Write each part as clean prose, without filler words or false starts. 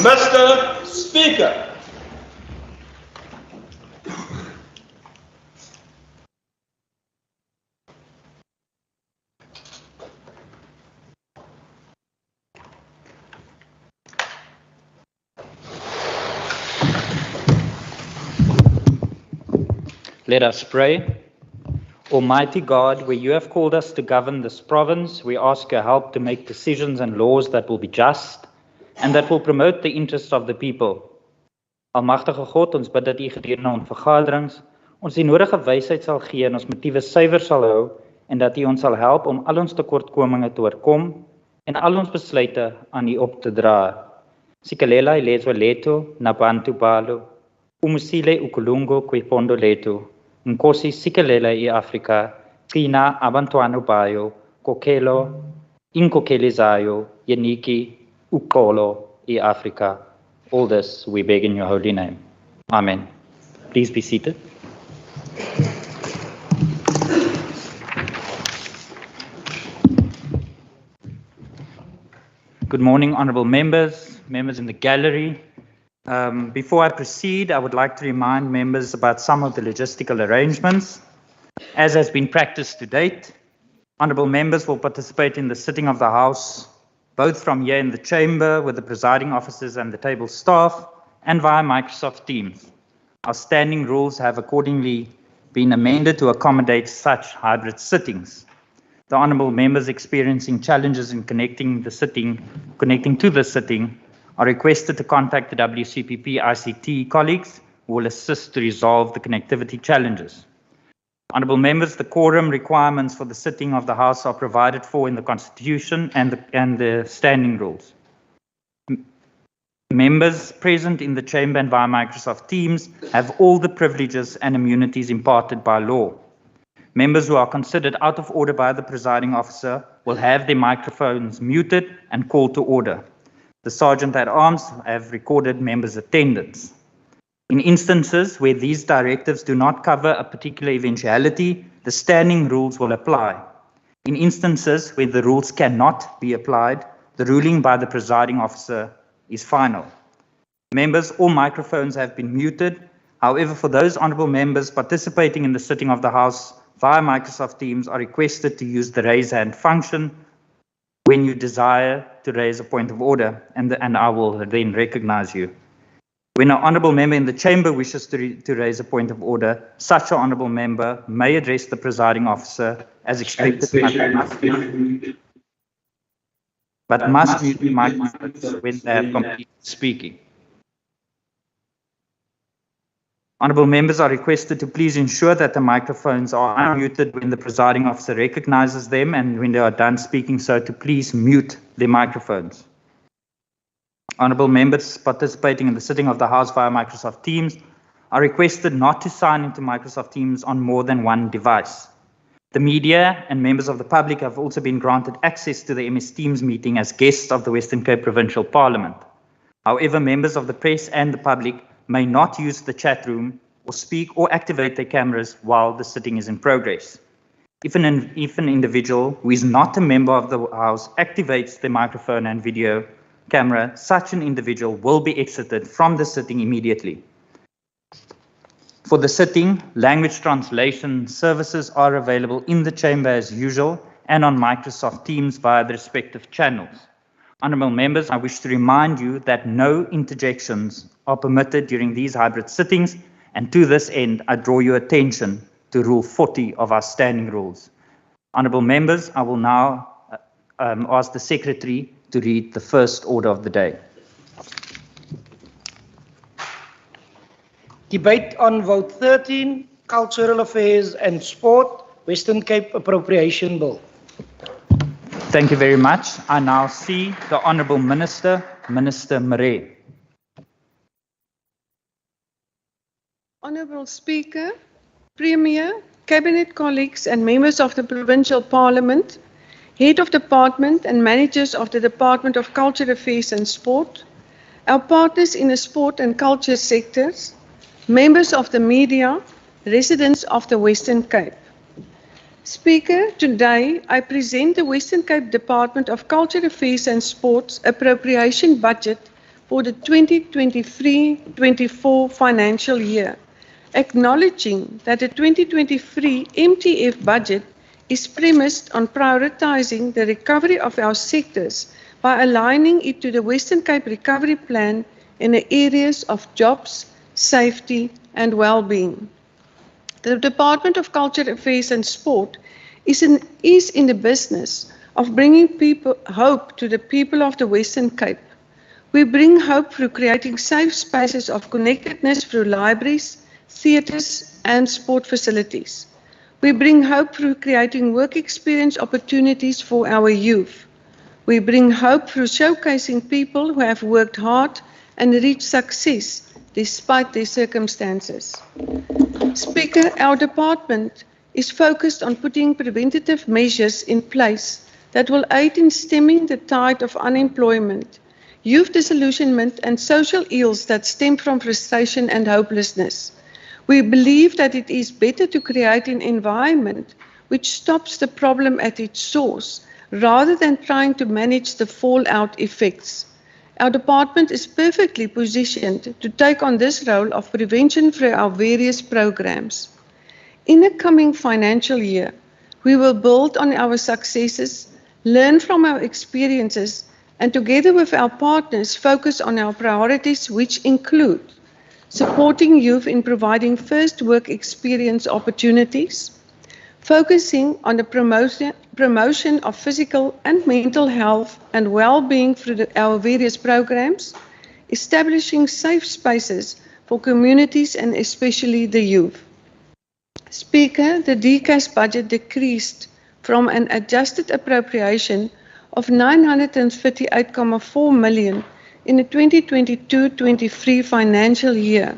Mr. Speaker. Let us pray. Almighty God, where you have called us to govern this province, we ask your help to make decisions and laws that will be just and that will promote the interests of the people. Almagtige God, ons bid dat u gedurende ons vergaderings ons die nodige wysheid sal gee en ons motiewe suiwer sal hou en dat u ons sal help om al ons tekortkominge te oorkom en al ons besluite aan u op te dra. Sikelela ilezwe letu na bantu balo, umusile ukulungu kwipondo letu. Nkosi sikelela i-Afrika, qina abantwana bayo, kokhelo, inkokeli zayo, yeniki, uqolo i-Afrika. All this we beg in your holy name. Amen. Please be seated. Good morning, honourable members, members in the gallery. Before I proceed, I would like to remind members about some of the logistical arrangements. As has been practiced to date, honourable members will participate in the sitting of the House, both from here in the chamber with the presiding officers and the table staff, and via Microsoft Teams. Our standing rules have accordingly been amended to accommodate such hybrid sittings. The honourable members experiencing challenges in connecting to the sitting are requested to contact the WCPP ICT colleagues who will assist to resolve the connectivity challenges. Honourable members, the quorum requirements for the sitting of the House are provided for in the Constitution and the standing rules. Members present in the chamber and via Microsoft Teams have all the privileges and immunities imparted by law. Members who are considered out of order by the presiding officer will have their microphones muted and called to order. The Sergeant at Arms have recorded members' attendance. In instances where these directives do not cover a particular eventuality, the standing rules will apply. In instances where the rules cannot be applied, the ruling by the presiding officer is final. Members, all microphones have been muted. However, for those honourable members participating in the sitting of the House via Microsoft Teams are requested to use the raise hand function when you desire to raise a point of order, and I will then recognize you. When an honourable member in the chamber wishes to raise a point of order, such an honourable member may address the presiding officer as expected, but must mute the microphones when they have completed speaking. Honourable members are requested to please ensure that the microphones are unmuted when the presiding officer recognises them, and when they are done speaking so to please mute their microphones. Honourable members participating in the sitting of the House via Microsoft Teams are requested not to sign into Microsoft Teams on more than one device. The media and members of the public have also been granted access to the MS Teams meeting as guests of the Western Cape Provincial Parliament. However, members of the press and the public may not use the chat room or speak or activate their cameras while the sitting is in progress. If an individual who is not a member of the House activates the microphone and video camera, such an individual will be exited from the sitting immediately. For the sitting, language translation services are available in the chamber as usual and on Microsoft Teams via the respective channels. Honourable members, I wish to remind you that no interjections are permitted during these hybrid sittings, and to this end, I draw your attention to Rule 40 of our standing rules. Honourable members, I will now ask the Secretary to read the first order of the day. Debate on Vote 13, Cultural Affairs and Sport, Western Cape Appropriation Bill. Thank you very much. I now see the Honourable Minister, Minister Murray. Honourable Speaker, Premier, Cabinet colleagues and members of the Provincial Parliament, Head of Department and managers of the Department of Culture Affairs and Sport, our partners in the sport and culture sectors, members of the media, residents of the Western Cape. Speaker, today I present the Western Cape Department of Culture Affairs and Sports Appropriation Budget for the 2023-24 financial year, acknowledging that the 2023 MTF budget is premised on prioritizing the recovery of our sectors by aligning it to the Western Cape Recovery Plan in the areas of jobs, safety and well-being. The Department of Culture Affairs and Sport is in the business of bringing hope to the people of the Western Cape. We bring hope through creating safe spaces of connectedness through libraries, theatres and sport facilities. We bring hope through creating work experience opportunities for our youth. We bring hope through showcasing people who have worked hard and reached success despite their circumstances. Speaker, our department is focused on putting preventative measures in place that will aid in stemming the tide of unemployment, youth disillusionment and social ills that stem from frustration and hopelessness. We believe that it is better to create an environment which stops the problem at its source rather than trying to manage the fallout effects. Our department is perfectly positioned to take on this role of prevention through our various programs. In the coming financial year, we will build on our successes, learn from our experiences, and together with our partners, focus on our priorities, which include supporting youth in providing first work experience opportunities, focusing on the promotion of physical and mental health and well-being through our various programs, establishing safe spaces for communities and especially the youth. Speaker, the DCAS budget decreased from an adjusted appropriation of 938.4 million in the 2022-23 financial year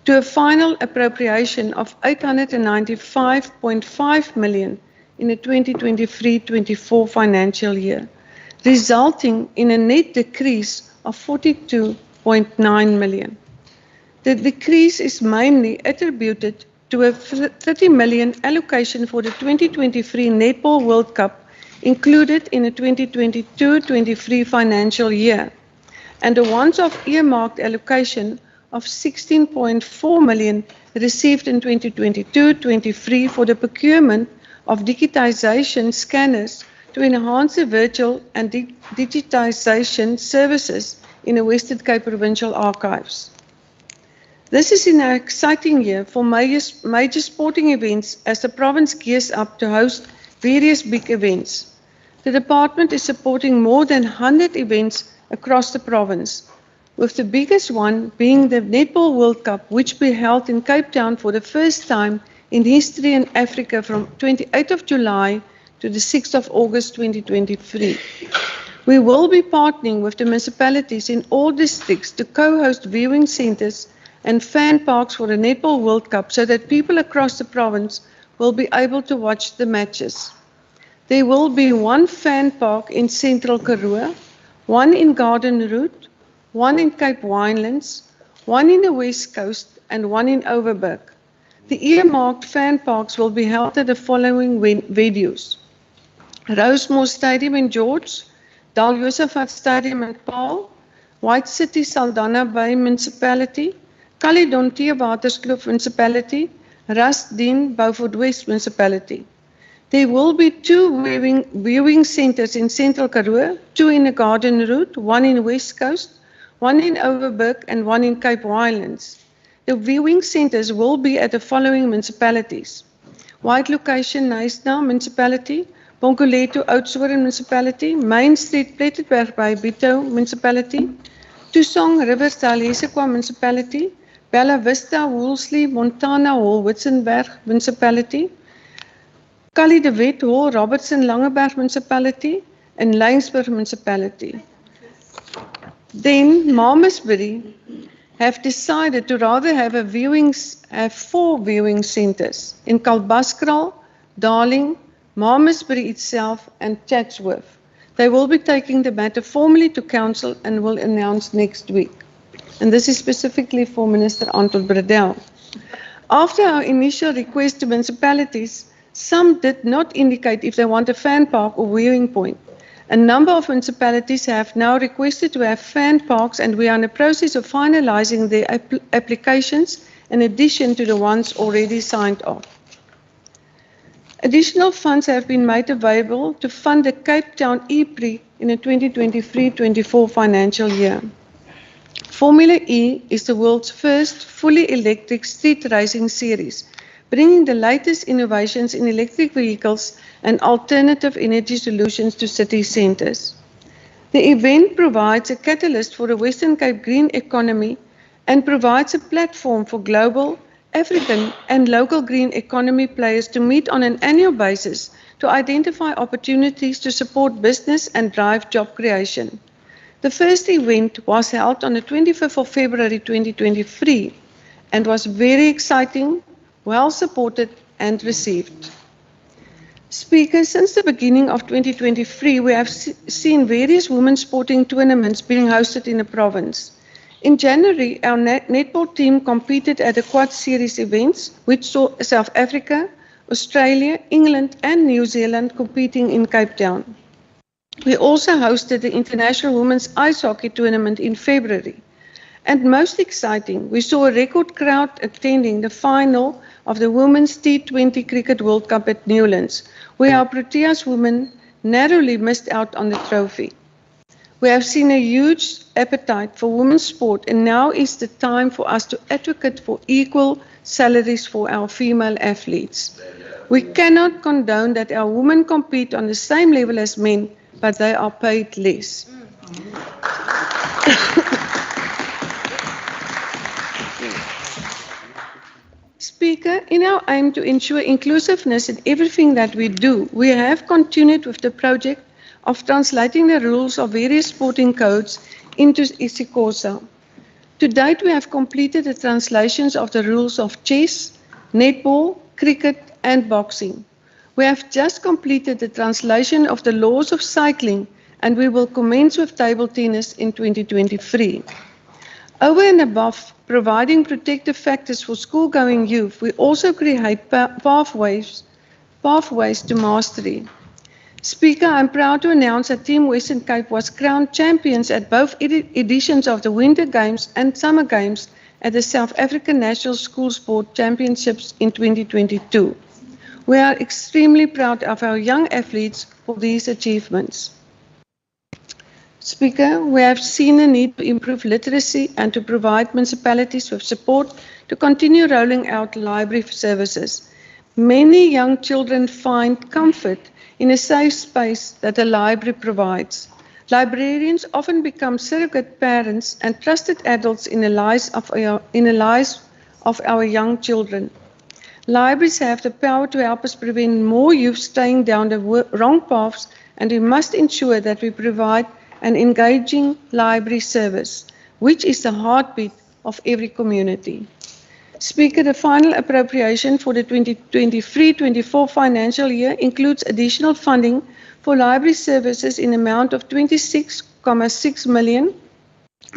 to a final appropriation of 895.5 million in the 2023-24 financial year, resulting in a net decrease of 42.9 million. The decrease is mainly attributed to a 30 million allocation for the 2023 Netball World Cup included in the 2022-23 financial year, and a once-off earmarked allocation of 16.4 million received in 2022-23 for the procurement of digitization scanners to enhance the virtual and digitization services in the Western Cape Provincial Archives. This is an exciting year for major sporting events as the province gears up to host various big events. The department is supporting more than 100 events across the province, with the biggest one being the Netball World Cup, which will be held in Cape Town for the first time in history in Africa from 28th of July to the 6th of August 2023. We will be partnering with the municipalities in all districts to co-host viewing centres and fan parks for the Netball World Cup so that people across the province will be able to watch the matches. There will be one fan park in Central Karoo, one in Garden Route, one in Cape Winelands, one in the West Coast and one in Overberg. The earmarked fan parks will be held at the following venues: Rosemore Stadium in George, Dal Josephat Stadium in Paarl, White City Saldanha Bay Municipality, Caledon Theewaterskloof Municipality, Rustdene Beaufort West Municipality. There will be two viewing centres in Central Karoo, two in the Garden Route, one in West Coast, one in Overberg and one in Cape Winelands. The viewing centres will be at the following municipalities: White Location Knysna Municipality, Bonkoleto Oudtshoorn Municipality, Main Street Plettenberg by Bito Municipality, Tusong Riversdale Hesequa Municipality, Bella Vista Woolsley Montana Hall Witzenberg Municipality, Kali de Wet Hall Robertson Langeberg Municipality and Laingsburg Municipality. Then Malmesbury have decided to rather have four viewing centres in Kalbaskraal, Darling, Malmesbury itself and Chatsworth. They will be taking the matter formally to council and will announce next week. And this is specifically for Minister Anton Bredell. After our initial request to municipalities, some did not indicate if they want a fan park or viewing point. A number of municipalities have now requested to have fan parks, and we are in the process of finalizing their applications in addition to the ones already signed off. Additional funds have been made available to fund the Cape Town E-Prix in the 2023-24 financial year. Formula E is the world's first fully electric street racing series, bringing the latest innovations in electric vehicles and alternative energy solutions to city centres. The event provides a catalyst for the Western Cape green economy and provides a platform for global, African and local green economy players to meet on an annual basis to identify opportunities to support business and drive job creation. The first event was held on the 25th of February 2023 and was very exciting, well supported and received. Speaker, since the beginning of 2023, we have seen various women's sporting tournaments being hosted in the province. In January, our netball team competed at the Quad Series events, which saw South Africa, Australia, England and New Zealand competing in Cape Town. We also hosted the International Women's Ice Hockey Tournament in February. And most exciting, we saw a record crowd attending the final of the Women's T20 Cricket World Cup at Newlands, where our Proteas women narrowly missed out on the trophy. We have seen a huge appetite for women's sport, and now is the time for us to advocate for equal salaries for our female athletes. We cannot condone that our women compete on the same level as men, but they are paid less. Speaker, in our aim to ensure inclusiveness in everything that we do, we have continued with the project of translating the rules of various sporting codes into isiXhosa. To date, we have completed the translations of the rules of chess, netball, cricket and boxing. We have just completed the translation of the laws of cycling, and we will commence with table tennis in 2023. Over and above providing protective factors for school-going youth, we also create pathways to mastery. Speaker, I'm proud to announce that Team Western Cape was crowned champions at both editions of the Winter Games and Summer Games at the South African National School Sport Championships in 2022. We are extremely proud of our young athletes for these achievements. Speaker, we have seen a need to improve literacy and to provide municipalities with support to continue rolling out library services. Many young children find comfort in a safe space that a library provides. Librarians often become surrogate parents and trusted adults in the lives of our young children. Libraries have the power to help us prevent more youth staying down the wrong paths, and we must ensure that we provide an engaging library service, which is the heartbeat of every community. Speaker, the final appropriation for the 2023-24 financial year includes additional funding for library services in amount of 26.6 million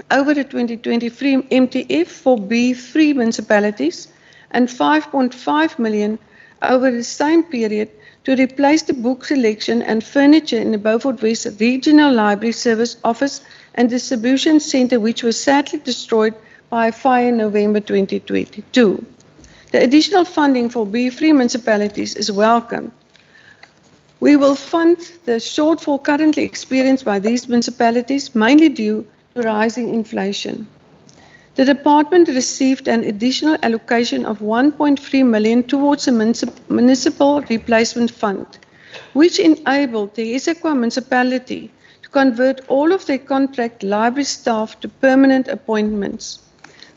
over the 2023 MTF for B3 municipalities and 5.5 million over the same period to replace the book selection and furniture in the Beaufort West Regional Library Service Office and Distribution Centre, which was sadly destroyed by a fire in November 2022. The additional funding for B3 municipalities is welcome. We will fund the shortfall currently experienced by these municipalities, mainly due to rising inflation. The department received an additional allocation of 1.3 million towards a municipal replacement fund, which enabled the isiXhosa municipality to convert all of their contract library staff to permanent appointments.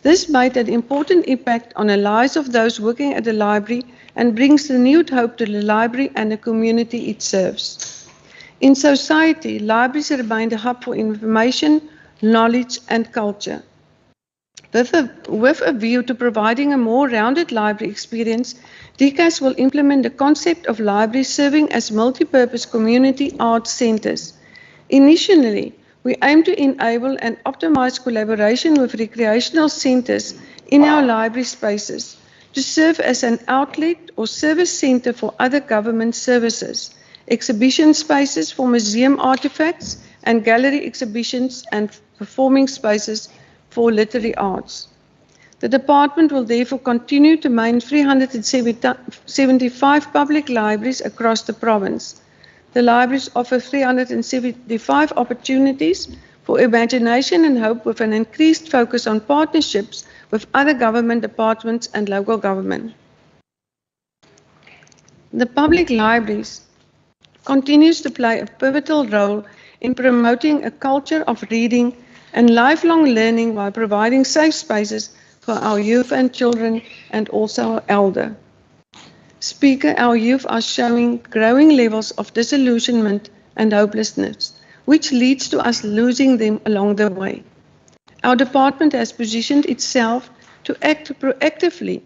This made an important impact on the lives of those working at the library and brings renewed hope to the library and the community it serves. In society, libraries remain a hub for information, knowledge and culture. With a view to providing a more rounded library experience, DCAS will implement the concept of libraries serving as multi-purpose community arts centres. Initially, we aim to enable and optimize collaboration with recreational centres in our library spaces to serve as an outlet or service centre for other government services, exhibition spaces for museum artifacts, and gallery exhibitions and performing spaces for literary arts. The department will therefore continue to maintain 375 public libraries across the province. The libraries offer 375 opportunities for imagination and hope, with an increased focus on partnerships with other government departments and local government. The public libraries continues to play a pivotal role in promoting a culture of reading and lifelong learning while providing safe spaces for our youth and children and also our elder. Speaker, our youth are showing growing levels of disillusionment and hopelessness, which leads to us losing them along the way. Our department has positioned itself to act proactively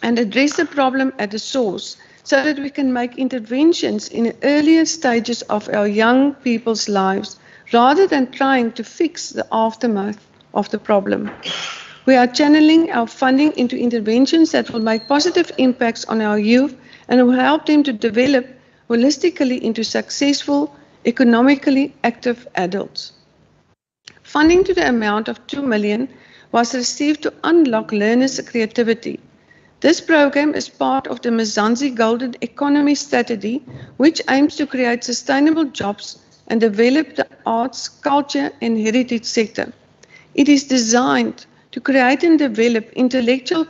and address the problem at the source so that we can make interventions in the earlier stages of our young people's lives rather than trying to fix the aftermath of the problem. We are channeling our funding into interventions that will make positive impacts on our youth and will help them to develop holistically into successful, economically active adults. Funding to the amount of 2 million was received to unlock learners' creativity. This program is part of the Mzansi Golden Economy Strategy, which aims to create sustainable jobs and develop the arts, culture and heritage sector. It is designed to create and develop intellectual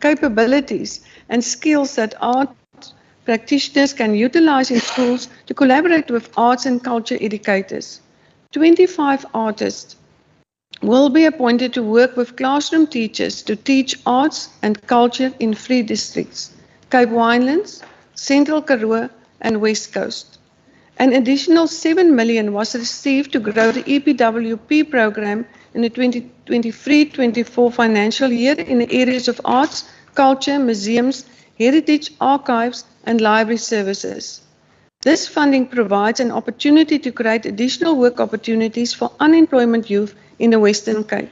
capabilities and skills that art practitioners can utilize in schools to collaborate with arts and culture educators. 25 artists will be appointed to work with classroom teachers to teach arts and culture in 3 districts: Cape Winelands, Central Karoo and West Coast. An additional 7 million was received to grow the EPWP program in the 2023-24 financial year in the areas of arts, culture, museums, heritage, archives and library services. This funding provides an opportunity to create additional work opportunities for unemployment youth in the Western Cape.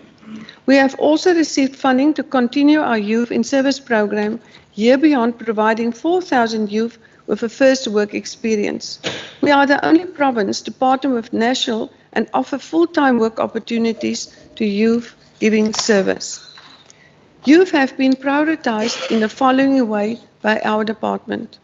We have also received funding to continue our Youth in Service program year beyond, providing 4,000 youth with a first work experience. We are the only province to partner with National and offer full-time work opportunities to youth giving service. Youth have been prioritized in the following way by our department: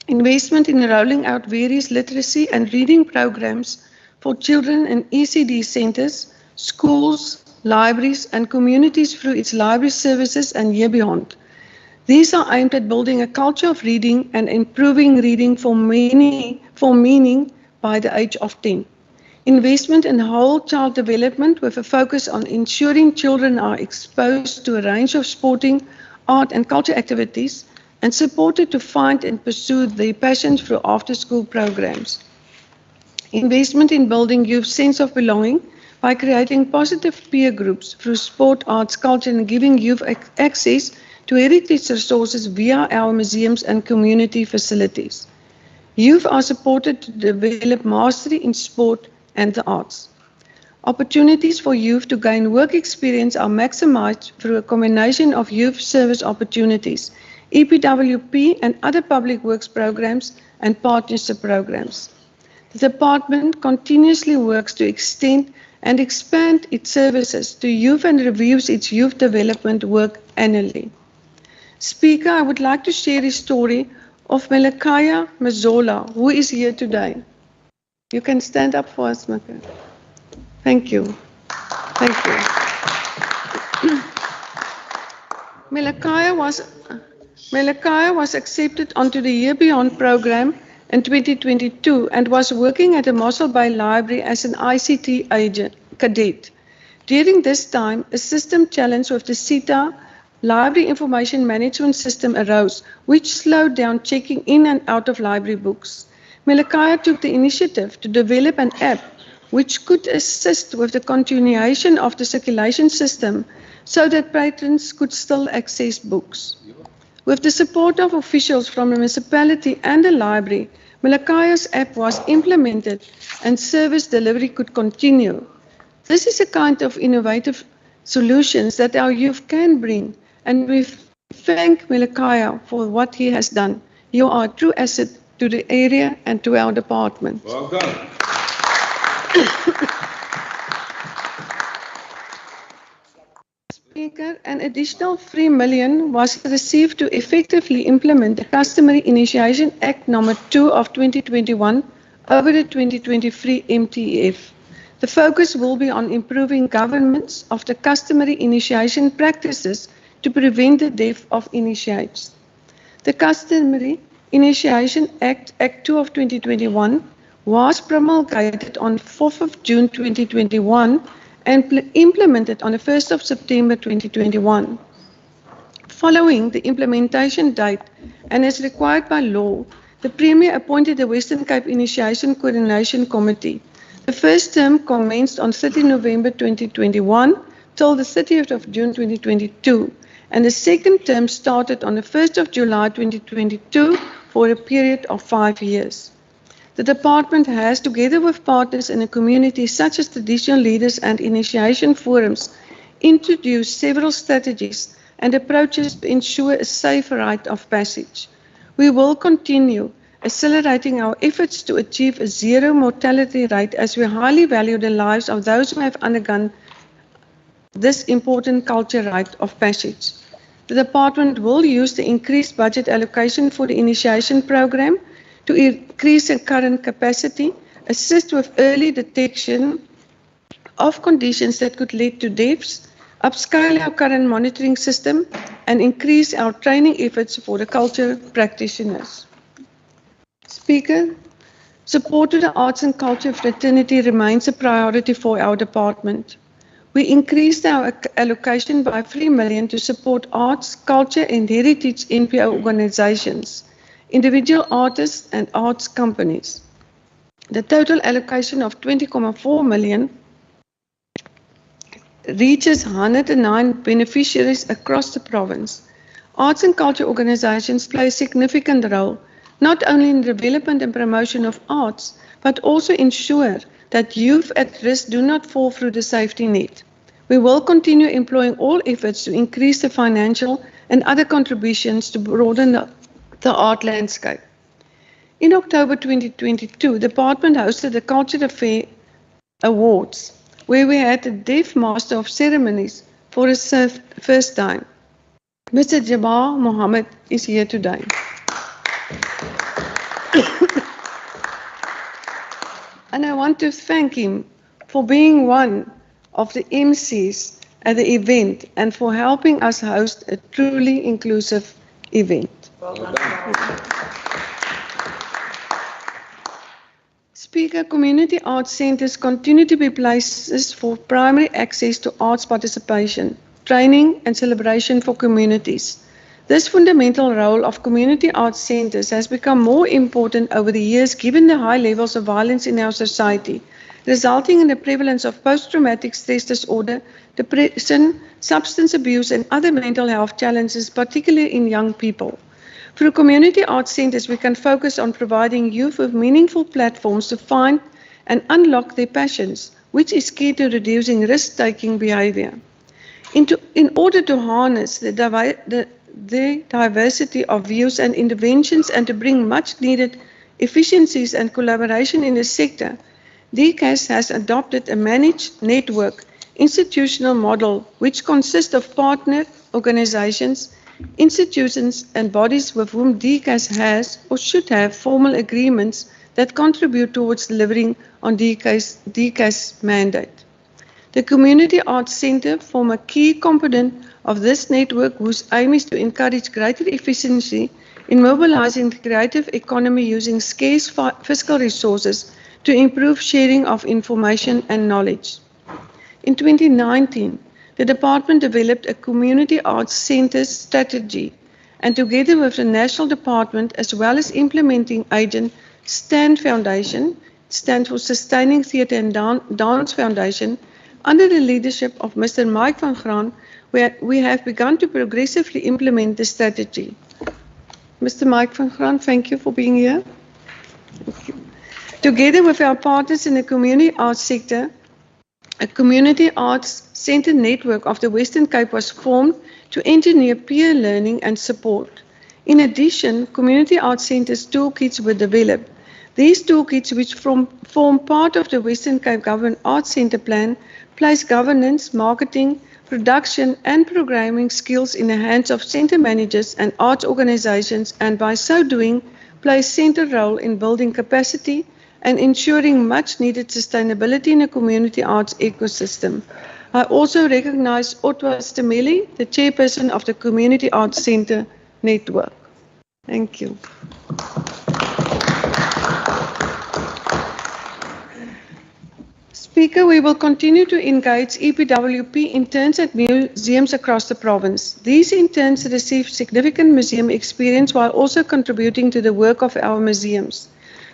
investment in rolling out various literacy and reading programs for children in ECD centers, schools, libraries and communities through its library services and year beyond. These are aimed at building a culture of reading and improving reading for meaning by the age of 10. Investment in whole child development with a focus on ensuring children are exposed to a range of sporting, art and culture activities and supported to find and pursue their passions through after-school programs. Investment in building youth's sense of belonging by creating positive peer groups through sport, arts, culture and giving youth access to heritage resources via our museums and community facilities. Youth are supported to develop mastery in sport and the arts. Opportunities for youth to gain work experience are maximized through a combination of youth service opportunities, EPWP and other public works programs and partnership programs. The department continuously works to extend and expand its services to youth and reviews its youth development work annually. Speaker, I would like to share a story of Melakaya Mazola, who is here today. You can stand up for us, Maka. Thank you. Thank you. Melakaya was accepted onto the Year Beyond program in 2022 and was working at the Mossel Bay Library as an ICT cadet. During this time, a system challenge with the CETA Library Information Management System arose, which slowed down checking in and out of library books. Melakaya took the initiative to develop an app which could assist with the continuation of the circulation system so that patrons could still access books. With the support of officials from the municipality and the library, Melakaya's app was implemented and service delivery could continue. This is a kind of innovative solutions that our youth can bring, and we thank Melakaya for what he has done. You are a true asset to the area and to our department. Well done. Speaker, an additional 3 million was received to effectively implement the Customary Initiation Act No. 2 of 2021 over the 2023 MTF. The focus will be on improving governance of the customary initiation practices to prevent the death of initiates. The Customary Initiation Act, Act 2 of 2021, was promulgated on 4th of June 2021 and implemented on the 1st of September 2021. Following the implementation date and as required by law, the Premier appointed the Western Cape Initiation Coordination Committee. The first term commenced on 30 November 2021 till the 30th of June 2022, and the second term started on the 1st of July 2022 for a period of 5 years. The department has, together with partners in the community such as traditional leaders and initiation forums, introduced several strategies and approaches to ensure a safe rite of passage. We will continue accelerating our efforts to achieve a zero mortality rate as we highly value the lives of those who have undergone this important culture rite of passage. The department will use the increased budget allocation for the initiation program to increase the current capacity, assist with early detection of conditions that could lead to deaths, upscale our current monitoring system, and increase our training efforts for the culture practitioners. Speaker, support to the arts and culture fraternity remains a priority for our department. We increased our allocation by 3 million to support arts, culture and heritage NPO organizations, individual artists and arts companies. The total allocation of 20.4 million reaches 109 beneficiaries across the province. Arts and culture organizations play a significant role, not only in the development and promotion of arts, but also ensure that youth at risk do not fall through the safety net. We will continue employing all efforts to increase the financial and other contributions to broaden the art landscape. In October 2022, the department hosted the Culture Affair Awards, where we had the Deaf Master of Ceremonies for the first time. Mr. Jabbar Mohammed is here today. And I want to thank him for being one of the MCs at the event and for helping us host a truly inclusive event. Speaker, community arts centres continue to be places for primary access to arts participation, training and celebration for communities. This fundamental role of community arts centres has become more important over the years given the high levels of violence in our society, resulting in the prevalence of post-traumatic stress disorder, depression, substance abuse and other mental health challenges, particularly in young people. Through community arts centres, we can focus on providing youth with meaningful platforms to find and unlock their passions, which is key to reducing risk-taking behaviour. In order to harness the diversity of views and interventions and to bring much-needed efficiencies and collaboration in the sector, DCAS has adopted a managed network institutional model which consists of partner organizations, institutions and bodies with whom DCAS has or should have formal agreements that contribute towards delivering on DCAS mandate. The Community Arts Centre form a key component of this network whose aim is to encourage greater efficiency in mobilizing the creative economy using scarce fiscal resources to improve sharing of information and knowledge. In 2019, the department developed a community arts centres strategy, and together with the National Department as well as implementing agent STAND Foundation, stands for Sustaining Theatre and Dance Foundation, under the leadership of Mr. Mike van Graan, we have begun to progressively implement the strategy. Mr. Mike van Graan, thank you for being here. Thank you. Together with our partners in the community arts sector, a community arts centre network of the Western Cape was formed to engineer peer learning and support. In addition, community arts centers toolkits were developed. These toolkits, which form part of the Western Cape Government Arts Centre plan, place governance, marketing, production and programming skills in the hands of centre managers and arts organisations, and by so doing, play a central role in building capacity and ensuring much needed sustainability in the community arts ecosystem. I also recognise Otwa Stemeli, the chairperson of the Community Arts Centre Network. Thank you. Speaker, we will continue to engage EPWP interns at museums across the province. These interns receive significant museum experience while also contributing to the work of our museums.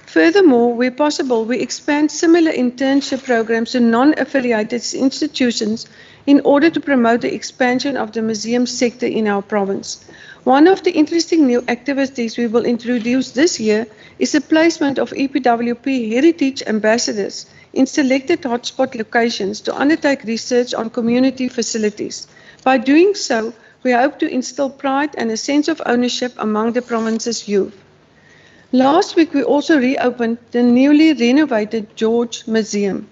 Furthermore, where possible, we expand similar internship programs to non-affiliated institutions in order to promote the expansion of the museum sector in our province. One of the interesting new activities we will introduce this year is the placement of EPWP heritage ambassadors in selected hotspot locations to undertake research on community facilities. By doing so, we hope to instill pride and a sense of ownership among the province's youth. Last week, we also reopened the newly renovated George Museum.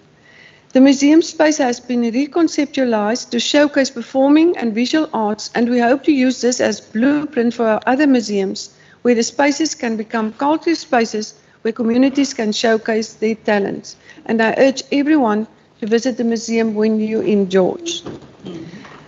The museum space has been reconceptualized to showcase performing and visual arts, and we hope to use this as blueprint for our other museums, where the spaces can become cultural spaces where communities can showcase their talents. And I urge everyone to visit the museum when you're in George.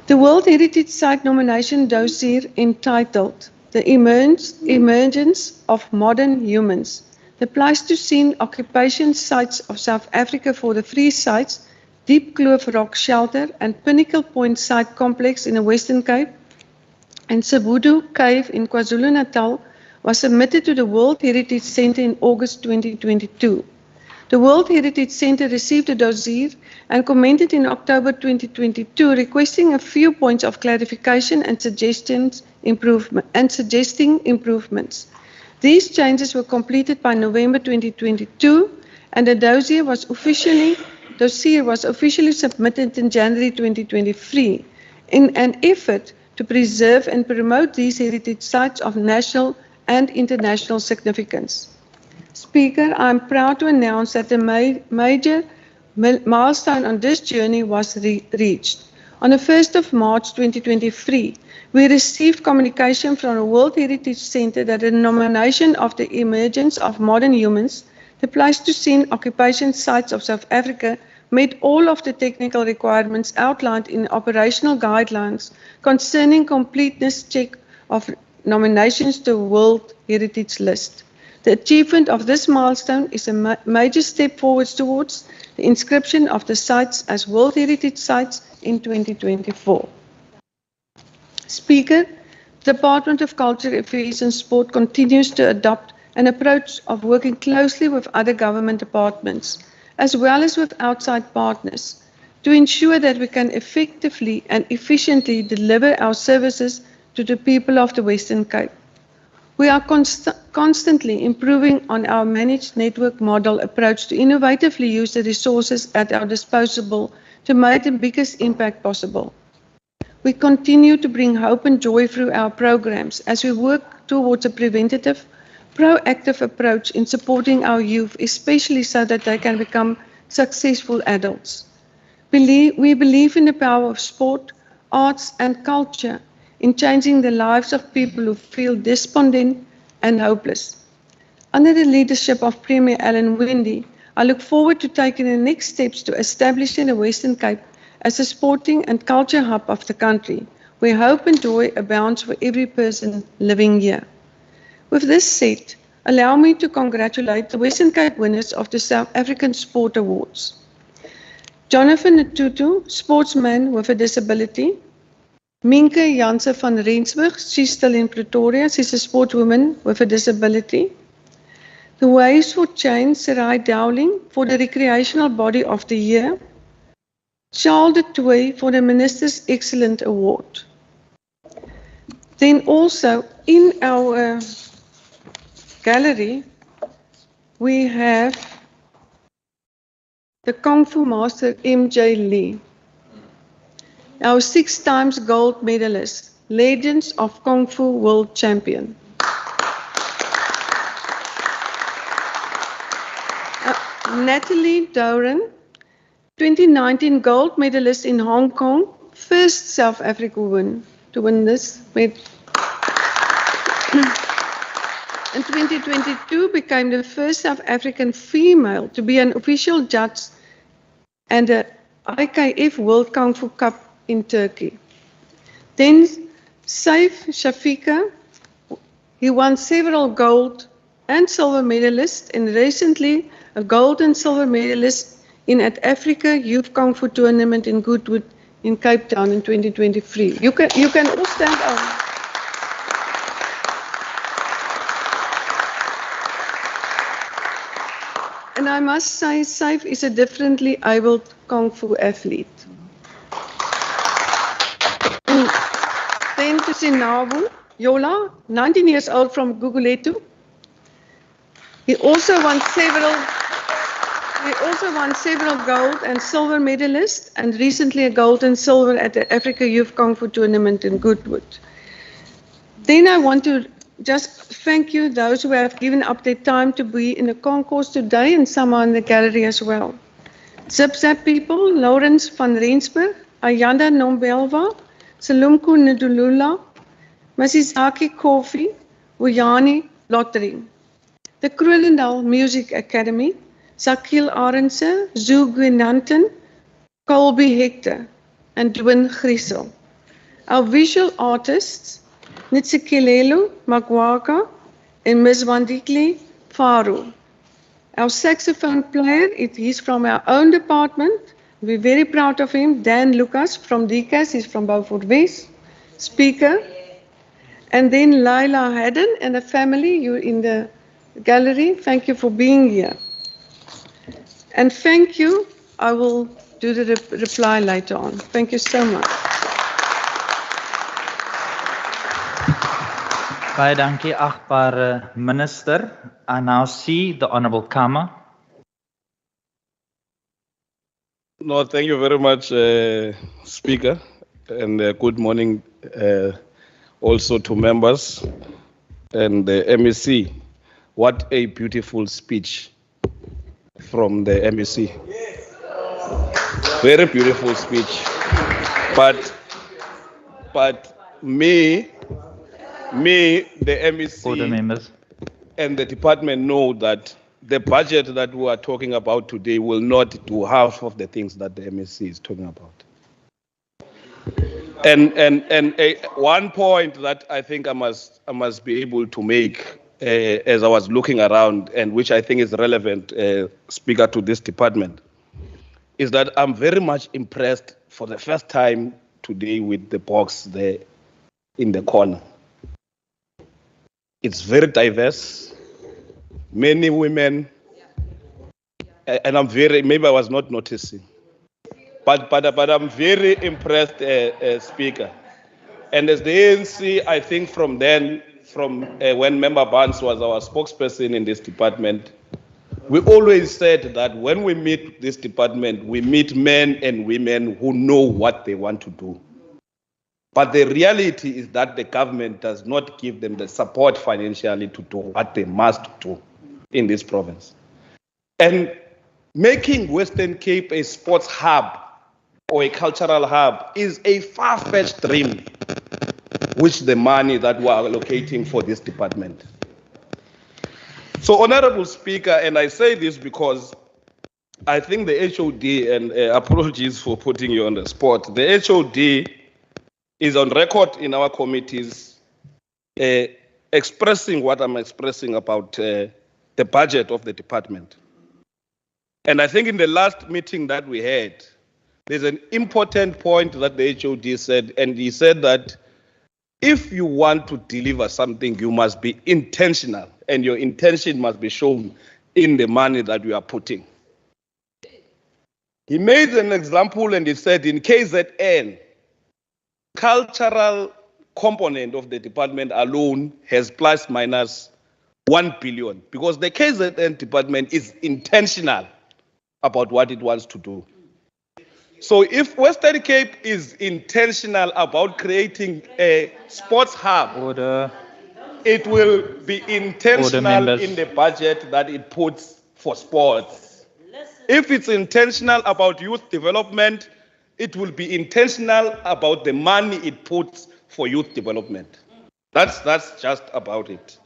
The World Heritage Site nomination dossier entitled The Emergence of Modern Humans, the Pleistocene occupation sites of South Africa for the Free Sites, Deep Kloof Rock Shelter and Pinnacle Point Site Complex in the Western Cape, and Sabudu Cave in KwaZulu-Natal was submitted to the World Heritage Centre in August 2022. The World Heritage Centre received a dossier and commented in October 2022, requesting a few points of clarification and suggesting improvements. These changes were completed by November 2022, and the dossier was officially submitted in January 2023 in an effort to preserve and promote these heritage sites of national and international significance. Speaker, I am proud to announce that the major milestone on this journey was reached. On the 1st of March 2023, we received communication from the World Heritage Centre that the nomination of the emergence of modern humans, the Pleistocene occupation sites of South Africa, met all of the technical requirements outlined in operational guidelines concerning completeness check of nominations to the World Heritage List. The achievement of this milestone is a major step forward towards the inscription of the sites as World Heritage Sites in 2024. Speaker, the Department of Culture, Affairs and Sport continues to adopt an approach of working closely with other government departments, as well as with outside partners, to ensure that we can effectively and efficiently deliver our services to the people of the Western Cape. We are constantly improving on our managed network model approach to innovatively use the resources at our disposal to make the biggest impact possible. We continue to bring hope and joy through our programs as we work towards a preventative, proactive approach in supporting our youth, especially so that they can become successful adults. We believe in the power of sport, arts and culture in changing the lives of people who feel despondent and hopeless. Under the leadership of Premier Alan Wendy, I look forward to taking the next steps to establishing the Western Cape as a sporting and culture hub of the country, where hope and joy abounds for every person living here. With this said, allow me to congratulate the Western Cape winners of the South African Sport Awards. Jonathan Natutu, sportsman with a disability. Minke Janse van Rensburg, she's still in Pretoria, she's a sportswoman with a disability. The Waves for Change, Sarai Dowling, for the Recreational Body of the Year. Charles de Toey for the Minister's Excellent Award. Then also in our gallery, we have the Kung Fu Master MJ Lee. Our 6 times gold medalist, Legends of Kung Fu World Champion. Natalie Doran, 2019 gold medalist in Hong Kong, first South African woman to win this. In 2022 became the first South African female to be an official judge and the IKF World Kung Fu Cup in Turkey. Then Saif Shafika, he won several gold and silver medalists and recently a gold and silver medalist in at Africa Youth Kung Fu Tournament in Goodwood in Cape Town in 2023. You can all stand up. And I must say, Saif is a differently abled Kung Fu athlete. Then to Sinabu, Yola, 19 years old from Guguletu. He also won several gold and silver medalists and recently a gold and silver at the Africa Youth Kung Fu Tournament in Goodwood. Then I want to just thank you, those who have given up their time to be in the concourse today and some are in the gallery as well. Zip Zap people, Lawrence van Rensburg, Ayanda Nombelva, Salumku Ndulula, Masizaki Kofi, Uyani Lottery. The Krulendal Music Academy, Sakil Arendse, Zoo Gwinanten, Colby Hector, and Dwin Griesel. Our visual artists, Nitsikilelu Magwaka and Ms. Wandikli Faru. Our saxophone player, he's from our own department. We're very proud of him. Dan Lucas from DCAS, he's from Beaufort West. Speaker. And then Laila Haddon and the family, you're in the gallery. Thank you for being here. And thank you. I will do the reply later on. Thank you so much. Baie dankie, achtbare minister. I now see the Honourable Kama. No, thank you very much, Speaker, and good morning also to members and the MEC. What a beautiful speech from the MEC. Very beautiful speech. But me, the MEC, Order, members. And the department know that the budget that we are talking about today will not do half of the things that the MEC is talking about. And one point that I think I must be able to make as I was looking around, and which I think is relevant, Speaker, to this department, is that I'm very much impressed for the first time today with the box there in the corner. It's very diverse, many women, and I'm maybe I was not noticing, but I'm very impressed, Speaker. And as the ANC, I think from when Member Barnes was our spokesperson in this department, we always said that when we meet this department, we meet men and women who know what they want to do. But the reality is that the government does not give them the support financially to do what they must do in this province. And making Western Cape a sports hub or a cultural hub is a far-fetched dream, which the money that we are allocating for this department. So, Honorable Speaker, and I say this because I think the HOD, and apologies for putting you on the spot, the HOD is on record in our committees expressing what I'm expressing about the budget of the department. And I think in the last meeting that we had, there's an important point that the HOD said, and he said that if you want to deliver something, you must be intentional, and your intention must be shown in the money that you are putting. He made an example and he said in KZN, cultural component of the department alone has plus minus 1 billion because the KZN department is intentional about what it wants to do. So if Western Cape is intentional about creating a sports hub, Order. It will be intentional Order, in the budget that it puts for sports. If it's intentional about youth development, it will be intentional about the money it puts for youth development. That's just about it.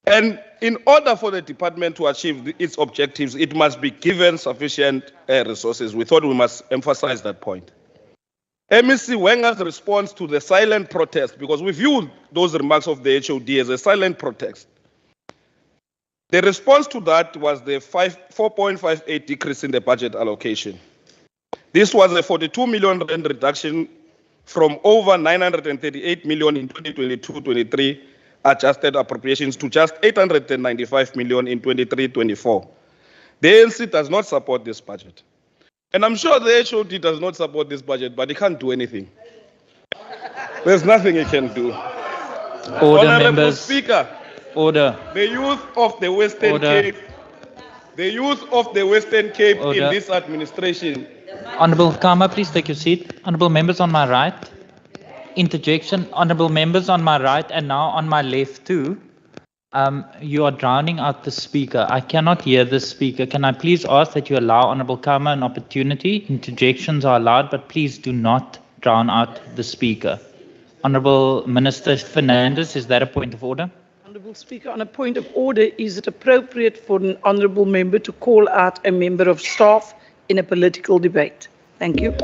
And in order for the department to achieve its objectives, it must be given sufficient resources. We thought we must emphasize that point. MEC Wenga's response to the silent protest, because we view those remarks of the HOD as a silent protest. The response to that was the 4.58 decrease in the budget allocation. This was a 42 million rand reduction from over 938 million in 2022-23 adjusted appropriations to just 895 million in 23-24. The ANC does not support this budget. And I'm sure the HOD does not support this budget, but he can't do anything. There's nothing he can do. Order, Honorable members. Speaker, Order. the youth of the Western Cape, Order. in this administration. Honorable Kama, please take your seat. Honorable members on my right. Interjection. Honorable members on my right and now on my left too. You are drowning out the speaker. I cannot hear the speaker. Can I please ask that you allow Honorable Kama an opportunity? Interjections are allowed, but please do not drown out the speaker. Honorable Minister Fernandez, is that a point of order? Honourable Speaker, on a point of order, is it appropriate for an honourable member to call out a member of staff in a political debate? Thank you.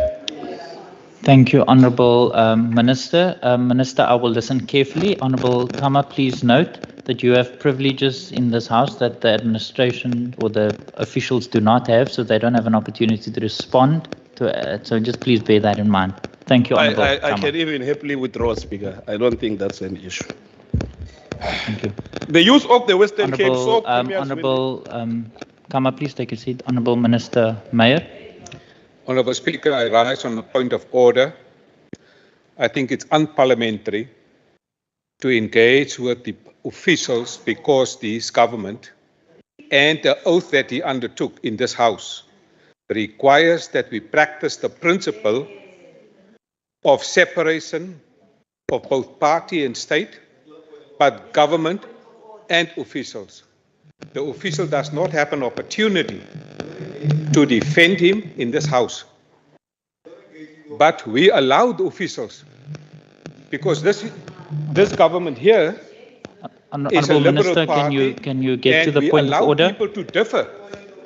Thank you, Honourable Minister. Minister, I will listen carefully. Honourable Kama, please note that you have privileges in this House that the administration or the officials do not have, so they don't have an opportunity to respond to it. So just please bear that in mind. Thank you, Honourable I Kama. can even happily withdraw, Speaker. I don't think that's an issue. Thank you. The use of the Western Cape Honourable, saw premiers Honourable Kama, please take your seat. Honourable Minister Meyer. Honourable Speaker, I rise on a point of order. I think it's unparliamentary to engage with the officials because this government and the oath that he undertook in this House requires that we practice the principle of separation of both party and state, but government and officials. The official does not have an opportunity to defend him in this House. But we allow the officials, because this government here is a Honourable liberal Minister, party, can you get to and the point we of allow order? people to differ,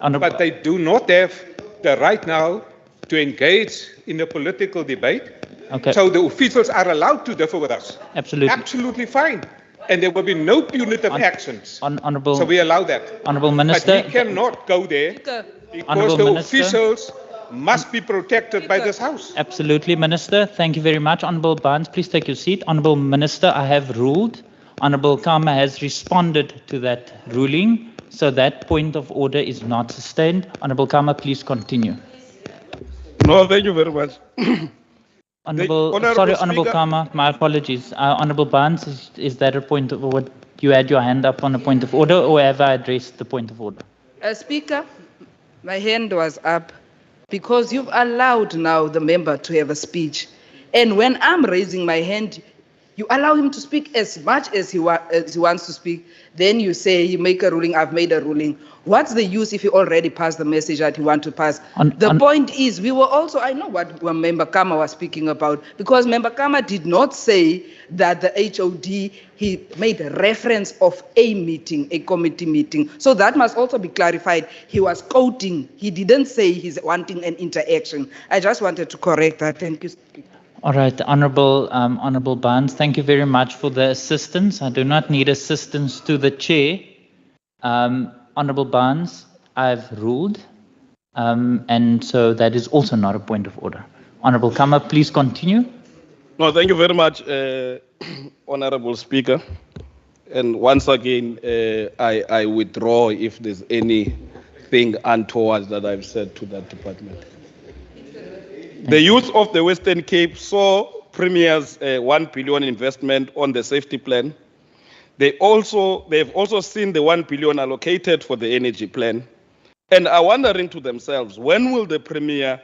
Honourable, but they do not have the right now to engage in a political debate. okay, So the officials are allowed to differ with us. absolutely. Absolutely fine. And there will be no punitive actions. Honourable, So we allow that. Honourable But Minister, we cannot go there because Honourable the Minister. officials must be protected by this House. absolutely, Minister. Thank you very much. Honourable Barnes, please take your seat. Honourable Minister, I have ruled. Honourable Kama has responded to that ruling, so that point of order is not sustained. Honourable Kama, please continue. No, thank you very much. Honourable, Honourable sorry, Honourable Speaker. Kama, my apologies. Honourable Barnes, is that a point of order? You had your hand up on a point of order, or have I addressed the point of order? Speaker, my hand was up because you've allowed now the member to have a speech. And when I'm raising my hand, you allow him to speak as much as he wants to speak. Then you say, you make a ruling, I've made a ruling. What's the use if you already passed the message that you want to pass? The point is, we were also, I know what Member Kama was speaking about, because Member Kama did not say that the HOD, he made a reference of a meeting, a committee meeting. So that must also be clarified. He was quoting, he didn't say he's wanting an interaction. I just wanted to correct that. Thank you. All right, Honourable Barnes, thank you very much for the assistance. I do not need assistance to the chair. Honourable Barnes, I've ruled, and so that is also not a point of order. Honourable Kama, please continue. No, thank you very much, Honourable Speaker. And once again, I withdraw if there's anything untoward that I've said to that department. The youth of the Western Cape saw Premier's 1 billion investment on the safety plan. They've also seen the 1 billion allocated for the energy plan, and are wondering to themselves, when will the Premier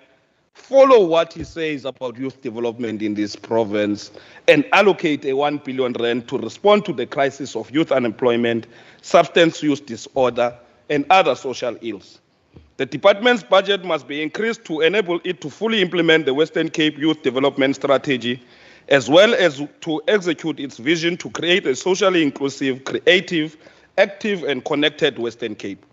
follow what he says about youth development in this province and allocate a 1 billion rand to respond to the crisis of youth unemployment, substance use disorder, and other social ills. The department's budget must be increased to enable it to fully implement the Western Cape Youth Development Strategy, as well as to execute its vision to create a socially inclusive, creative, active, and connected Western Cape.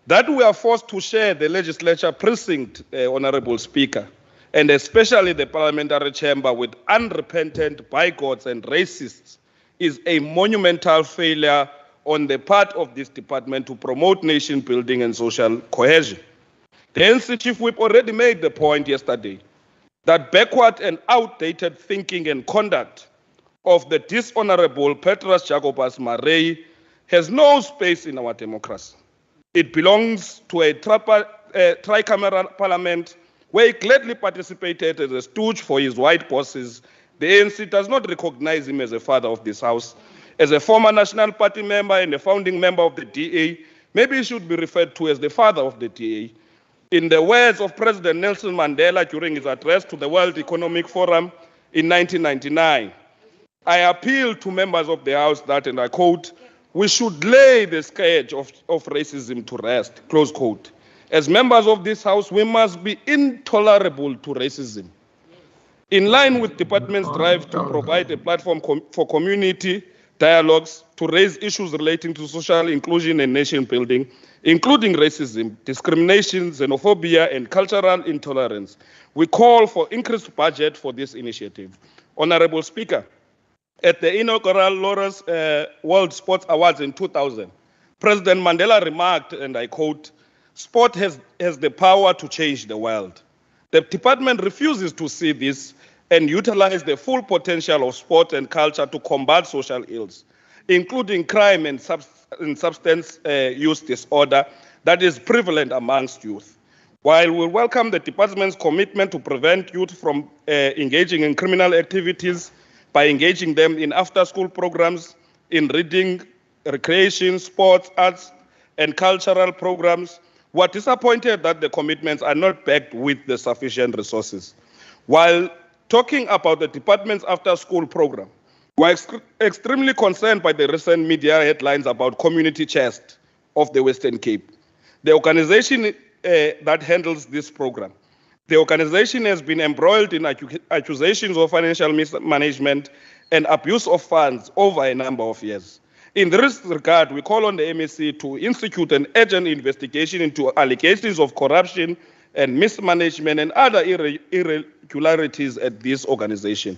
That we are forced to share the legislature precinct, Honorable Speaker, and especially the parliamentary chamber with unrepentant bigots and racists is a monumental failure on the part of this department to promote nation building and social cohesion. The NC Chief Whip already made the point yesterday that backward and outdated thinking and conduct of the dishonorable Petrus Jacobus Marey has no space in our democracy. It belongs to a tricameral parliament where he gladly participated as a stooge for his white bosses. The ANC does not recognize him as a father of this house. As a former National Party member and a founding member of the DA, maybe he should be referred to as the father of the DA. In the words of President Nelson Mandela during his address to the World Economic Forum in 1999, I appeal to members of the House that, and I quote, "We should lay the scourge of racism to rest," close quote. As members of this House, we must be intolerable to racism. In line with department's drive to provide a platform for community dialogues to raise issues relating to social inclusion and nation building, including racism, discrimination, xenophobia, and cultural intolerance, we call for increased budget for this initiative. Honorable Speaker, at the inaugural Laureus World Sports Awards in 2000, President Mandela remarked, and I quote, "Sport has the power to change the world." The department refuses to see this and utilize the full potential of sport and culture to combat social ills, including crime and substance use disorder that is prevalent amongst youth. While we welcome the department's commitment to prevent youth from engaging in criminal activities by engaging them in after-school programs, in reading, recreation, sports, arts, and cultural programs, we are disappointed that the commitments are not backed with the sufficient resources. While talking about the department's after-school program, we are extremely concerned by the recent media headlines about Community Chest of the Western Cape. The organization that handles this program, the organization has been embroiled in accusations of financial mismanagement and abuse of funds over a number of years. In this regard, we call on the MSC to institute an urgent investigation into allegations of corruption and mismanagement and other irregularities at this organization.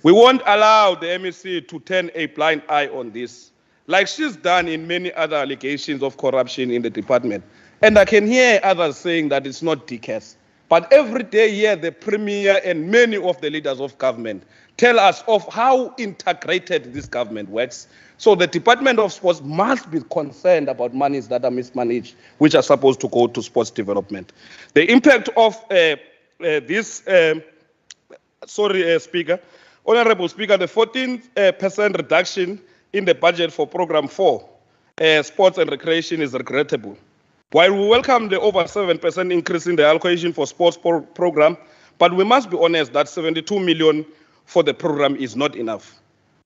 We won't allow the MSC to turn a blind eye on this, like she's done in many other allegations of corruption in the department. And I can hear others saying that it's not DCAS. But every day here, the Premier and many of the leaders of government tell us of how integrated this government works. So the Department of Sports must be concerned about monies that are mismanaged, which are supposed to go to sports development. The impact of Speaker, Honorable Speaker, the 14% reduction in the budget for Program 4, Sports and Recreation, is regrettable. While we welcome the over 7% increase in the allocation for sports program, but we must be honest that 72 million for the program is not enough.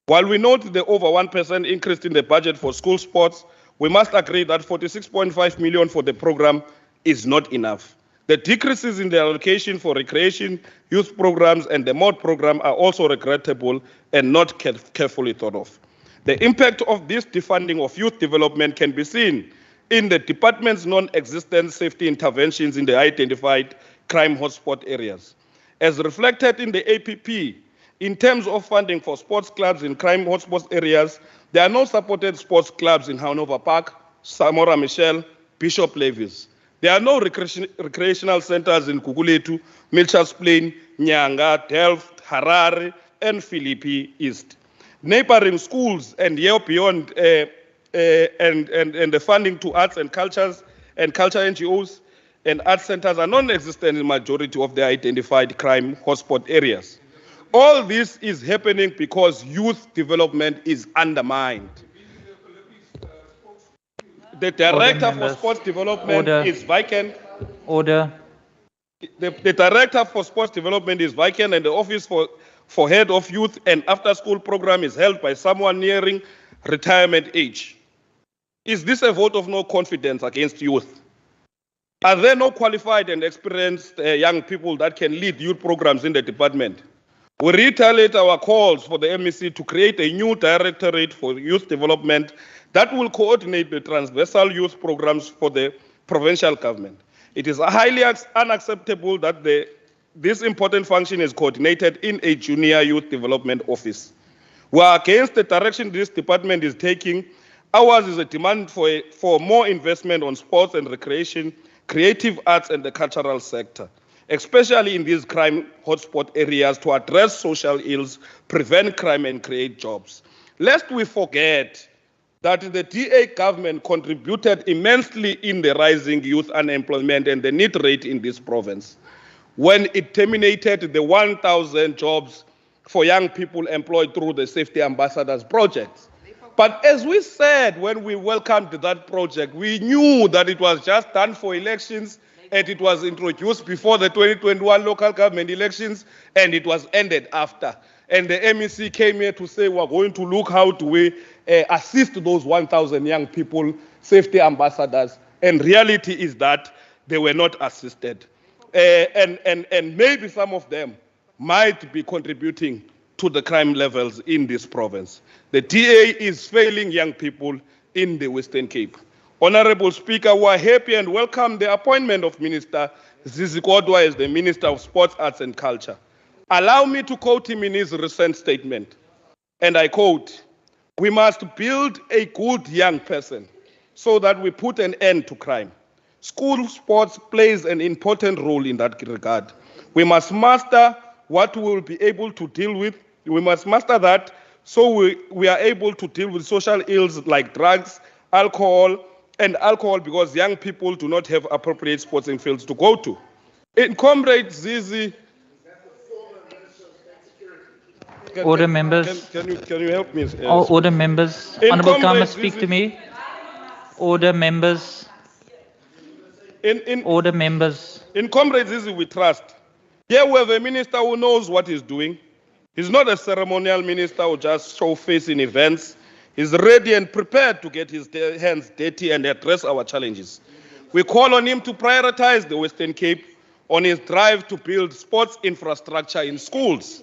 While we note the over 1% increase in the budget for school sports, we must agree that 46.5 million for the program is not enough. The decreases in the allocation for recreation, youth programs, and the MOD program are also regrettable and not carefully thought of. The impact of this defunding of youth development can be seen in the department's non-existent safety interventions in the identified crime hotspot areas. As reflected in the APP, in terms of funding for sports clubs in crime hotspot areas, there are no supported sports clubs in Hanover Park, Samora Michel, Bishop Levis. There are no recreational centers in Guguletu, Milchers Plain, Nyanga, Delft, Harare, and Philippi East. Neighboring schools and year beyond and the funding to arts and culture NGOs and arts centers are non-existent in the majority of the identified crime hotspot areas. All this is happening because youth development is undermined. The director for sports development is vacant. Order. The director for sports development is vacant, and the office for head of youth and after-school program is held by someone nearing retirement age. Is this a vote of no confidence against youth? Are there no qualified and experienced young people that can lead youth programs in the department? We reiterate our calls for the MEC to create a new directorate for youth development that will coordinate the transversal youth programs for the provincial government. It is highly unacceptable that this important function is coordinated in a junior youth development office. We are against the direction this department is taking. Ours is a demand for more investment on sports and recreation, creative arts, and the cultural sector, especially in these crime hotspot areas, to address social ills, prevent crime, and create jobs. Lest we forget that the DA government contributed immensely in the rising youth unemployment and the need rate in this province when it terminated the 1,000 jobs for young people employed through the Safety Ambassadors project. But as we said when we welcomed that project, we knew that it was just done for elections, and it was introduced before the 2021 local government elections, and it was ended after. And the MEC came here to say, we're going to look how do we assist those 1,000 young people, safety ambassadors. And reality is that they were not assisted. And maybe some of them might be contributing to the crime levels in this province. The DA is failing young people in the Western Cape. Honorable Speaker, we are happy and welcome the appointment of Minister Zizi Kodwa as the Minister of Sports, Arts and Culture. Allow me to quote him in his recent statement, and I quote, "We must build a good young person so that we put an end to crime. School sports plays an important role in that regard. We must master what we will be able to deal with. We must master that so we are able to deal with social ills like drugs, alcohol because young people do not have appropriate sporting fields to go to." In Comrade Zizi, Order, members. Can you help me? Order, members. Honourable Kama, speak to me. Order, members. Order, members. In Comrade Zizi, we trust. Here we have a minister who knows what he's doing. He's not a ceremonial minister who just show face in events. He's ready and prepared to get his hands dirty and address our challenges. We call on him to prioritize the Western Cape on his drive to build sports infrastructure in schools.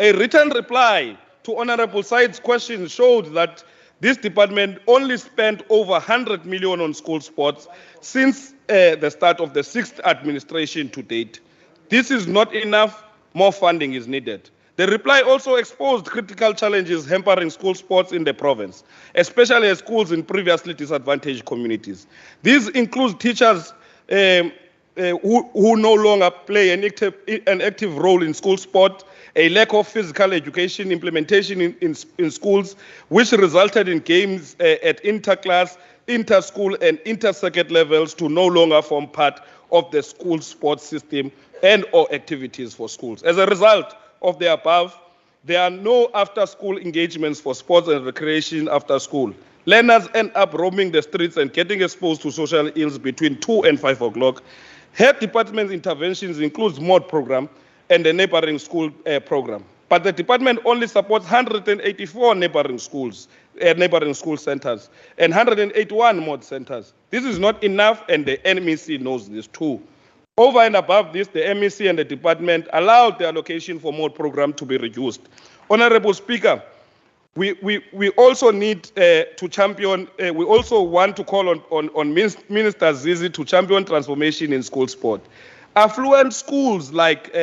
A written reply to Honorable Said's question showed that this department only spent over 100 million on school sports since the start of the 6th administration to date. This is not enough. More funding is needed. The reply also exposed critical challenges hampering school sports in the province, especially at schools in previously disadvantaged communities. These include teachers who no longer play an active role in school sport, a lack of physical education implementation in schools, which resulted in games at interclass, inter-school, and inter-circuit levels to no longer form part of the school sports system and or activities for schools. As a result of the above, there are no after-school engagements for sports and recreation after school. Learners end up roaming the streets and getting exposed to social ills between 2 and 5 o'clock. Health department's interventions includes MOD program and the neighboring school program. But the department only supports 184 neighboring school centers and 181 MOD centers. This is not enough, and the MEC knows this too. Over and above this, the MEC and the department allowed the allocation for MOD program to be reduced. Honorable Speaker, we also need to champion, we also want to call on Minister Zizi to champion transformation in school sport. Affluent schools like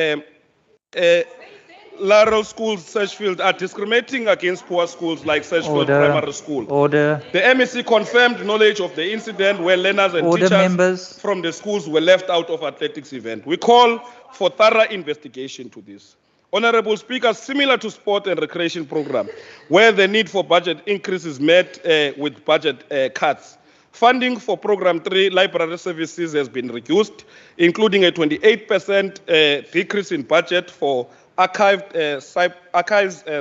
Laurel Schools, Sedgefield are discriminating against poor schools like Sedgefield Primary School. Order. The MEC confirmed knowledge of the incident where learners and teachers from the schools were left out of athletics event. We call for thorough investigation to this. Honorable Speaker, similar to sport and recreation program, where the need for budget increase is met with budget cuts, funding for program 3 library services has been reduced, including a 28% decrease in budget for archives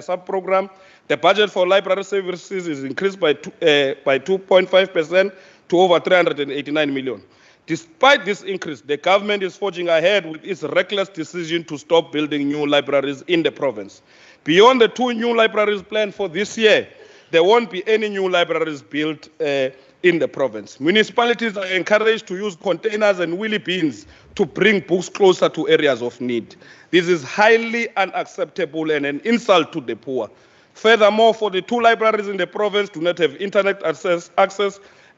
sub-program. The budget for library services is increased by 2.5% to over 389 million. Despite this increase, the government is forging ahead with its reckless decision to stop building new libraries in the province. Beyond the 2 new libraries planned for this year, there won't be any new libraries built in in the province. Municipalities are encouraged to use containers and wheelie bins to bring books closer to areas of need. This is highly unacceptable and an insult to the poor. Furthermore, 42 libraries in the province do not have internet access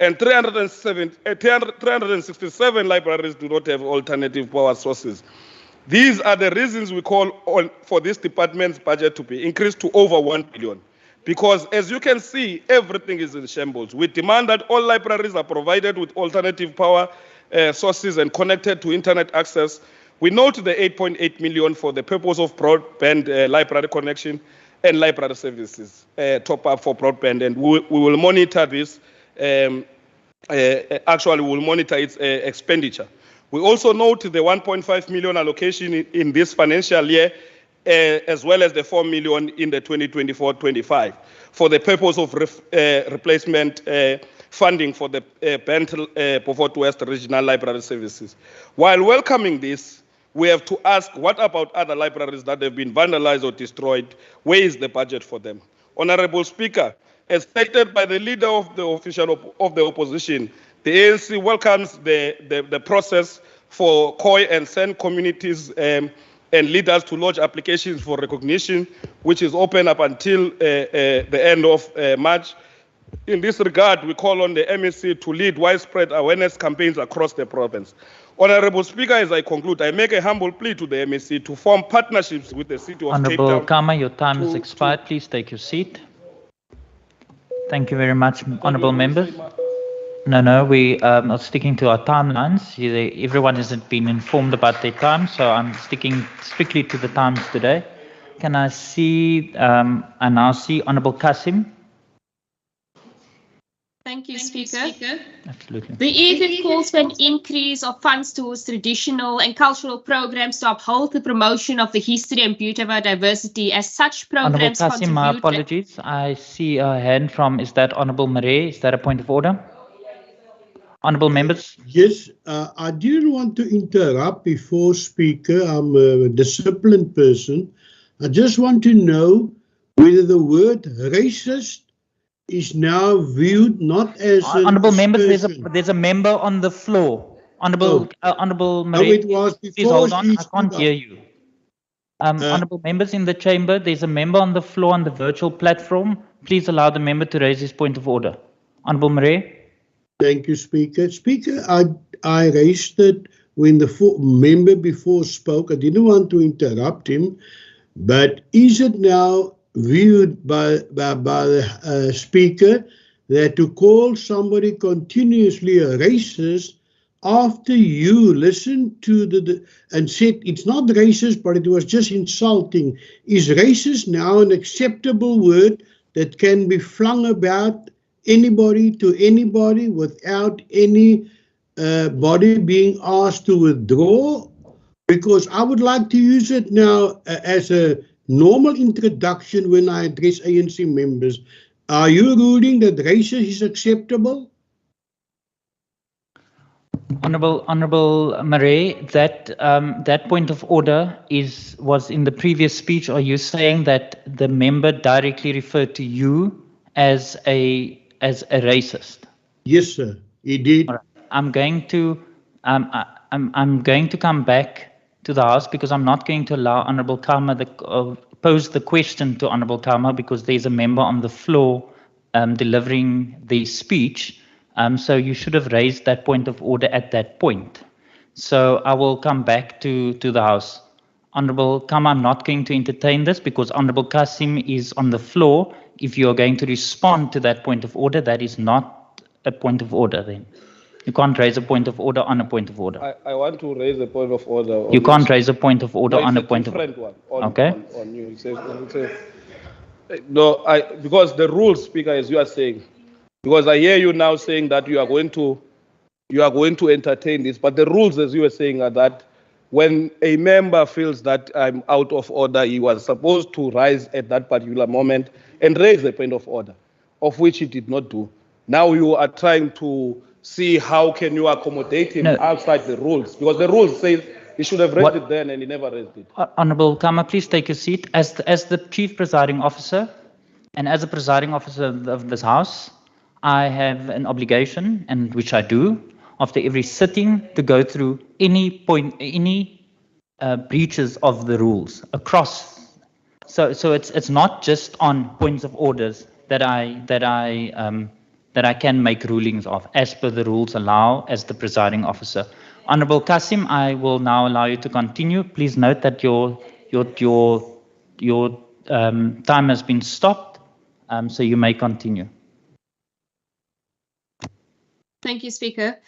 and 367 libraries do not have alternative power sources. These are the reasons we call for this department's budget to be increased to over 1 billion. Because as you can see, everything is in shambles. We demand that all libraries are provided with alternative power sources and connected to internet access. We note the 8.8 million for the purpose of broadband library connection and library services top up for broadband, and we will monitor this. Actually, we will monitor its expenditure. We also note the 1.5 million allocation in this financial year, as well as the 4 million in the 2024-25 for the purpose of replacement funding for the Beaufort West Regional Library Services. While welcoming this, we have to ask, what about other libraries that have been vandalized or destroyed? Where is the budget for them? Honorable Speaker, as stated by the leader of the official of the opposition, the ANC welcomes the process for COI and SEN communities and leaders to lodge applications for recognition, which is open up until the end of March. In this regard, we call on the MEC to lead widespread awareness campaigns across the province. Honorable Speaker, as I conclude, I make a humble plea to the MEC to form partnerships with the city of Cape Town. Honorable Kama, your time has expired. Please take your seat. Thank you very much, honorable members. No, we are sticking to our timelines. Everyone hasn't been informed about their time, so I'm sticking strictly to the times today. Can I see, I now see Honorable Kasim. Thank you, Speaker. Absolutely. The EFF calls for an increase of funds towards traditional and cultural programs to uphold the promotion of the history and beauty of our diversity, as such programs Honorable Kasim, my apologies. I see a hand from, is that Honorable Marais? Is that a point of order? Honorable members? Yes, I didn't want to interrupt before, Speaker. I'm a disciplined person. I just want to know whether the word racist is now viewed not as honorable members. There's a member on the floor. Honorable Marais, no, it was before. Please hold on. I can't hear you. Honorable members in the chamber, there's a member on the floor on the virtual platform. Please allow the member to raise his point of order. Honorable Marais. Thank you, Speaker. Speaker, I raised it when the member before spoke. I didn't want to interrupt him, but is it now viewed by the Speaker that to call somebody continuously a racist after you listened to and said it's not racist, but it was just insulting, is racist now an acceptable word that can be flung about anybody to anybody without any body being asked to withdraw? Because I would like to use it now as a normal introduction when I address ANC members. Are you ruling that racist is acceptable? Honorable Marais, that point of order was in the previous speech. Are you saying that the member directly referred to you as a racist? Yes, sir. He did. Right. I'm going to come back to the House because I'm not going to allow Honorable Kama pose the question to Honorable Kama because there's a member on the floor delivering the speech. So you should have raised that point of order at that point. So I will come back to the House. Honorable Kama, I'm not going to entertain this because Honorable Kasim is on the floor. If you are going to respond to that point of order, that is not a point of order then. You can't raise a point of order on a point of order. I want to raise a point of order. You can't raise a point of order on a point of order. Okay. On you. No, because the rules, Speaker, as you are saying, because I hear you now saying that you are going to entertain this, but the rules, as you were saying, are that when a member feels that I'm out of order, he was supposed to rise at that particular moment and raise a point of order, of which he did not do. Now you are trying to see how can you accommodate him outside the rules, because the rules say he should have raised it then and he never raised it. Honorable Kama, please take your seat. As the Chief Presiding Officer and as a Presiding Officer of this House, I have an obligation, and which I do, after every sitting, to go through any breaches of the rules across. So it's not just on points of orders that I can make rulings of, as per the rules allow, as the presiding officer. Honourable Kasim, I will now allow you to continue. Please note that your time has been stopped, so you may continue. Thank you, Speaker.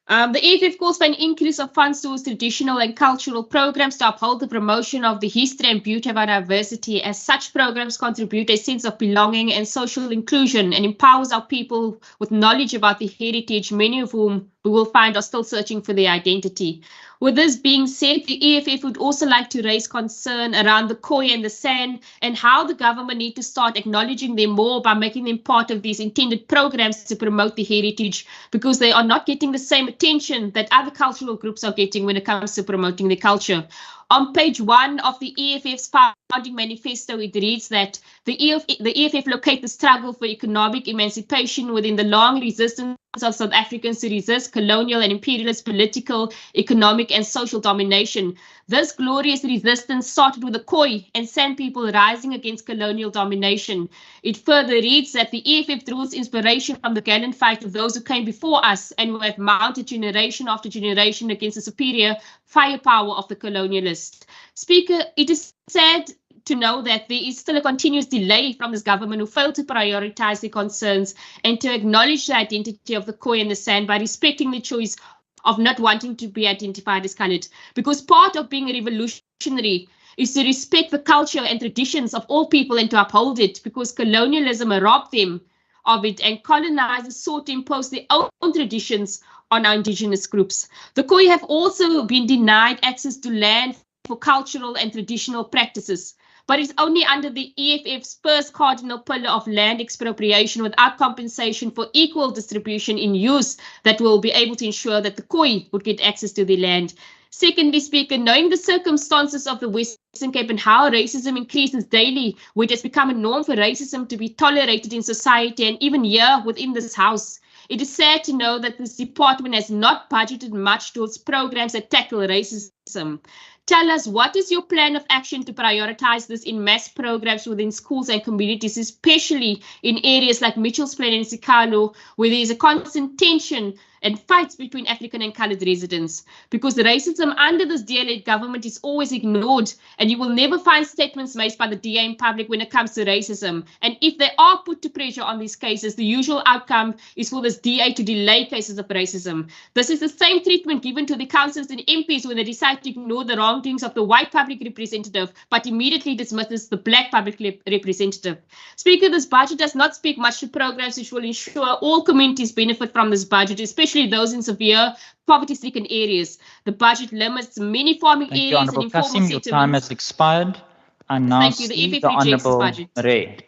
The EFF calls for an increase of funds towards traditional and cultural programs to uphold the promotion of the history and beauty of our diversity, as such programs contribute a sense of belonging and social inclusion and empowers our people with knowledge about the heritage, many of whom we will find are still searching for their identity. With this being said, the EFF would also like to raise concern around the Khoi and the San and how the government need to start acknowledging them more by making them part of these intended programs to promote the heritage, because they are not getting the same attention that other cultural groups are getting when it comes to promoting their culture. On page 1 of the EFF's founding manifesto, it reads that the EFF locate the struggle for economic emancipation within the long resistance of South Africans to resist colonial and imperialist political, economic and social domination. This glorious resistance started with the Khoi and San people rising against colonial domination. It further reads that the EFF draws inspiration from the gallant fight of those who came before us and who have mounted generation after generation against the superior firepower of the colonialist. Speaker, it is sad to know that there is still a continuous delay from this government who failed to prioritize their concerns and to acknowledge the identity of the Khoi and the San by respecting the choice of not wanting to be identified as colored. Because part of being a revolutionary is to respect the culture and traditions of all people and to uphold it, because colonialism robbed them of it and colonizers sought to impose their own traditions on our indigenous groups. The Khoi have also been denied access to land for cultural and traditional practices, but it's only under the EFF's first cardinal pillar of land expropriation without compensation for equal distribution in use that we'll be able to ensure that the Khoi would get access to the land. Secondly, Speaker, knowing the circumstances of the Western Cape and how racism increases daily, where it has become a norm for racism to be tolerated in society and even here within this House, it is sad to know that this department has not budgeted much towards programs that tackle racism. Tell us, what is your plan of action to prioritize this in mass programs within schools and communities, especially in areas like Mitchell's Plain and Sikalo, where there is a constant tension and fights between African and coloured residents? Because the racism under this DA-led government is always ignored, and you will never find statements made by the DA in public when it comes to racism. And if they are put to pressure on these cases, the usual outcome is for this DA to delay cases of racism. This is the same treatment given to the councillors and MPs when they decide to ignore the wrongdoings of the white public representative, but immediately dismisses the black public representative. Speaker, this budget does not speak much to programs which will ensure all communities benefit from this budget, especially those in severe poverty-stricken areas. The budget limits many farming Thank you, areas and Honourable informal Kasim. Your time has expired. I now Thank you. The see EFF the rejects this Honourable budget. Ray.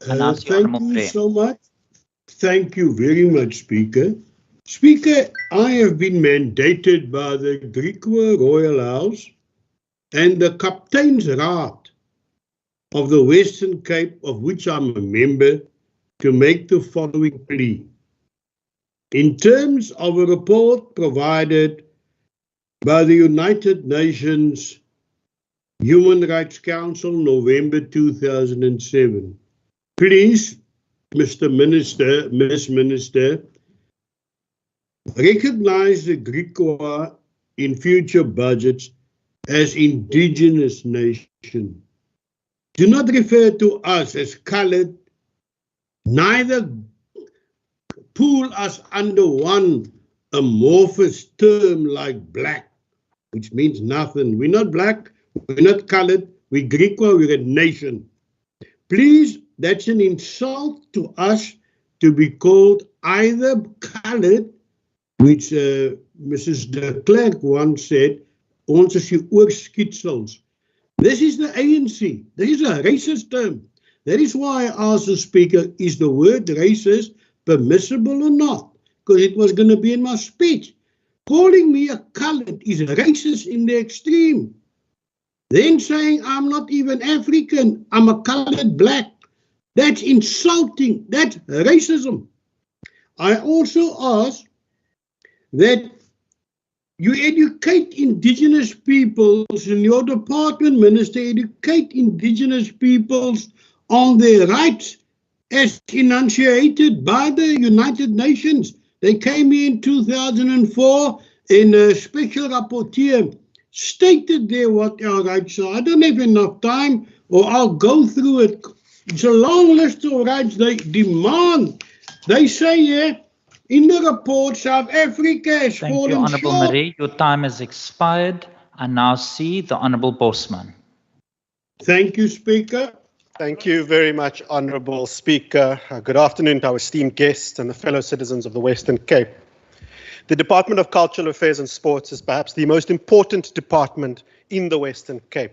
Thank you so much. Thank you very much, Speaker. Speaker, I have been mandated by the Griquas Royal House and the Captain's Raad of the Western Cape, of which I'm a member, to make the following plea. In terms of a report provided by the United Nations Human Rights Council, November 2007, please, Mr. Minister, Ms. Minister, recognize the Griquas in future budgets as indigenous nation. Do not refer to us as colored, neither pool us under one amorphous term like black, which means nothing. We're not black, we're not colored, we're Griquas, we're a nation. Please, that's an insult to us to be called either colored, which Mrs. de Klerk once said, ons is die oorskietsels. This is the ANC. This is a racist term. That is why I asked the Speaker, is the word racist permissible or not? Because it was going to be in my speech. Calling me a colored is racist in the extreme. then saying I'm not even African, I'm a colored black. That's insulting. That's racism. I also ask that you educate indigenous peoples, and your department, Minister, educate indigenous peoples on their rights as enunciated by the United Nations. They came here in 2004 and a special rapporteur stated there what our rights are. I don't have enough time, or I'll go through it. It's a long list of rights they demand. They say here, in the report, South Africa has Thank you, fallen Honourable short. Marie. Your time has expired. I now see the Honourable Bosman. Thank you, Speaker. Thank you very much, Honourable Speaker. Good afternoon to our esteemed guests and the fellow citizens of the Western Cape. The Department of Cultural Affairs and Sports is perhaps the most important department in the Western Cape.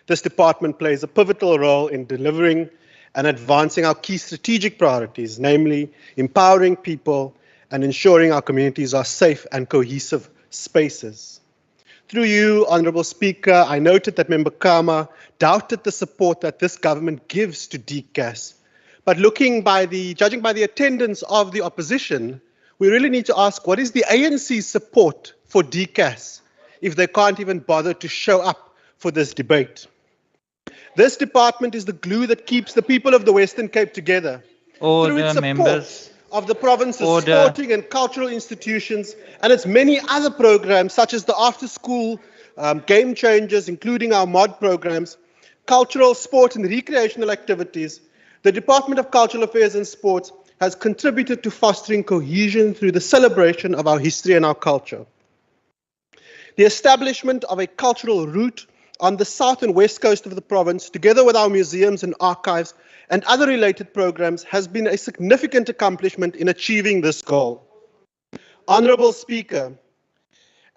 This department plays a pivotal role in delivering and advancing our key strategic priorities, namely empowering people and ensuring our communities are safe and cohesive spaces. Through you, Honourable Speaker, I noted that Member Kama doubted the support that this government gives to DCAS. But judging by the attendance of the opposition, we really need to ask, what is the ANC's support for DCAS if they can't even bother to show up for this debate? This department is the glue that keeps the people of the Western Cape together. Order, through its support members. Of the province's Order. sporting and cultural institutions and its many other programs such as the after-school game changers, including our mod programs, cultural, sport and recreational activities, the Department of Cultural Affairs and Sports has contributed to fostering cohesion through the celebration of our history and our culture. The establishment of a cultural route on the south and west coast of the province, together with our museums and archives and other related programs, has been a significant accomplishment in achieving this goal. Honourable Speaker,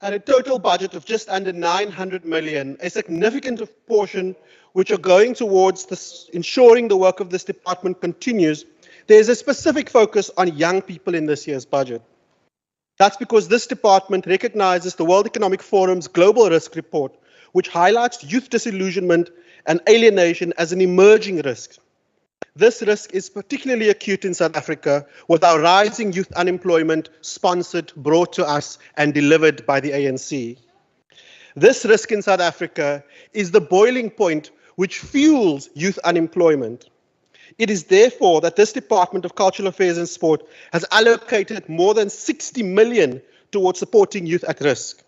at a total budget of just under 900 million, a significant portion which are going towards ensuring the work of this department continues, there is a specific focus on young people in this year's budget. That's because this department recognizes the World Economic Forum's Global Risk Report, which highlights youth disillusionment and alienation as an emerging risk. This risk is particularly acute in South Africa, with our rising youth unemployment sponsored, brought to us, and delivered by the ANC. This risk in South Africa is the boiling point which fuels youth unemployment. It is therefore that this Department of Cultural Affairs and Sport has allocated more than 60 million towards supporting youth at risk.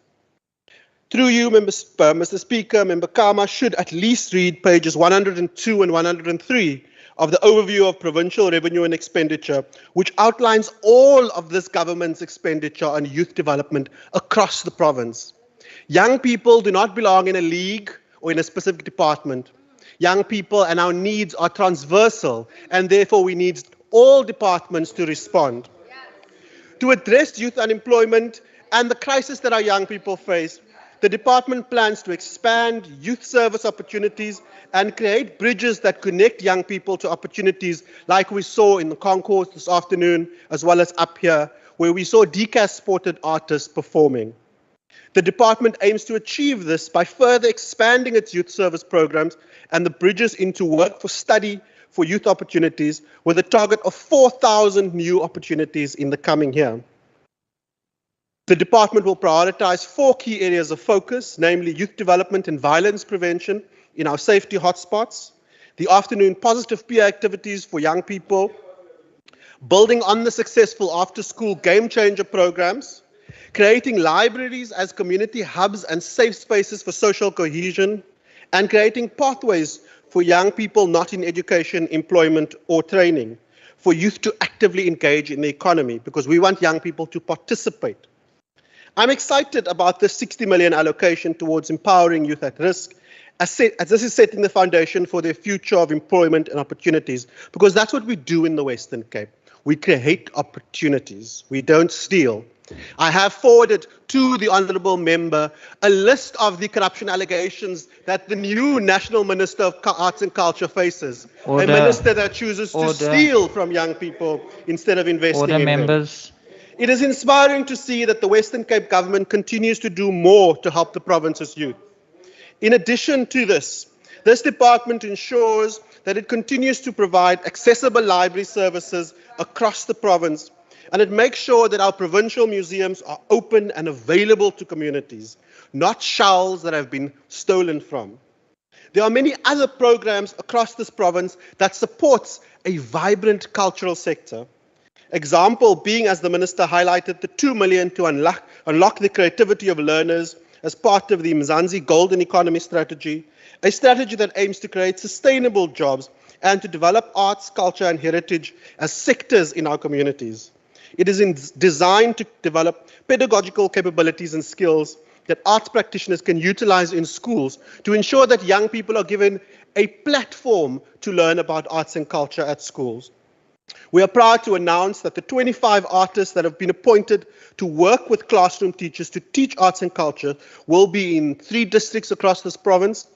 Through you, Mr. Speaker, Member Kama should at least read pages 102 and 103 of the overview of provincial revenue and expenditure, which outlines all of this government's expenditure on youth development across the province. Young people do not belong in a league or in a specific department. Young people and our needs are transversal, and therefore we need all departments to respond. To address youth unemployment and the crisis that our young people face, the department plans to expand youth service opportunities and create bridges that connect young people to opportunities like we saw in the concourse this afternoon, as well as up here, where we saw DCAS-supported artists performing. The department aims to achieve this by further expanding its youth service programs and the bridges into work for study for youth opportunities, with a target of 4,000 new opportunities in the coming year. The department will prioritize 4 key areas of focus, namely youth development and violence prevention in our safety hotspots, the afternoon positive peer activities for young people, building on the successful after-school game changer programs, creating libraries as community hubs and safe spaces for social cohesion, and creating pathways for young people not in education, employment, or training, for youth to actively engage in the economy, because we want young people to participate. I'm excited about the 60 million allocation towards empowering youth at risk, as this is setting the foundation for their future of employment and opportunities, because that's what we do in the Western Cape. We create opportunities. We don't steal. I have forwarded to the Honourable Member a list of the corruption allegations that the new National Minister of Arts and Culture faces. Order. A minister that chooses to Order. steal from young people instead of investing in members. them. It is inspiring to see that the Western Cape government continues to do more to help the province's youth. In addition to this, this department ensures that it continues to provide accessible library services across the province, and it makes sure that our provincial museums are open and available to communities, not shelves that have been stolen from. There are many other programs across this province that supports a vibrant cultural sector. Example being, as the Minister highlighted, the 2 million to unlock the creativity of learners as part of the Mzansi Golden Economy Strategy, a strategy that aims to create sustainable jobs and to develop arts, culture and heritage as sectors in our communities. It is designed to develop pedagogical capabilities and skills that arts practitioners can utilize in schools to ensure that young people are given a platform to learn about arts and culture at schools. We are proud to announce that the 25 artists that have been appointed to work with classroom teachers to teach arts and culture will be in 3 districts across this province: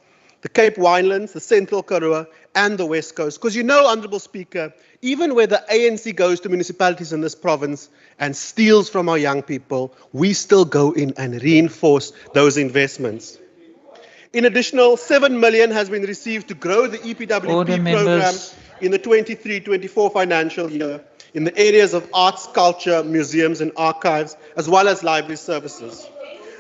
the Cape Winelands, the Central Karoo, and the West Coast. Because you know, Honourable Speaker, even where the ANC goes to municipalities in this province and steals from our young people, we still go in and reinforce those investments. In additional, 7 million has been received to grow the EPWP program in the 23-24 financial year in the areas of arts, culture, museums and archives, as well as library services.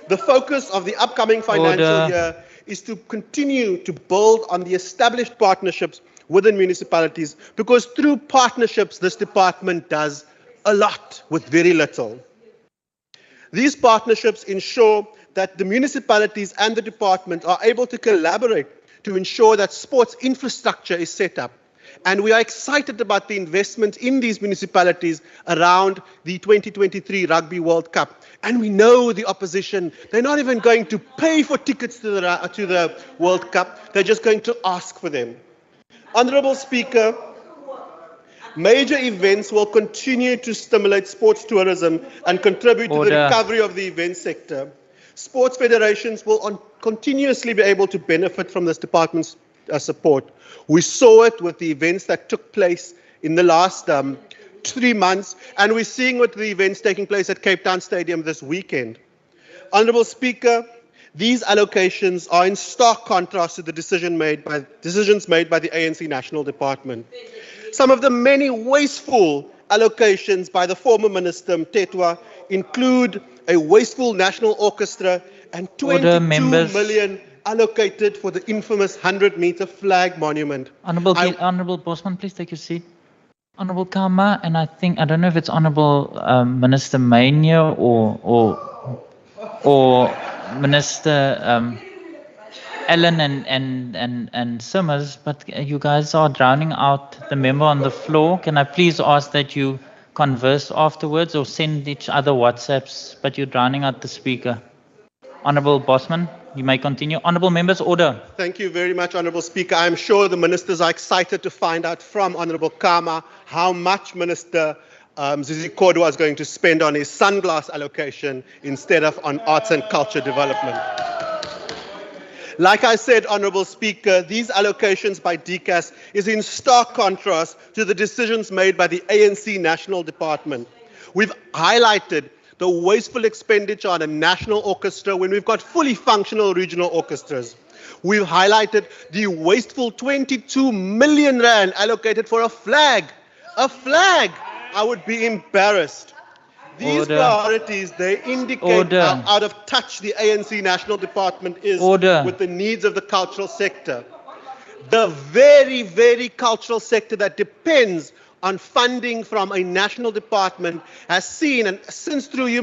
The focus of the upcoming financial year is to continue to build on the established partnerships within municipalities, because through partnerships, this department does a lot with very little. These partnerships ensure that the municipalities and the department are able to collaborate to ensure that sports infrastructure is set up. And we are excited about the investment in these municipalities around the 2023 Rugby World Cup. And we know the opposition, they're not even going to pay for tickets to the World Cup, they're just going to ask for them. Honourable Speaker, major events will continue to stimulate sports tourism and contribute to the recovery of the event sector. Sports federations will continuously be able to benefit from this department's support. We saw it with the events that took place in the last 3 months, and we're seeing with the events taking place at Cape Town Stadium this weekend. Honourable Speaker, these allocations are in stark contrast to the decisions made by the ANC National Department. Some of the many wasteful allocations by the former Minister Mtetwa include a wasteful national orchestra and 22 million allocated for the infamous 100-meter flag monument. Honourable Bosman, please take your seat. Honourable Kama, and I don't know if it's Honourable Minister Mania or Minister Allen and Simmers, but you guys are drowning out the member on the floor. Can I please ask that you converse afterwards or send each other WhatsApps, but you're drowning out the speaker. Honourable Bosman, you may continue. Honourable members, order. Thank you very much, Honourable Speaker. I'm sure the ministers are excited to find out from Honourable Kama how much Minister Zizi Kodwa is going to spend on his sunglass allocation instead of on arts and culture development. Like I said, Honourable Speaker, these allocations by DCAS is in stark contrast to the decisions made by the ANC National Department. We've highlighted the wasteful expenditure on a national orchestra when we've got fully functional regional orchestras. We've highlighted the wasteful 22 million rand allocated for a flag. A flag! I would be embarrassed. These priorities, they indicate how out of touch the ANC National Department is with the needs of the cultural sector. The very, very cultural sector that depends on funding from a national department has seen, and since through you,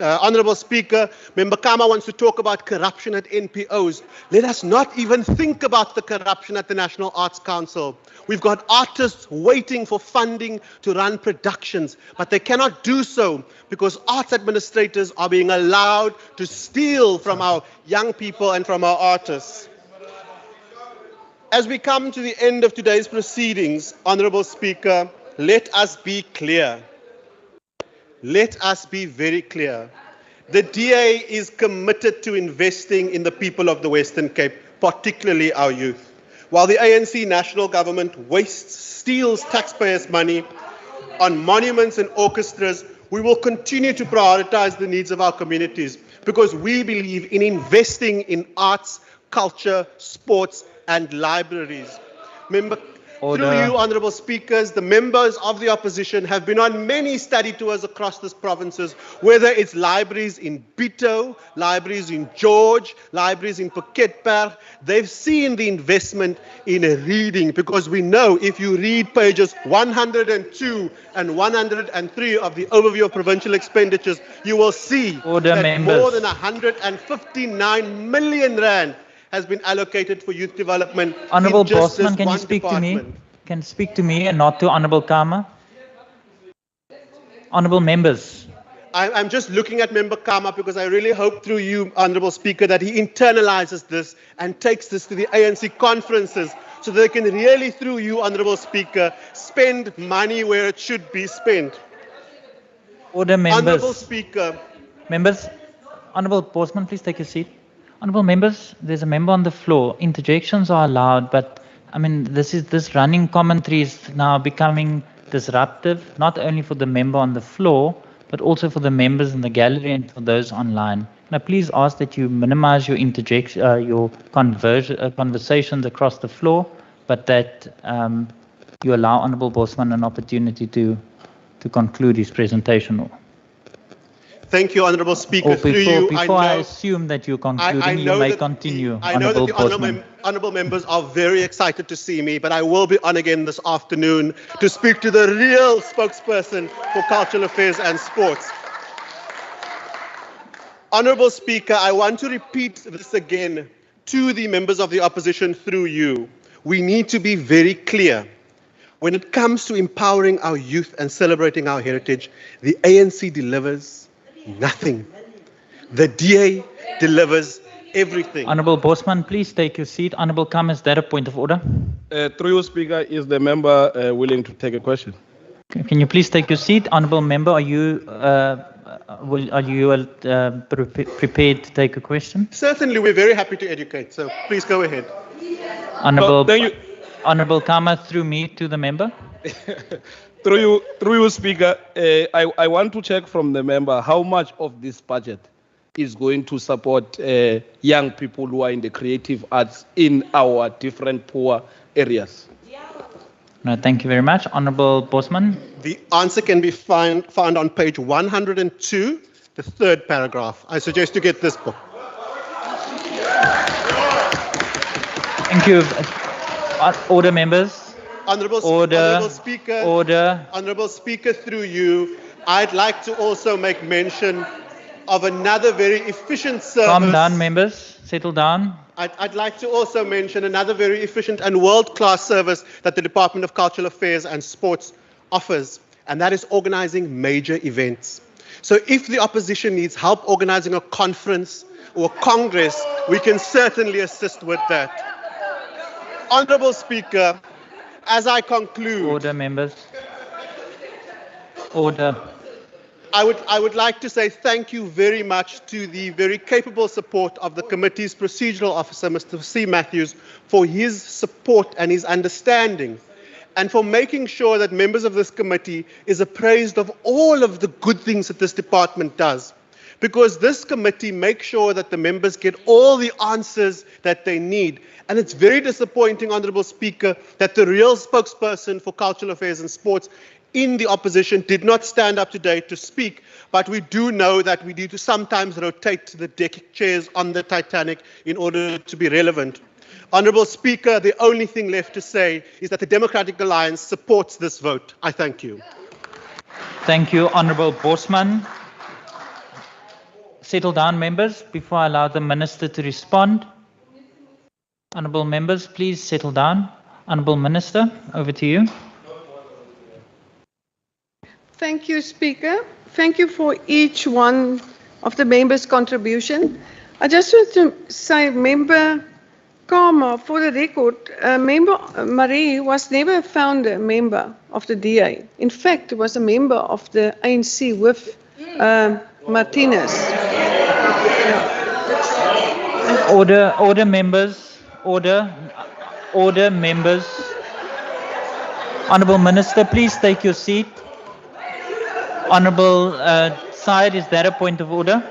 Honourable Speaker, Member Kama wants to talk about corruption at NPOs. Let us not even think about the corruption at the National Arts Council. We've got artists waiting for funding to run productions, but they cannot do so because arts administrators are being allowed to steal from our young people and from our artists. As we come to the end of today's proceedings, Honourable Speaker, let us be clear. Let us be very clear. The DA is committed to investing in the people of the Western Cape, particularly our youth. While the ANC national government wastes, steals taxpayers' money on monuments and orchestras, we will continue to prioritize the needs of our communities because we believe in investing in arts, culture, sports, and libraries. Member, Order. through you, honourable speakers, the members of the opposition have been on many study tours across this provinces, whether it's libraries in Bito, libraries in George, libraries in Piketberg. They've seen the investment in reading, because we know if you read pages 102 and 103 of the overview of provincial expenditures, you will see Order, that members. more than 159 million rand has been allocated for youth development. Honourable in just Bosman, this can you one speak to me? department. Can speak to me and not to Honourable Kama? Honourable members. I'm just looking at Member Kama because I really hope through you, Honourable Speaker, that he internalizes this and takes this to the ANC conferences so they can really, through you, Honourable Speaker, spend money where it should be spent. Order, members. Honourable Speaker. Members, Honourable Bosman, please take a seat. Honourable members, there's a member on the floor. Interjections are allowed, but I mean, this running commentary is now becoming disruptive, not only for the member on the floor, but also for the members in the gallery and for those online. Now, please ask that you minimize your conversations across the floor, but that you allow Honourable Bosman an opportunity to conclude his presentation. Thank you, Honourable Speaker. Or Through you, before I assume that you're concluding, you may continue. I know that the Bosman. honourable members are very excited to see me, but I will be on again this afternoon to speak to the real spokesperson for cultural affairs and sports. Honourable Speaker, I want to repeat this again to the members of the opposition through you. We need to be very clear. When it comes to empowering our youth and celebrating our heritage, the ANC delivers nothing. The DA delivers everything. Honourable Bosman, please take your seat. Honourable Kam, is that a point of order? Through you, Speaker, is the member willing to take a question? Can you please take your seat? Honourable member, are you prepared to take a question? Certainly, we're very happy to educate, so please go ahead. Honourable, thank you. Honourable Kama, through me to the member. Through you, Speaker, I want to check from the member how much of this budget is going to support young people who are in the creative arts in our different poor areas. No, thank you very much. Honourable Bosman. The answer can be found on page 102, the third paragraph. I suggest you get this book. Thank you. Order, members. Honourable Speaker, order. Honourable Speaker, through you, I'd like to also make mention of another very efficient service. Calm down, members. Settle down. I'd like to also mention another very efficient and world-class service that the Department of Cultural Affairs and Sports offers, and that is organising major events. So if the opposition needs help organising a conference or a congress, we can certainly assist with that. Honourable Speaker, as I conclude... Order, members. Order. I would like to say thank you very much to the very capable support of the committee's procedural officer, Mr. C. Matthews, for his support and his understanding, and for making sure that members of this committee is appraised of all of the good things that this department does. Because this committee makes sure that the members get all the answers that they need. And it's very disappointing, Honourable Speaker, that the real spokesperson for cultural affairs and sports in the opposition did not stand up today to speak, but we do know that we need to sometimes rotate the deck chairs on the Titanic in order to be relevant. Honourable Speaker, the only thing left to say is that the Democratic Alliance supports this vote. I thank you. Thank you, Honourable Bosman. Settle down, members, before I allow the Minister to respond. Honourable members, please settle down. Honourable Minister, over to you. Thank you, Speaker. Thank you for each one of the members' contribution. I just want to say, Member Kama, for the record, Member Marie was never found a member of the DA. In fact, was a member of the ANC with Martinez. Order, members. Order, members. Honourable Minister, please take your seat. Honourable Syed, is that a point of order?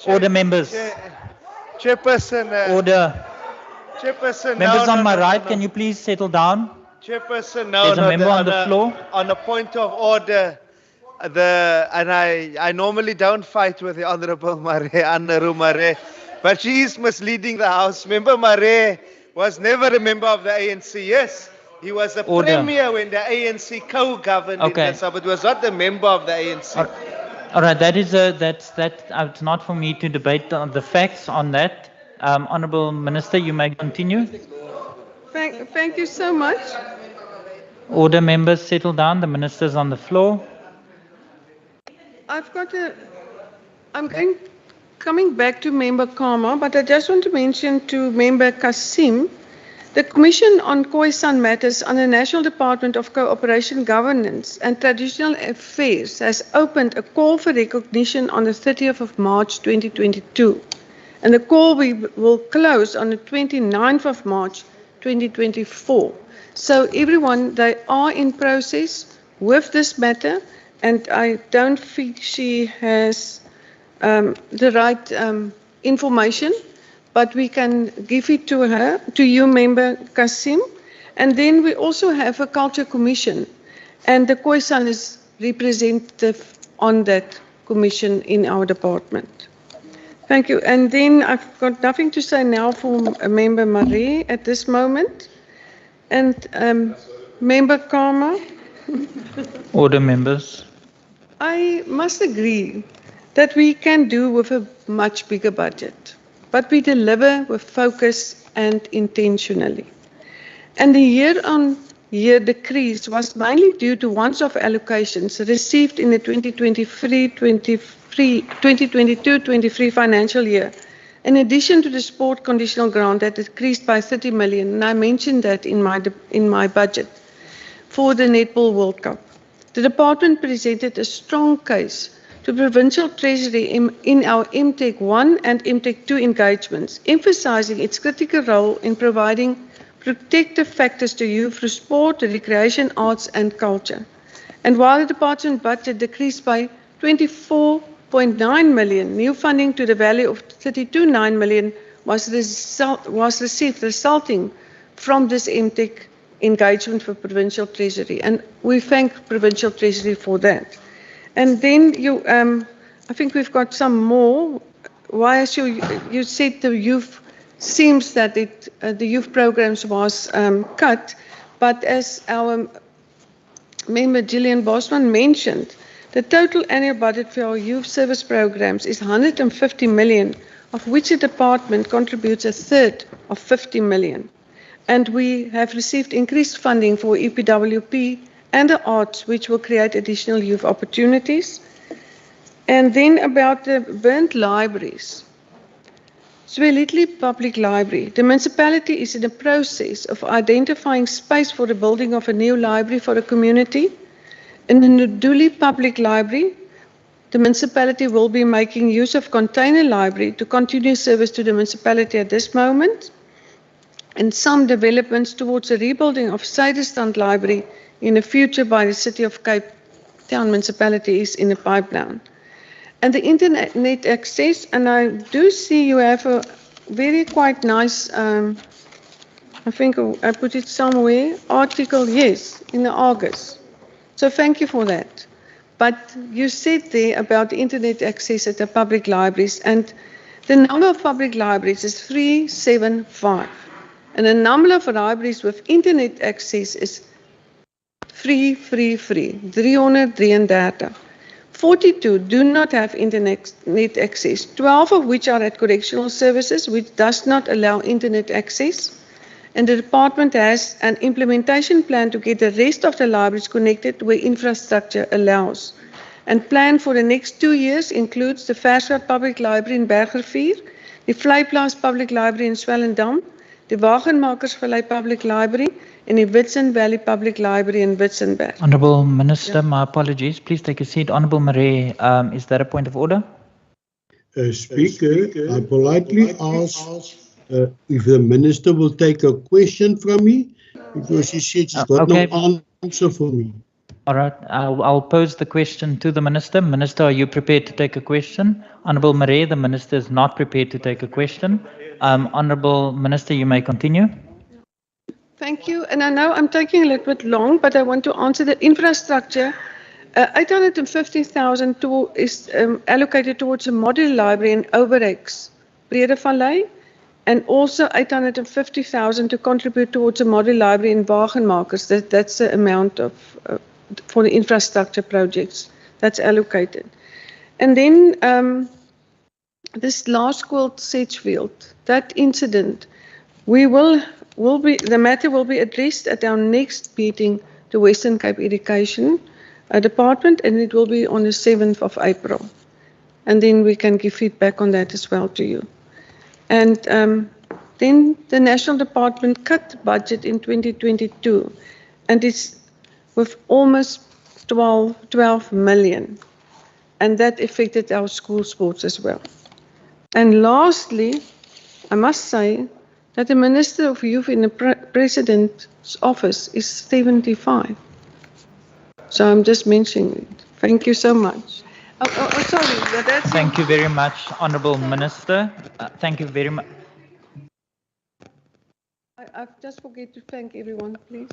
Order, members. Chairperson. Order. Chairperson, Members no, on no, my no, right, no. can you please settle down? Chairperson, no, There's a no, member on the floor. On a point of order, and I normally don't fight with the Honourable Annaru Mare, but she is misleading the House. Member Mare was never a member of the ANC. Yes, he was a Order. premier when the ANC co-governed in Okay. the sub, but was not a member of the ANC. All right, it's not for me to debate on the facts on that. Honourable Minister, you may continue. Thank you so much. Order, members, settle down. The minister's on the floor. Coming back to Member Karma, but I just want to mention to Member Kasim, the Commission on Khoisan Matters under National Department of Cooperation, Governance and Traditional Affairs has opened a call for recognition on the 30th of March 2022. And the call will close on the 29th of March 2024. So everyone, they are in process with this matter, and I don't think she has the right information, but we can give it to her, to you, Member Kasim. And then we also have a Culture Commission, and the Khoisan is representative on that commission in our department. Thank you. And then I've got nothing to say now for Member Marie at this moment. And Member Karma. Order, members. I must agree that we can do with a much bigger budget, but we deliver with focus and intentionally. And the year-on-year decrease was mainly due to once-off allocations received in the 2022-23 financial year, in addition to the sport conditional grant that decreased by 30 million, and I mentioned that in my budget, for the Netball World Cup. The department presented a strong case to Provincial Treasury in our MTech 1 and MTech 2 engagements, emphasizing its critical role in providing protective factors to youth through sport, recreation, arts and culture. And while the department budget decreased by 24.9 million, new funding to the value of 32.9 million was received, resulting from this MTech engagement for Provincial Treasury. And we thank Provincial Treasury for that. And then I think we've got some more. Why, as you said, the youth seems that the youth programs was cut, but as our member Gillian Bosman mentioned, the total annual budget for our youth service programs is 150 million, of which the department contributes a third of 50 million. And we have received increased funding for EPWP and the arts, which will create additional youth opportunities. And then about the burnt libraries. Zwelithini Public Library. The municipality is in the process of identifying space for the building of a new library for the community. In the Nduli Public Library, the municipality will be making use of container library to continue service to the municipality at this moment. And some developments towards the rebuilding of Suiderstrand Library in the future by the City of Cape Town municipality is in the pipeline. And the internet access, and I do see you have a very quite nice, I think I put it somewhere, article, yes, in the August. So thank you for that. But you said there about the internet access at the public libraries, and the number of public libraries is 375. And the number of libraries with internet access is 333. 42 do not have internet access, 12 of which are at correctional services, which does not allow internet access. And the department has an implementation plan to get the rest of the libraries connected where infrastructure allows. And plan for the next 2 years includes the Versgraad Public Library in Bergrivier, the Vleiplaas Public Library in Swellendam, the Wagenmakersvallei Public Library, and the Witsen Valley Public Library in Witzenberg. Honourable Minister, my apologies. Please take a seat. Honourable Marie, is that a point of order? Speaker, I politely ask if the Minister will take a question from me, because she said she's got no answer for me. All right, I'll pose the question to the Minister. Minister, are you prepared to take a question? Honourable Marie, the Minister is not prepared to take a question. Honourable Minister, you may continue. Thank you. And I know I'm taking a little bit long, but I want to answer the infrastructure. 850,000 is allocated towards a model library in Overrex, Breedevallei, and also 850,000 to contribute towards a model library in Wagenmakers. That's the amount of for the infrastructure projects that's allocated. And then this last school Sedgefield, that incident, the matter will be addressed at our next meeting to Western Cape Education Department, and it will be on the 7th of April. And then we can give feedback on that as well to you. And then the National Department cut budget in 2022, and it's with almost 12 million. And that affected our school sports as well. And lastly, I must say that the Minister of Youth in the President's office is 75. So I'm just mentioning it. Thank you so much. Sorry, that's Thank you very much, Honourable Minister. Thank you very much. I just forget to thank everyone, please.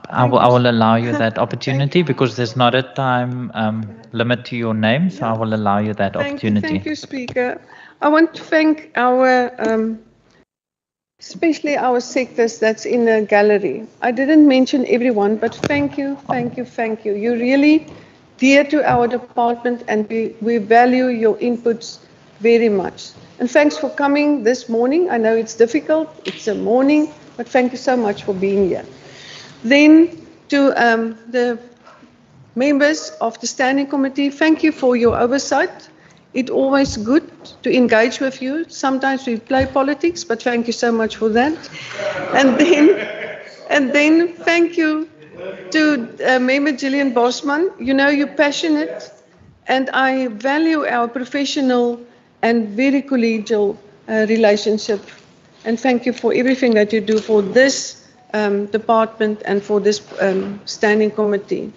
I will allow you that opportunity because there's not a time limit to your name, so I will allow you that opportunity. Thank you, Speaker. I want to thank our, especially our sectors that's in the gallery. I didn't mention everyone, but thank you, thank you, thank you. You're really dear to our department, and we value your inputs very much. And thanks for coming this morning. I know it's difficult, it's a morning, but thank you so much for being here. Then to the members of the Standing Committee, thank you for your oversight. It's always good to engage with you. Sometimes we play politics, but thank you so much for that. And then thank you to Member Gillian Bosman. You know you're passionate, and I value our professional and very collegial relationship. And thank you for everything that you do for this department and for this Standing Committee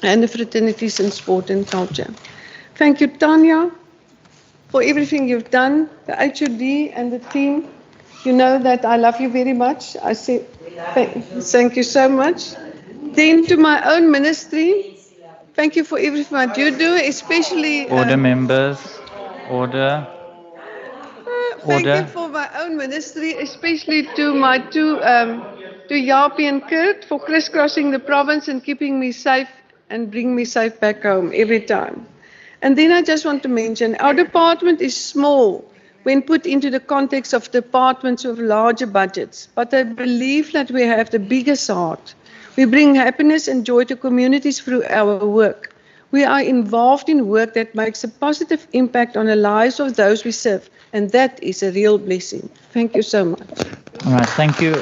and the fraternities in sport and culture. Thank you, Tanya, for everything you've done, the HOD and the team. You know that I love you very much. I say thank you so much. Then to my own ministry, thank you for everything that you do, especially... Order, members. Order. Thank you for my own ministry, especially to my to Japie and Kurt for crisscrossing the province and keeping me safe and bringing me safe back home every time. And then I just want to mention, our department is small when put into the context of departments with larger budgets, but I believe that we have the biggest heart. We bring happiness and joy to communities through our work. We are involved in work that makes a positive impact on the lives of those we serve, and that is a real blessing. Thank you so much. All right, thank you.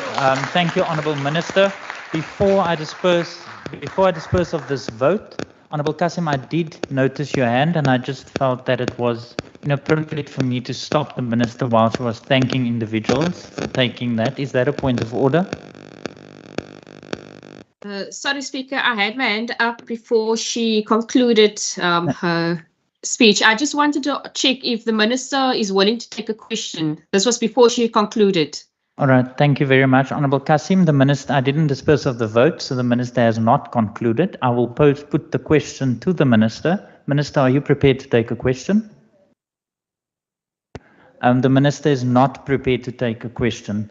Thank you, Honourable Minister. Before I disperse of this vote, Honourable Kasim, I did notice your hand, and I just felt that it was inappropriate for me to stop the Minister while she was thanking individuals for taking that. Is that a point of order? Sorry, Speaker, I had my hand up before she concluded her speech. I just wanted to check if the Minister is willing to take a question. This was before she concluded. All right, thank you very much. Honourable Kasim, the Minister, I didn't disperse of the vote, so the Minister has not concluded. I will put the question to the Minister. Minister, are you prepared to take a question? The Minister is not prepared to take a question.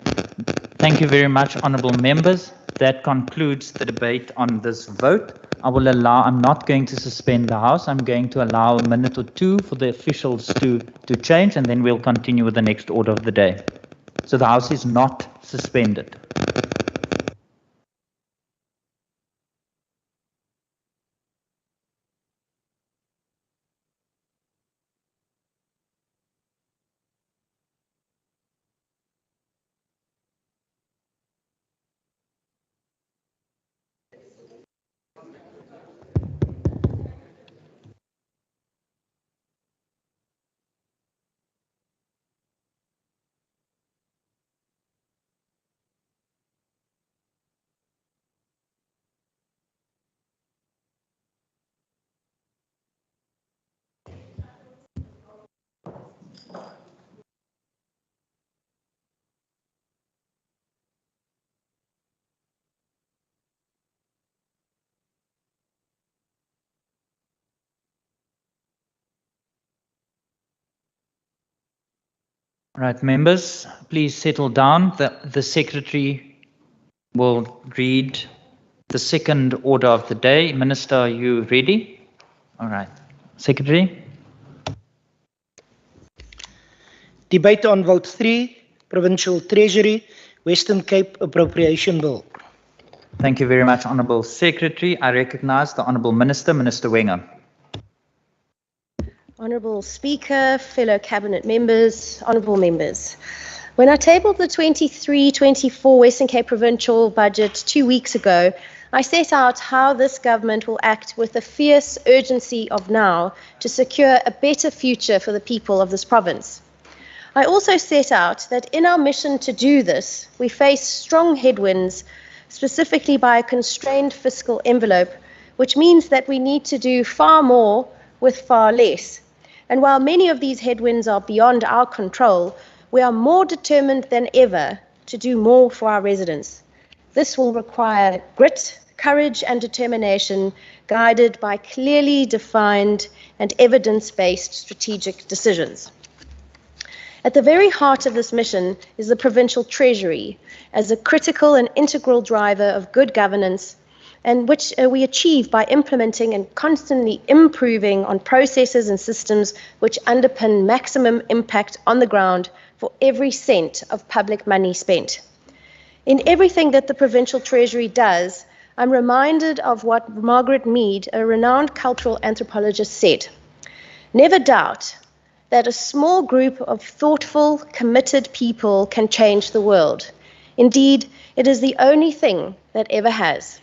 Thank you very much, Honourable Members. That concludes the debate on this vote. I'm not going to suspend the House. I'm going to allow a minute or two for the officials to change, and then we'll continue with the next order of the day. So the House is not suspended. Right, members, please settle down. The Secretary will read the second order of the day. Minister, are you ready? All right. Secretary. Debate on Vote 3, Provincial Treasury, Western Cape Appropriation Bill. Thank you very much, Honourable Secretary. I recognise the Honourable Minister, Minister Wenger. Honourable Speaker, fellow Cabinet members, honourable members. When I tabled the 23-24 Western Cape Provincial Budget 2 weeks ago, I set out how this government will act with the fierce urgency of now to secure a better future for the people of this province. I also set out that in our mission to do this, we face strong headwinds, specifically by a constrained fiscal envelope, which means that we need to do far more with far less. And while many of these headwinds are beyond our control, we are more determined than ever to do more for our residents. This will require grit, courage, and determination, guided by clearly defined and evidence-based strategic decisions. At the very heart of this mission is the Provincial Treasury, as a critical and integral driver of good governance, and which we achieve by implementing and constantly improving on processes and systems which underpin maximum impact on the ground for every cent of public money spent. In everything that the Provincial Treasury does, I'm reminded of what Margaret Mead, a renowned cultural anthropologist, said. Never doubt that a small group of thoughtful, committed people can change the world. Indeed, it is the only thing that ever has.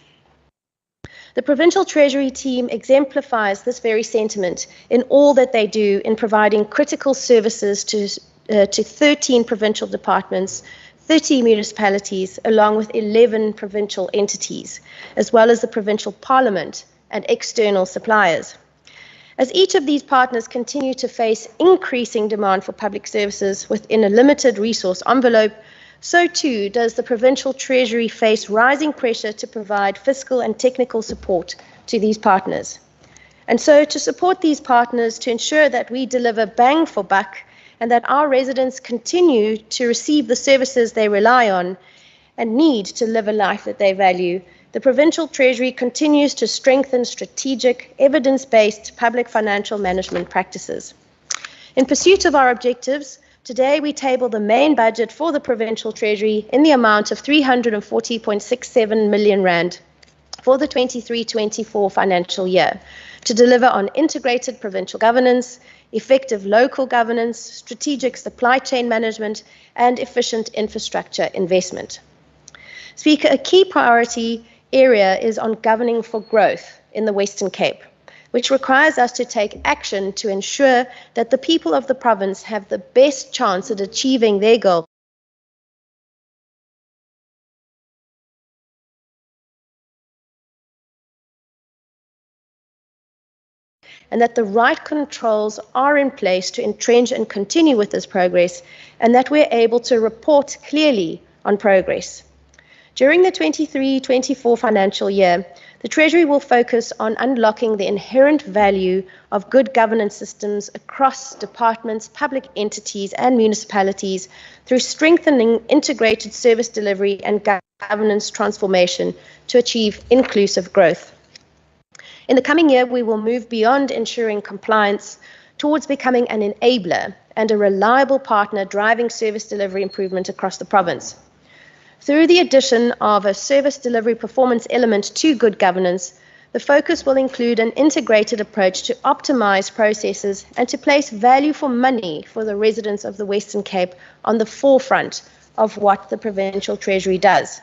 The Provincial Treasury team exemplifies this very sentiment in all that they do in providing critical services to 13 provincial departments, 30 municipalities, along with 11 provincial entities, as well as the provincial parliament and external suppliers. As each of these partners continue to face increasing demand for public services within a limited resource envelope, so too does the Provincial Treasury face rising pressure to provide fiscal and technical support to these partners. And so to support these partners to ensure that we deliver bang for buck and that our residents continue to receive the services they rely on and need to live a life that they value, the Provincial Treasury continues to strengthen strategic, evidence-based public financial management practices. In pursuit of our objectives, today we table the main budget for the Provincial Treasury in the amount of 340.67 million rand for the 23-24 financial year to deliver on integrated provincial governance, effective local governance, strategic supply chain management, and efficient infrastructure investment. Speaker, a key priority area is on governing for growth in the Western Cape, which requires us to take action to ensure that the people of the province have the best chance at achieving their goals. And that the right controls are in place to entrench and continue with this progress, and that we're able to report clearly on progress. During the 23-24 financial year, the Treasury will focus on unlocking the inherent value of good governance systems across departments, public entities, and municipalities through strengthening integrated service delivery and governance transformation to achieve inclusive growth. In the coming year, we will move beyond ensuring compliance towards becoming an enabler and a reliable partner driving service delivery improvement across the province. Through the addition of a service delivery performance element to good governance, the focus will include an integrated approach to optimize processes and to place value for money for the residents of the Western Cape on the forefront of what the Provincial Treasury does.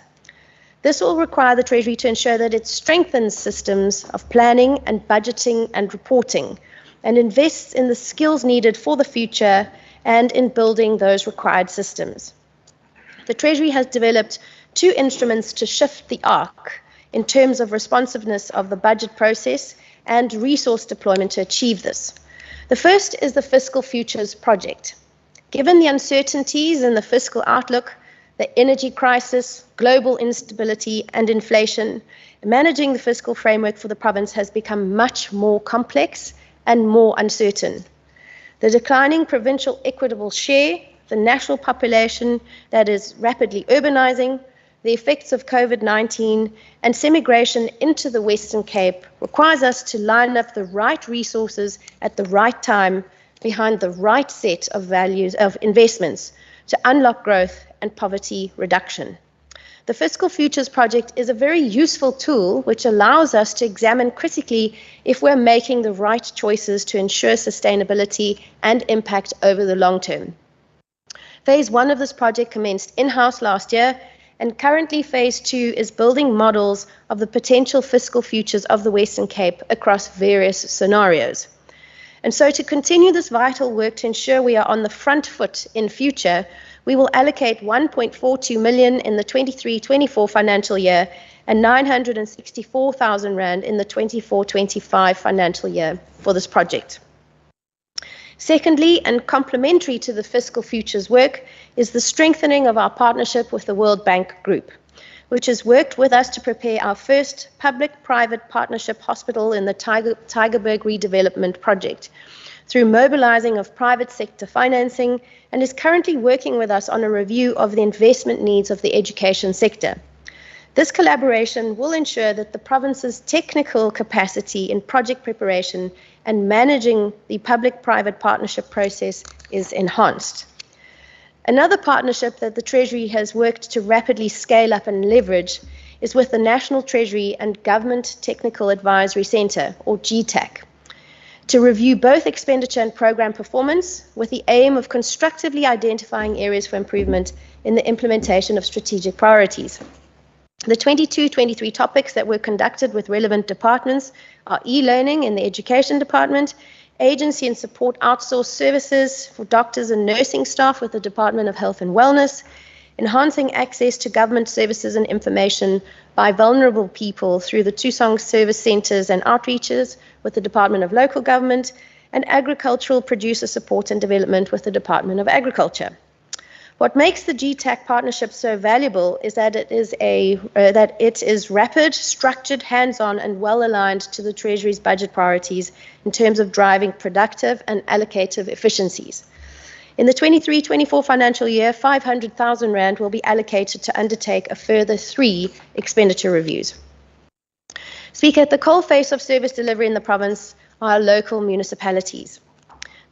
This will require the Treasury to ensure that it strengthens systems of planning and budgeting and reporting and invests in the skills needed for the future and in building those required systems. The Treasury has developed 2 instruments to shift the arc in terms of responsiveness of the budget process and resource deployment to achieve this. The first is the Fiscal Futures Project. Given the uncertainties in the fiscal outlook, the energy crisis, global instability, and inflation, managing the fiscal framework for the province has become much more complex and more uncertain. The declining provincial equitable share, with a national population that is rapidly urbanizing, the effects of COVID-19 and semigration into the Western Cape requires us to line up the right resources at the right time behind the right set of values of investments to unlock growth and poverty reduction. The Fiscal Futures Project is a very useful tool which allows us to examine critically if we're making the right choices to ensure sustainability and impact over the long term. Phase 1 of this project commenced in-house last year, and currently Phase 2 is building models of the potential fiscal futures of the Western Cape across various scenarios. And so to continue this vital work to ensure we are on the front foot in future, we will allocate 1.42 million in the 23-24 financial year and 964,000 rand in the 24-25 financial year for this project. Secondly, and complementary to the fiscal futures work, is the strengthening of our partnership with the World Bank Group, which has worked with us to prepare our first public-private partnership hospital in the Tygerberg redevelopment project, through mobilizing of private sector financing, and is currently working with us on a review of the investment needs of the education sector. This collaboration will ensure that the province's technical capacity in project preparation and managing the public-private partnership process is enhanced. Another partnership that the Treasury has worked to rapidly scale up and leverage is with the National Treasury and Government Technical Advisory Centre, or GTAC, to review both expenditure and program performance with the aim of constructively identifying areas for improvement in the implementation of strategic priorities. The 22-23 topics that were conducted with relevant departments are e-learning in the Education Department, agency and support outsourced services for doctors and nursing staff with the Department of Health and Wellness, enhancing access to government services and information by vulnerable people through the Tusong Service Centres and Outreaches with the Department of Local Government, and agricultural producer support and development with the Department of Agriculture. What makes the GTAC partnership so valuable is that it is rapid, structured, hands-on, and well-aligned to the Treasury's budget priorities in terms of driving productive and allocative efficiencies. In the 23-24 financial year, 500,000 rand will be allocated to undertake a further 3 expenditure reviews. Speaker, at the coalface of service delivery in the province are local municipalities.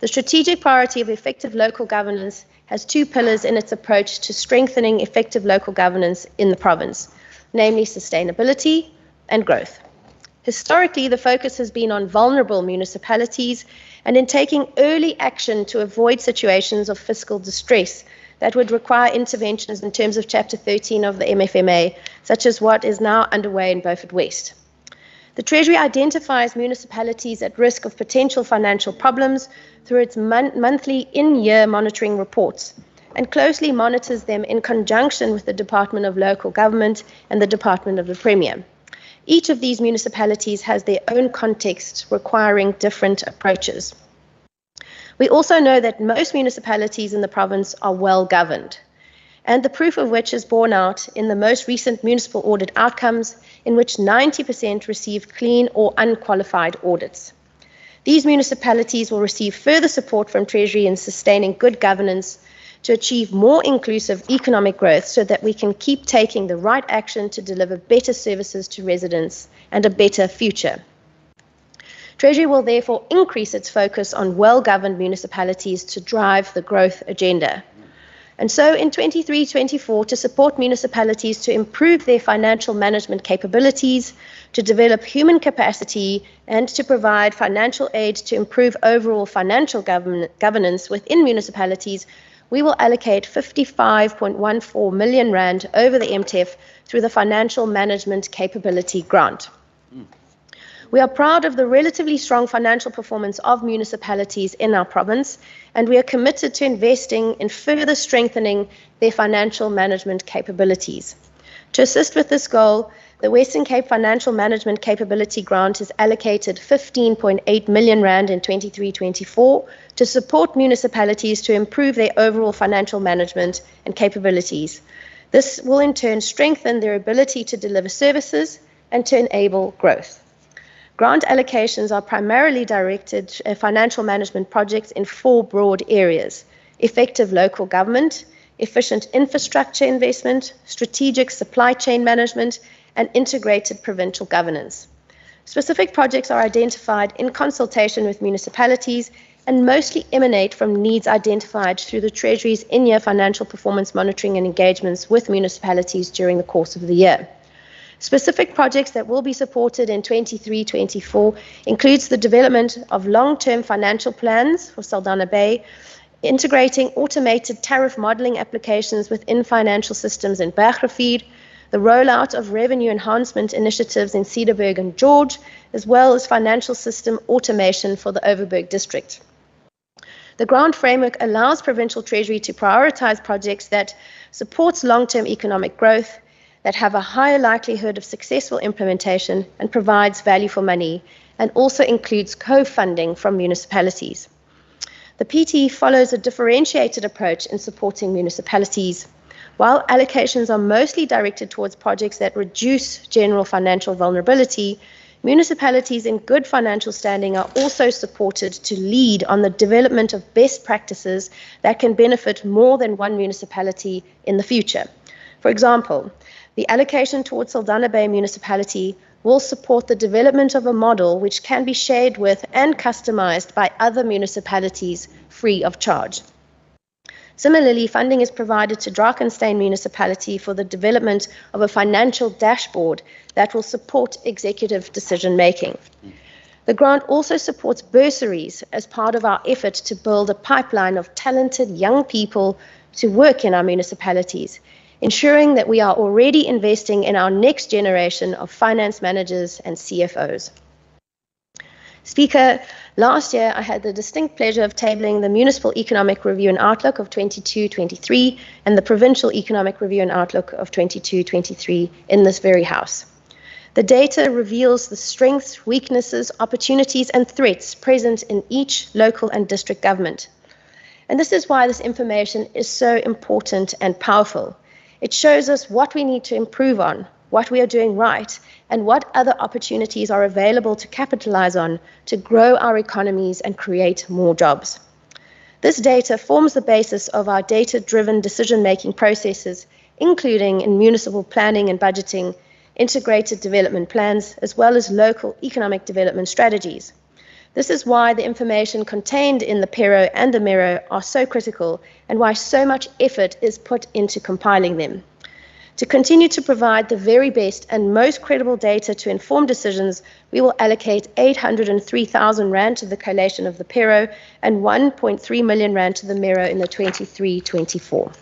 The strategic priority of effective local governance has 2 pillars in its approach to strengthening effective local governance in the province, namely sustainability and growth. Historically, the focus has been on vulnerable municipalities and in taking early action to avoid situations of fiscal distress that would require interventions in terms of Chapter 13 of the MFMA, such as what is now underway in Beaufort West. The Treasury identifies municipalities at risk of potential financial problems through its monthly in-year monitoring reports and closely monitors them in conjunction with the Department of Local Government and the Department of the Premier. Each of these municipalities has their own context requiring different approaches. We also know that most municipalities in the province are well governed, and the proof of which is borne out in the most recent municipal audit outcomes, in which 90% received clean or unqualified audits. These municipalities will receive further support from Treasury in sustaining good governance to achieve more inclusive economic growth so that we can keep taking the right action to deliver better services to residents and a better future. Treasury will therefore increase its focus on well-governed municipalities to drive the growth agenda. And so in 23-24, to support municipalities to improve their financial management capabilities, to develop human capacity, and to provide financial aid to improve overall financial governance within municipalities, we will allocate 55.14 million rand over the MTEF through the Financial Management Capability Grant. We are proud of the relatively strong financial performance of municipalities in our province, and we are committed to investing in further strengthening their financial management capabilities. To assist with this goal, the Western Cape Financial Management Capability Grant has allocated 15.8 million rand in 23-24 to support municipalities to improve their overall financial management and capabilities. This will in turn strengthen their ability to deliver services and to enable growth. Grant allocations are primarily directed at financial management projects in 4 broad areas: effective local government, efficient infrastructure investment, strategic supply chain management, and integrated provincial governance. Specific projects are identified in consultation with municipalities and mostly emanate from needs identified through the Treasury's in-year financial performance monitoring and engagements with municipalities during the course of the year. Specific projects that will be supported in 23-24 includes the development of long-term financial plans for Saldanha Bay, integrating automated tariff modeling applications within financial systems in Bergrivier, the rollout of revenue enhancement initiatives in Cederberg and George, as well as financial system automation for the Overberg district. The grant framework allows Provincial Treasury to prioritize projects that supports long-term economic growth, that have a higher likelihood of successful implementation and provides value for money, and also includes co-funding from municipalities. The PTE follows a differentiated approach in supporting municipalities. While allocations are mostly directed towards projects that reduce general financial vulnerability, municipalities in good financial standing are also supported to lead on the development of best practices that can benefit more than one municipality in the future. For example, the allocation towards Saldanha Bay Municipality will support the development of a model which can be shared with and customized by other municipalities free of charge. Similarly, funding is provided to Drakenstein Municipality for the development of a financial dashboard that will support executive decision-making. The grant also supports bursaries as part of our effort to build a pipeline of talented young people to work in our municipalities, ensuring that we are already investing in our next generation of finance managers and CFOs. Speaker, last year I had the distinct pleasure of tabling the Municipal Economic Review and Outlook of 22-23 and the Provincial Economic Review and Outlook of 22-23 in this very House. The data reveals the strengths, weaknesses, opportunities, and threats present in each local and district government. And this is why this information is so important and powerful. It shows us what we need to improve on, what we are doing right, and what other opportunities are available to capitalize on to grow our economies and create more jobs. This data forms the basis of our data-driven decision-making processes, including in municipal planning and budgeting, integrated development plans, as well as local economic development strategies. This is why the information contained in the PERO and the MERO are so critical and why so much effort is put into compiling them. To continue to provide the very best and most credible data to inform decisions, we will allocate 803,000 Rand to the collation of the PERO and 1.3 million Rand to the MERO in the 23-24.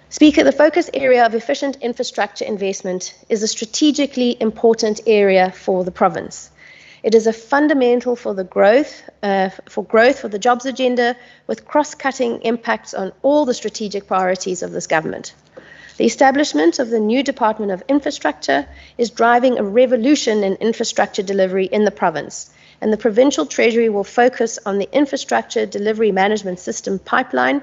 Speaker, the focus area of efficient infrastructure investment is a strategically important area for the province. It is a fundamental for the growth for the jobs agenda, with cross-cutting impacts on all the strategic priorities of this government. The establishment of the new Department of Infrastructure is driving a revolution in infrastructure delivery in the province, and the Provincial Treasury will focus on the Infrastructure Delivery Management System pipeline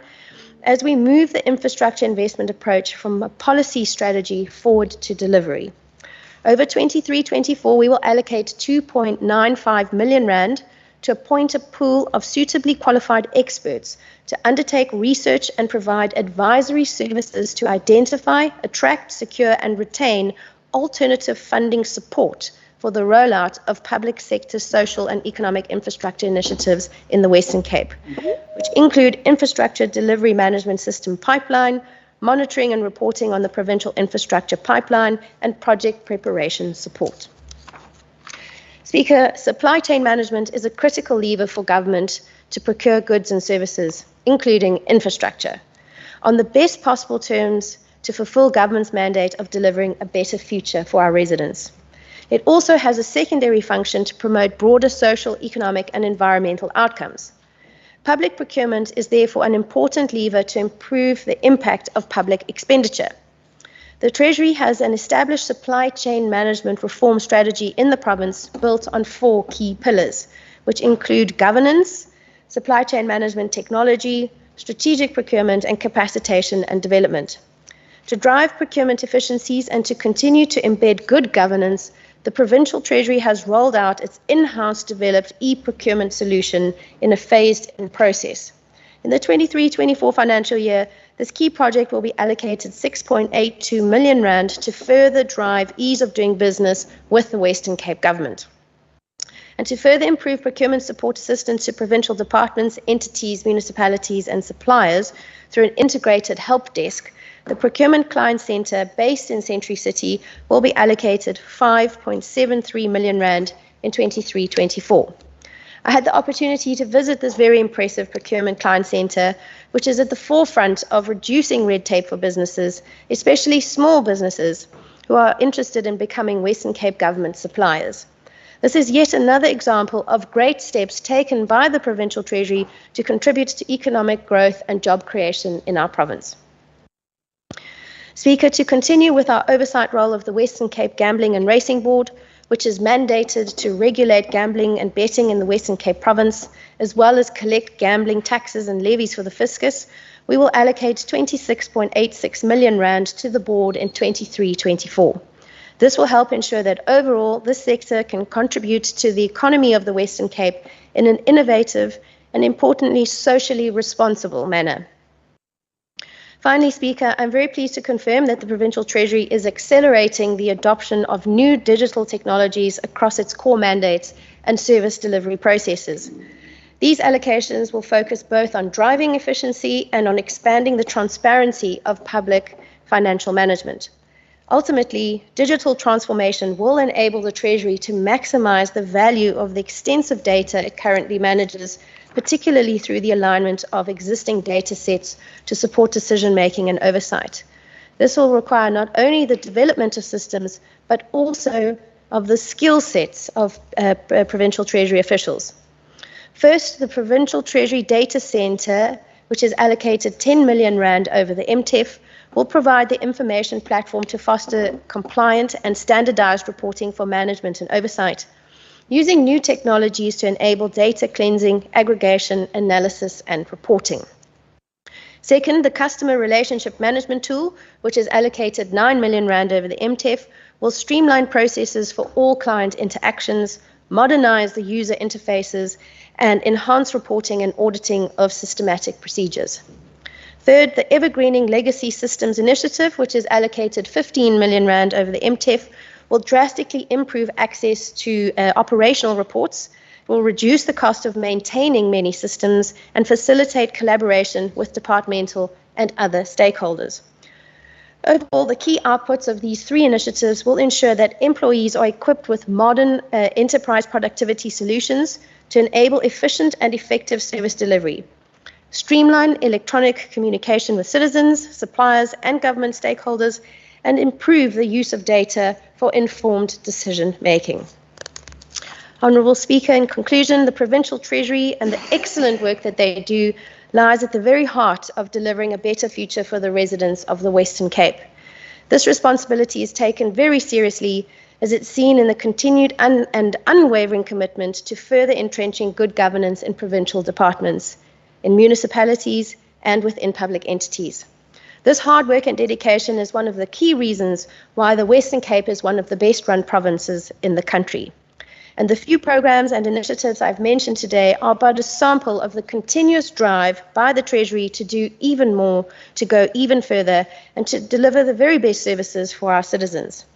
as we move the infrastructure investment approach from a policy strategy forward to delivery. Over 23-24, we will allocate 2.95 million Rand to appoint a pool of suitably qualified experts to undertake research and provide advisory services to identify, attract, secure, and retain alternative funding support for the rollout of public sector social and economic infrastructure initiatives in the Western Cape, which include Infrastructure Delivery Management System pipeline, monitoring and reporting on the Provincial Infrastructure pipeline, and project preparation support. Speaker, supply chain management is a critical lever for government to procure goods and services, including infrastructure, on the best possible terms to fulfill government's mandate of delivering a better future for our residents. It also has a secondary function to promote broader social, economic, and environmental outcomes. Public procurement is therefore an important lever to improve the impact of public expenditure. The Treasury has an established supply chain management reform strategy in the province built on 4 key pillars, which include governance, supply chain management technology, strategic procurement, and capacitation and development. To drive procurement efficiencies and to continue to embed good governance, the Provincial Treasury has rolled out its in-house developed e-procurement solution in a phased-in process. In the 23-24 financial year, this key project will be allocated 6.82 million rand to further drive ease of doing business with the Western Cape Government. And to further improve procurement support assistance to provincial departments, entities, municipalities and suppliers through an integrated help desk, the Procurement Client Centre based in Century City will be allocated 5.73 million rand in 23-24. I had the opportunity to visit this very impressive Procurement Client Centre, which is at the forefront of reducing red tape for businesses, especially small businesses who are interested in becoming Western Cape Government suppliers. This is yet another example of great steps taken by the Provincial Treasury to contribute to economic growth and job creation in our province. Speaker, to continue with our oversight role of the Western Cape Gambling and Racing Board, which is mandated to regulate gambling and betting in the Western Cape Province, as well as collect gambling taxes and levies for the fiscus, we will allocate 26.86 million rand to the board in 23-24. This will help ensure that overall this sector can contribute to the economy of the Western Cape in an innovative and importantly socially responsible manner. Finally, Speaker, I'm very pleased to confirm that the Provincial Treasury is accelerating the adoption of new digital technologies across its core mandates and service delivery processes. These allocations will focus both on driving efficiency and on expanding the transparency of public financial management. Ultimately, digital transformation will enable the Treasury to maximize the value of the extensive data it currently manages, particularly through the alignment of existing data sets to support decision-making and oversight. This will require not only the development of systems, but also of the skill sets of Provincial Treasury officials. First, the Provincial Treasury Data Centre, which is allocated 10 million rand over the MTEF, will provide the information platform to foster compliant and standardized reporting for management and oversight, using new technologies to enable data cleansing, aggregation, analysis, and reporting. Second, the Customer Relationship Management Tool, which is allocated 9 million rand over the MTEF, will streamline processes for all client interactions, modernize the user interfaces, and enhance reporting and auditing of systematic procedures. Third, the Evergreening Legacy Systems Initiative, which is allocated 15 million rand over the MTEF, will drastically improve access to operational reports, will reduce the cost of maintaining many systems, and facilitate collaboration with departmental and other stakeholders. Overall, the key outputs of these three initiatives will ensure that employees are equipped with modern enterprise productivity solutions to enable efficient and effective service delivery, streamline electronic communication with citizens, suppliers, and government stakeholders, and improve the use of data for informed decision-making. Honourable Speaker, in conclusion, the Provincial Treasury and the excellent work that they do lies at the very heart of delivering a better future for the residents of the Western Cape. This responsibility is taken very seriously, as it's seen in the continued and unwavering commitment to further entrenching good governance in provincial departments, in municipalities, and within public entities. This hard work and dedication is one of the key reasons why the Western Cape is one of the best-run provinces in the country. And the few programs and initiatives I've mentioned today are but a sample of the continuous drive by the Treasury to do even more, to go even further, and to deliver the very best services for our citizens.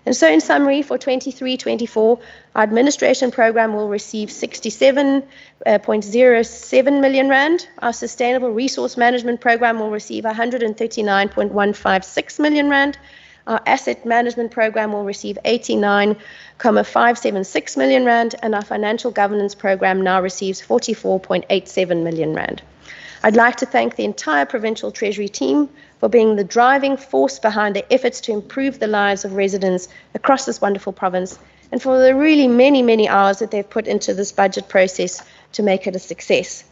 And so in summary, for 23-24, our administration program will receive 67.07 million rand. Our sustainable resource management program will receive 139.156 million rand. Our asset management program will receive 89.576 million rand, and our financial governance program now receives 44.87 million rand. I'd like to thank the entire Provincial Treasury team for being the driving force behind the efforts to improve the lives of residents across this wonderful province, and for the really many, many hours that they've put into this budget process to make it a success.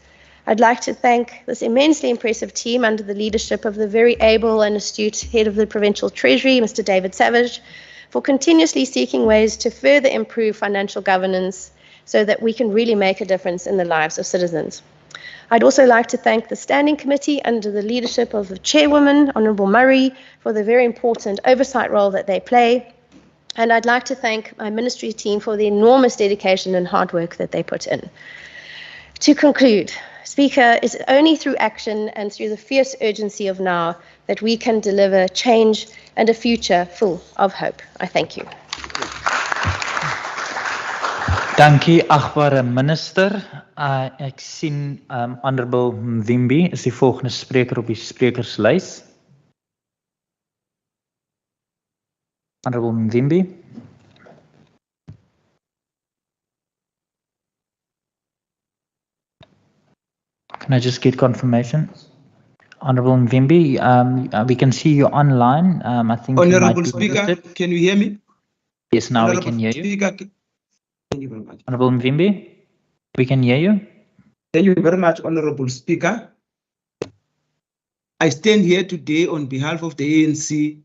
I'd like to thank this immensely impressive team under the leadership of the very able and astute head of the Provincial Treasury, Mr. David Savage, for continuously seeking ways to further improve financial governance so that we can really make a difference in the lives of citizens. I'd also like to thank the Standing Committee under the leadership of the Chairwoman, Honourable Murray, for the very important oversight role that they play. And I'd like to thank my ministry team for the enormous dedication and hard work that they put in. To conclude, Speaker, it's only through action and through the fierce urgency of now that we can deliver change and a future full of hope. I thank you. Dankie, agbare minister. Ek sien Honorable Mvimbi is die volgende spreker op die sprekerslys. Honorable Mvimbi. Can I just get confirmation? Honorable Mvimbi, we can see you online. I think Honorable Speaker, can you hear me? Yes, now we can hear you. Thank you very much. Honorable Mvimbi, we can hear you. Thank you very much, Honorable Speaker. I stand here today on behalf of the ANC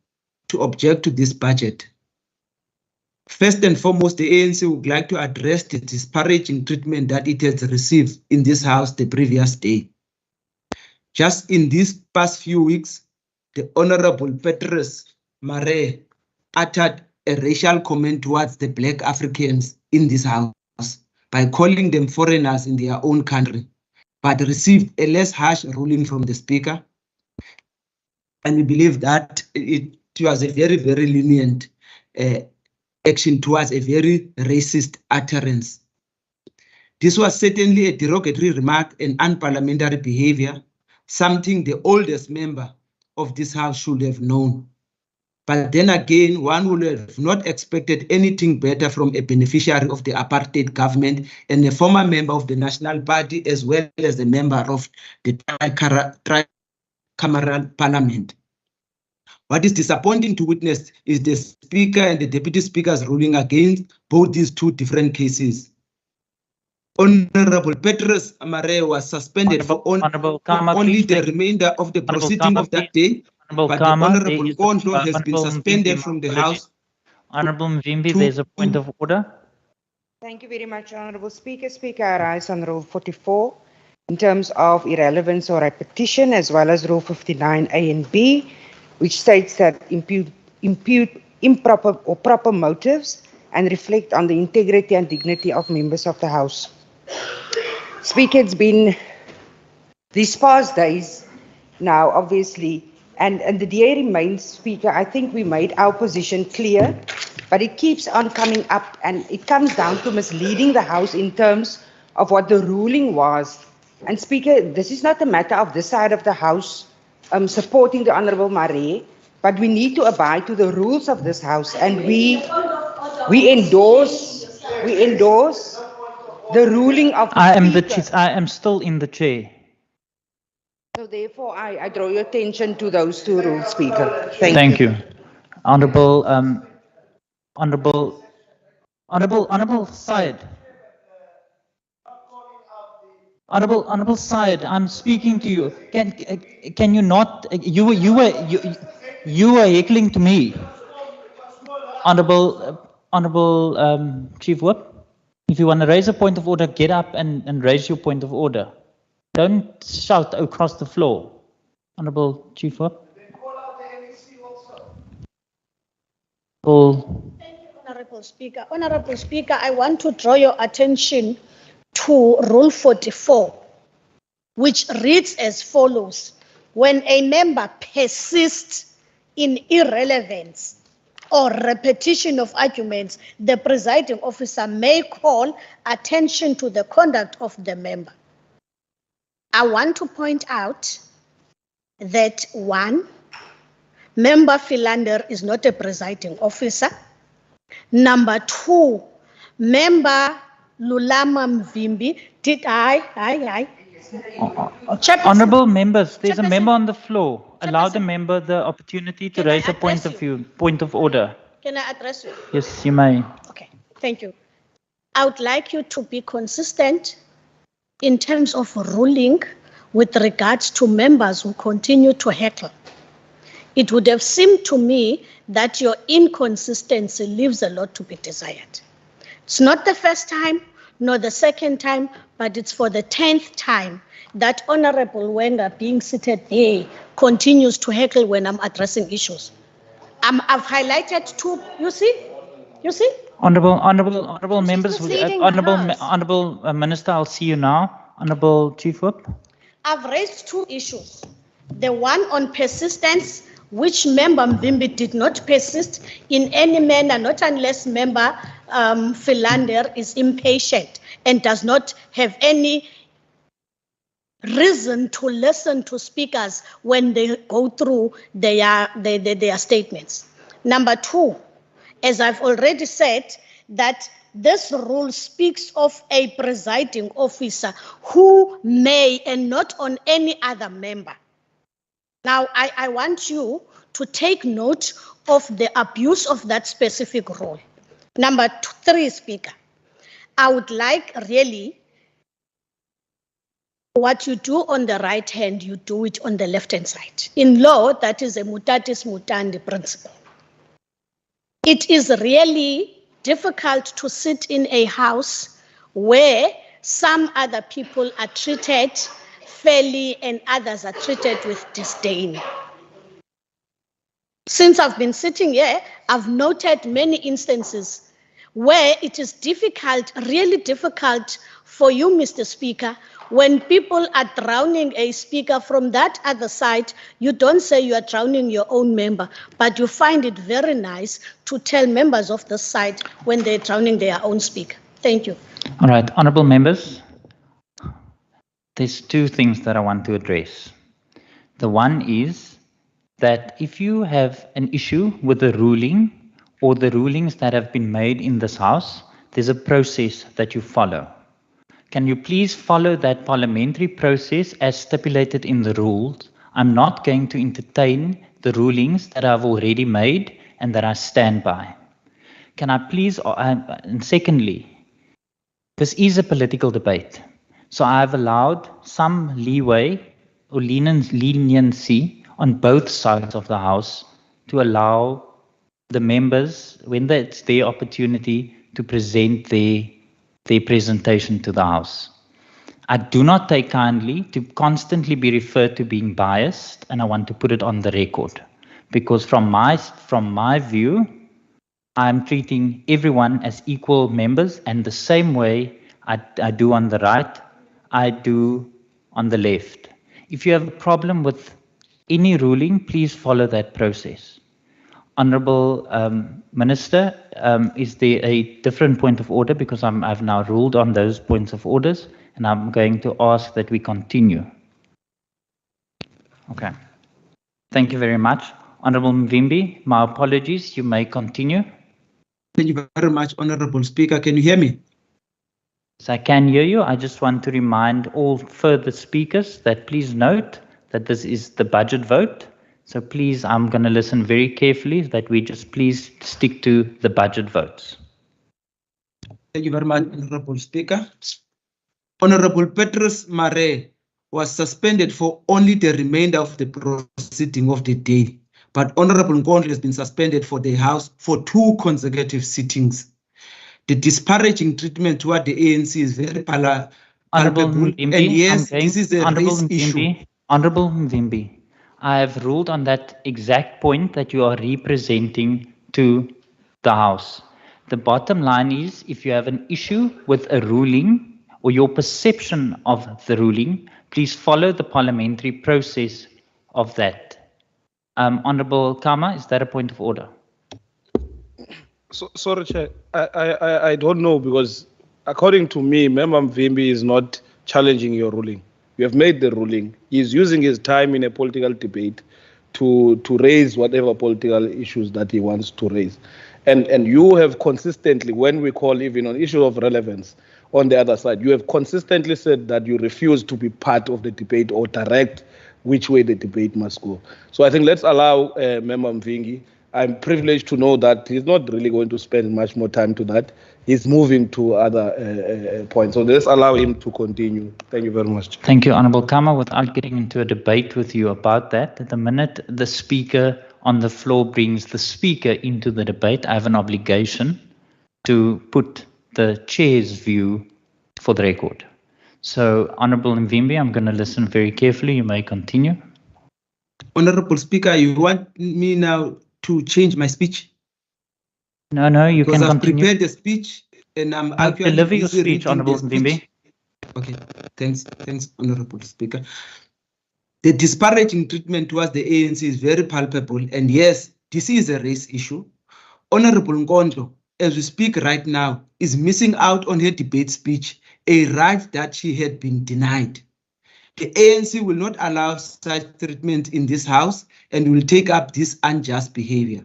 to object to this budget. First and foremost, the ANC would like to address the disparaging treatment that it has received in this House the previous day. Just in these past few weeks, the Honorable Petrus Mare uttered a racial comment towards the Black Africans in this House by calling them foreigners in their own country, but received a less harsh ruling from the Speaker. And we believe that it was a very, very lenient action towards a very racist utterance. This was certainly a derogatory remark and unparliamentary behavior, something the oldest member of this House should have known. But then again, one would have not expected anything better from a beneficiary of the apartheid government and a former member of the National Party, as well as a member of the tricameral parliament. What is disappointing to witness is the Speaker and the Deputy Speaker's ruling against both these two different cases. Honorable Petrus Amare was suspended for only the remainder of the proceeding of that day, but the Honorable Kondo has been suspended from the House. Honorable Mvimbi, there's a point of order. Thank you very much, Honorable Speaker. Speaker, I rise on Rule 44 in terms of irrelevance or repetition, as well as Rule 59A and B, which states that impute improper or proper motives and reflect on the integrity and dignity of members of the House. Speaker, it's been these past days now, obviously, and the DA remains, Speaker. I think we made our position clear, but it keeps on coming up, and it comes down to misleading the House in terms of what the ruling was. And Speaker, this is not a matter of this side of the House supporting the Honorable Mare, but we need to abide to the rules of this House, and we endorse the ruling of the Speaker. I am still in the chair. So therefore, I draw your attention to those two rules, Speaker. Thank you. Honorable Syed. Honorable Syed, I'm speaking to you. Can you not? You were heckling to me. Honorable Chief Whip, if you want to raise a point of order, get up and raise your point of order. Don't shout across the floor. Honorable Chief Whip. Honorable Speaker. Honorable Speaker, I want to draw your attention to Rule 44, which reads as follows. When a member persists in irrelevance or repetition of arguments, the presiding officer may call attention to the conduct of the member. I want to point out that 1, Member Philander is not a presiding officer. Number 2, Member Lulama Mvimbi did Honorable members, there's a member on the floor. Allow the member the opportunity to raise a point of order. Can I address you? Yes, you may. Okay, thank you. I would like you to be consistent in terms of ruling with regards to members who continue to heckle. It would have seemed to me that your inconsistency leaves a lot to be desired. It's not the first time, nor the second time, but it's for the 10th time that Honorable Wenger, being seated here, continues to heckle when I'm addressing issues. I've highlighted 2, you see? Honorable members, honorable Minister, I'll see you now. Honourable Chief Whip. I've raised two issues. The one on persistence, which member Mvimbi did not persist in any manner, not unless member Philander is impatient and does not have any reason to listen to speakers when they go through their statements. Number two, as I've already said, that this rule speaks of a presiding officer who may and not on any other member. Now, I want you to take note of the abuse of that specific role. Number three, Speaker, I would like really what you do on the right hand, you do it on the left hand side. In law, that is a mutatis mutandi principle. It is really difficult to sit in a house where some other people are treated fairly and others are treated with disdain. Since I've been sitting here, I've noted many instances where it is difficult, really difficult for you, Mr. Speaker, when people are drowning a speaker from that other side, you don't say you are drowning your own member, but you find it very nice to tell members of the side when they're drowning their own speaker. Thank you. All right, honourable members, there's two things that I want to address. The one is that if you have an issue with the ruling or the rulings that have been made in this House, there's a process that you follow. Can you please follow that parliamentary process as stipulated in the rules? I'm not going to entertain the rulings that I've already made and that I stand by. Can I please, and secondly, this is a political debate. So I've allowed some leeway or leniency on both sides of the House to allow the members, when it's their opportunity, to present their presentation to the House. I do not take kindly to constantly be referred to being biased, and I want to put it on the record. Because from my view, I'm treating everyone as equal members, and the same way I do on the right, I do on the left. If you have a problem with any ruling, please follow that process. Honourable Minister, is there a different point of order? Because I've now ruled on those points of orders, and I'm going to ask that we continue. Okay. Thank you very much. Honourable Mvimbi, my apologies. You may continue. Thank you very much, Honourable Speaker. Can you hear me? Yes, I can hear you. I just want to remind all further speakers that please note that this is the budget vote. So please, I'm going to listen very carefully that we just please stick to the budget votes. Thank you very much, Honourable Speaker. Honourable Petrus Mare was suspended for only the remainder of the proceeding of the day, but Honourable Nkondlo has been suspended for the House for 2 consecutive sittings. The disparaging treatment toward the ANC is very palpable, and yes, this is a race issue. Honourable Mvimbi, I have ruled on that exact point that you are representing to the House. The bottom line is, if you have an issue with a ruling or your perception of the ruling, please follow the parliamentary process of that. Honourable Kama, is that a point of order? Sorry, Chair. I don't know, because according to me, Member Mvimbi is not challenging your ruling. You have made the ruling. He is using his time in a political debate to raise whatever political issues that he wants to raise. And you have consistently, when we call even on issue of relevance on the other side, you have consistently said that you refuse to be part of the debate or direct which way the debate must go. So I think let's allow Member Mvimbi. I'm privileged to know that he's not really going to spend much more time to that. He's moving to other points. So let's allow him to continue. Thank you very much. Thank you, Honourable Kama. Without getting into a debate with you about that, the minute the speaker on the floor brings the speaker into the debate, I have an obligation to put the chair's view for the record. So, Honourable Mvimbi, I'm going to listen very carefully. You may continue. Honourable Speaker, you want me now to change my speech? No, you can continue. Because I've prepared the speech and I'm deliver your speech, Honourable Mvimbi. Okay, thanks, Honorable Speaker. The disparaging treatment towards the ANC is very palpable, and yes, this is a race issue. Honorable Nkondlo, as we speak right now, is missing out on her debate speech, a right that she had been denied. The ANC will not allow such treatment in this House and will take up this unjust behavior.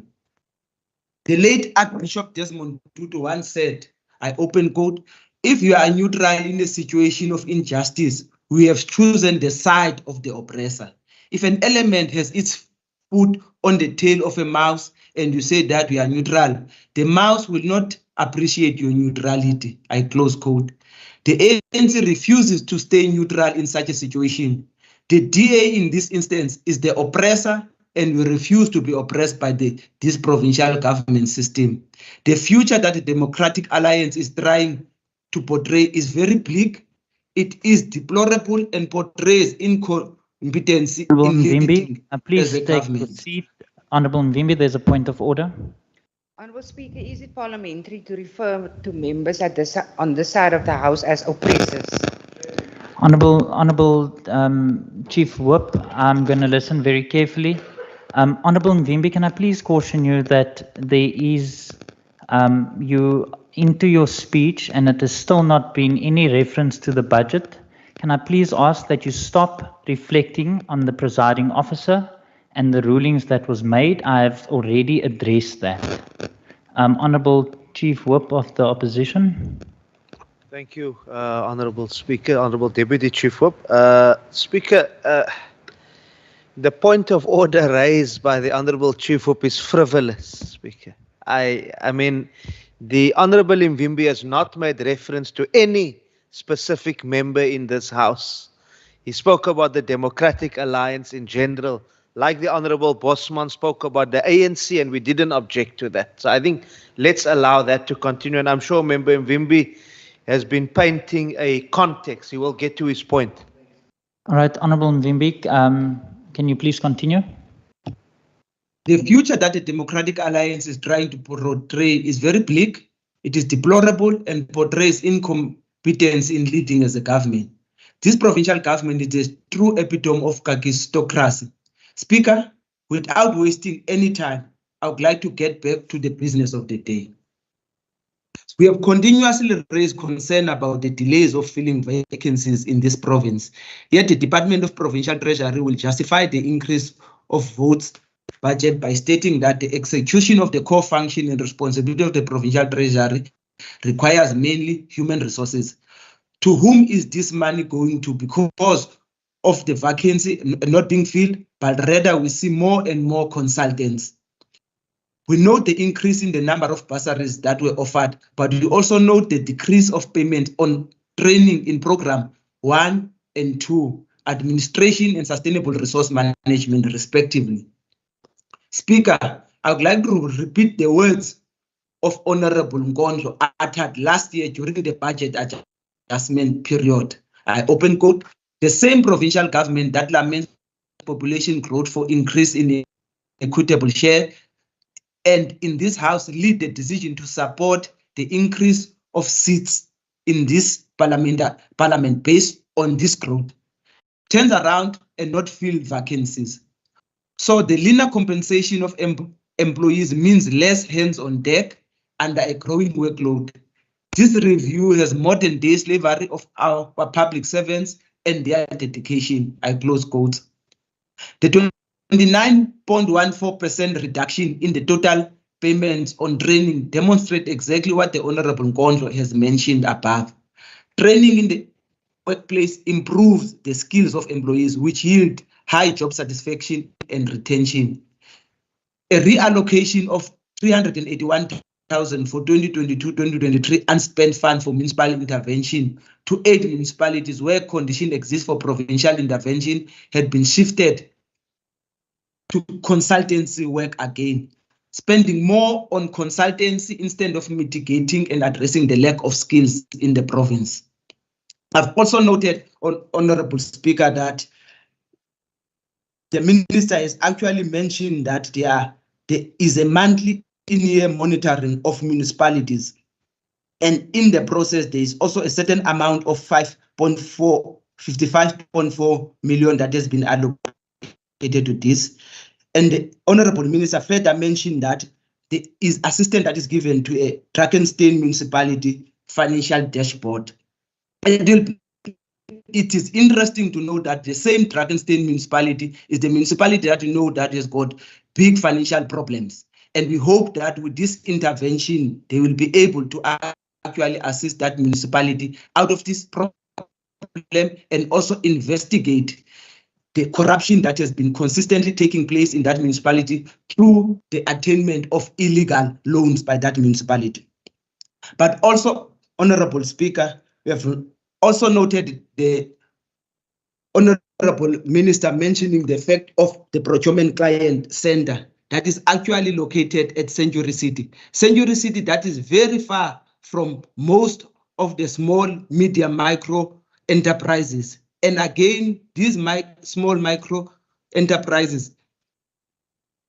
The late Archbishop Desmond Tutu once said, I open quote, if you are neutral in a situation of injustice, we have chosen the side of the oppressor. If an element has its foot on the tail of a mouse and you say that we are neutral, the mouse will not appreciate your neutrality. I close quote. The ANC refuses to stay neutral in such a situation. The DA in this instance is the oppressor, and we refuse to be oppressed by this provincial government system. The future that the Democratic Alliance is trying to portray is very bleak. It is deplorable and portrays incompetence in leading please as a take government. your seat. Honorable Mvimbi, there's a point of order. Honourable Speaker, is it parliamentary to refer to members on this side of the House as oppressors? Honorable Chief Whip, I'm going to listen very carefully. Honorable Mvimbi, can I please caution you that there is you into your speech, and it has still not been any reference to the budget. Can I please ask that you stop reflecting on the presiding officer and the rulings that was made? I have already addressed that. Honorable Chief Whip of the Opposition. Thank you, Honourable Speaker, Honourable Deputy Chief Whip. Speaker, the point of order raised by the Honourable Chief Whip is frivolous, Speaker. I mean, the Honourable Mvimbi has not made reference to any specific member in this House. He spoke about the Democratic Alliance in general, like the Honourable Bosman spoke about the ANC, and we didn't object to that. So I think let's allow that to continue, and I'm sure Member Mvimbi has been painting a context. He will get to his point. All right, Honourable Mvimbi, can you please continue? The future that the Democratic Alliance is trying to portray is very bleak. It is deplorable and portrays incompetence in leading as a government. This provincial government is a true epitome of kakistocracy. Speaker, without wasting any time, I would like to get back to the business of the day. We have continuously raised concern about the delays of filling vacancies in this province. Yet the Department of Provincial Treasury will justify the increase of votes budget by stating that the execution of the core function and responsibility of the Provincial Treasury requires mainly human resources. To whom is this money going to? Because of the vacancy not being filled, but rather we see more and more consultants. We note the increase in the number of bursaries that were offered, but we also note the decrease of payment on training in program 1 and 2, administration and sustainable resource management, respectively. Speaker, I would like to repeat the words of Honorable Nkondlo uttered last year during the budget adjustment period. I open quote, the same provincial government that laments population growth for increase in equitable share, and in this House lead the decision to support the increase of seats in this parliament based on this growth, turns around and not fill vacancies. So the linear compensation of employees means less hands on deck under a growing workload. This review has modern day slavery of our public servants and their dedication. I close quotes. The 29.14% reduction in the total payments on training demonstrate exactly what the Honorable Nkondlo has mentioned above. Training in the workplace improves the skills of employees, which yield high job satisfaction and retention. A reallocation of 381,000 for 2022-2023 unspent fund for municipal intervention to 8 municipalities where conditions exist for provincial intervention had been shifted to consultancy work again, spending more on consultancy instead of mitigating and addressing the lack of skills in the province. I've also noted, Honorable Speaker, that the minister has actually mentioned that there is a monthly in-year monitoring of municipalities. And in the process, there is also a certain amount of 55.4 million that has been allocated to this. And the Honorable Minister further mentioned that there is assistance that is given to a Drakenstein municipality financial dashboard. And it is interesting to know that the same Drakenstein municipality is the municipality that we know that has got big financial problems. And we hope that with this intervention, they will be able to actually assist that municipality out of this problem and also investigate the corruption that has been consistently taking place in that municipality through the attainment of illegal loans by that municipality. But also, Honorable Speaker, we have also noted the Honorable Minister mentioning the fact of the procurement client center that is actually located at Century City. Century City that is very far from most of the small, medium, micro enterprises. And again, these small micro enterprises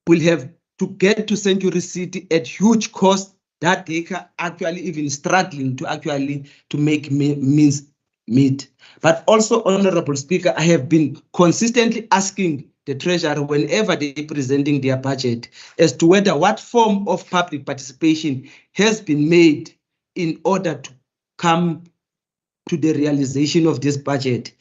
will have to get to Century City at huge cost that they can actually even struggling to make means meet. But also, Honorable Speaker, I have been consistently asking the Treasurer whenever they are presenting their budget as to whether what form of public participation has been made in order to come to the realization of this budget.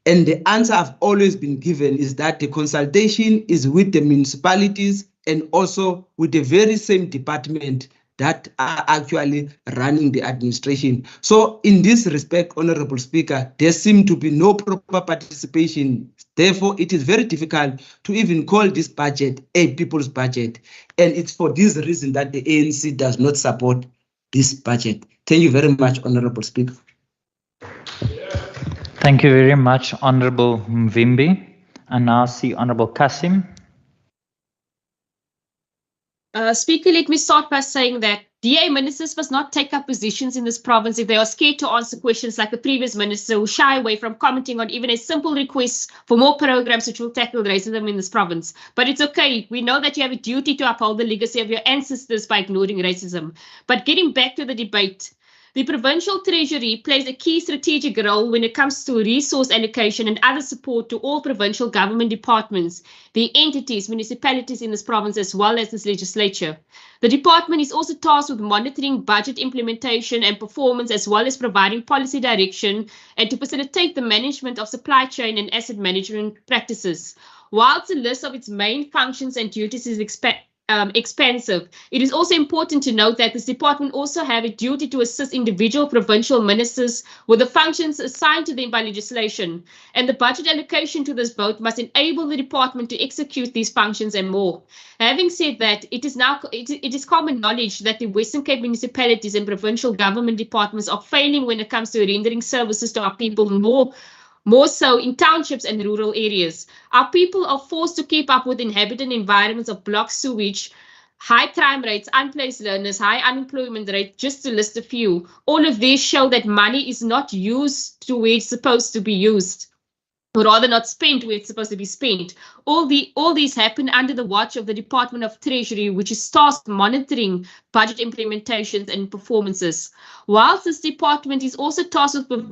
And the answer I've always been given is that the consultation is with the municipalities and also with the very same department that are actually running the administration. So in this respect, Honorable Speaker, there seems to be no proper participation. Therefore, it is very difficult to even call this budget a people's budget. And it's for this reason that the ANC does not support this budget. Thank you very much, Honorable Speaker. Thank you very much, Honorable Mvimbi. And now see Honorable Kasim. Speaker, let me start by saying that DA ministers must not take up positions in this province if they are scared to answer questions like the previous minister who shy away from commenting on even a simple request for more programs which will tackle racism in this province. But it's okay. We know that you have a duty to uphold the legacy of your ancestors by ignoring racism. But getting back to the debate, the Provincial Treasury plays a key strategic role when it comes to resource allocation and other support to all provincial government departments, the entities, municipalities in this province, as well as this legislature. The department is also tasked with monitoring budget implementation and performance, as well as providing policy direction and to facilitate the management of supply chain and asset management practices. Whilst the list of its main functions and duties is expansive, it is also important to note that this department also have a duty to assist individual provincial ministers with the functions assigned to them by legislation, and the budget allocation to this board must enable the department to execute these functions and more. Having said that, it is common knowledge that the Western Cape municipalities and provincial government departments are failing when it comes to rendering services to our people, more so in townships and rural areas. Our people are forced to keep up with inhabited environments of blocked sewage, high crime rates, unplaced learners, high unemployment rate, just to list a few. All of these show that money is not used to where it's supposed to be used, or rather not spent where it's supposed to be spent. All these happen under the watch of the Department of Treasury, which is tasked monitoring budget implementations and performances. Whilst this department is also tasked with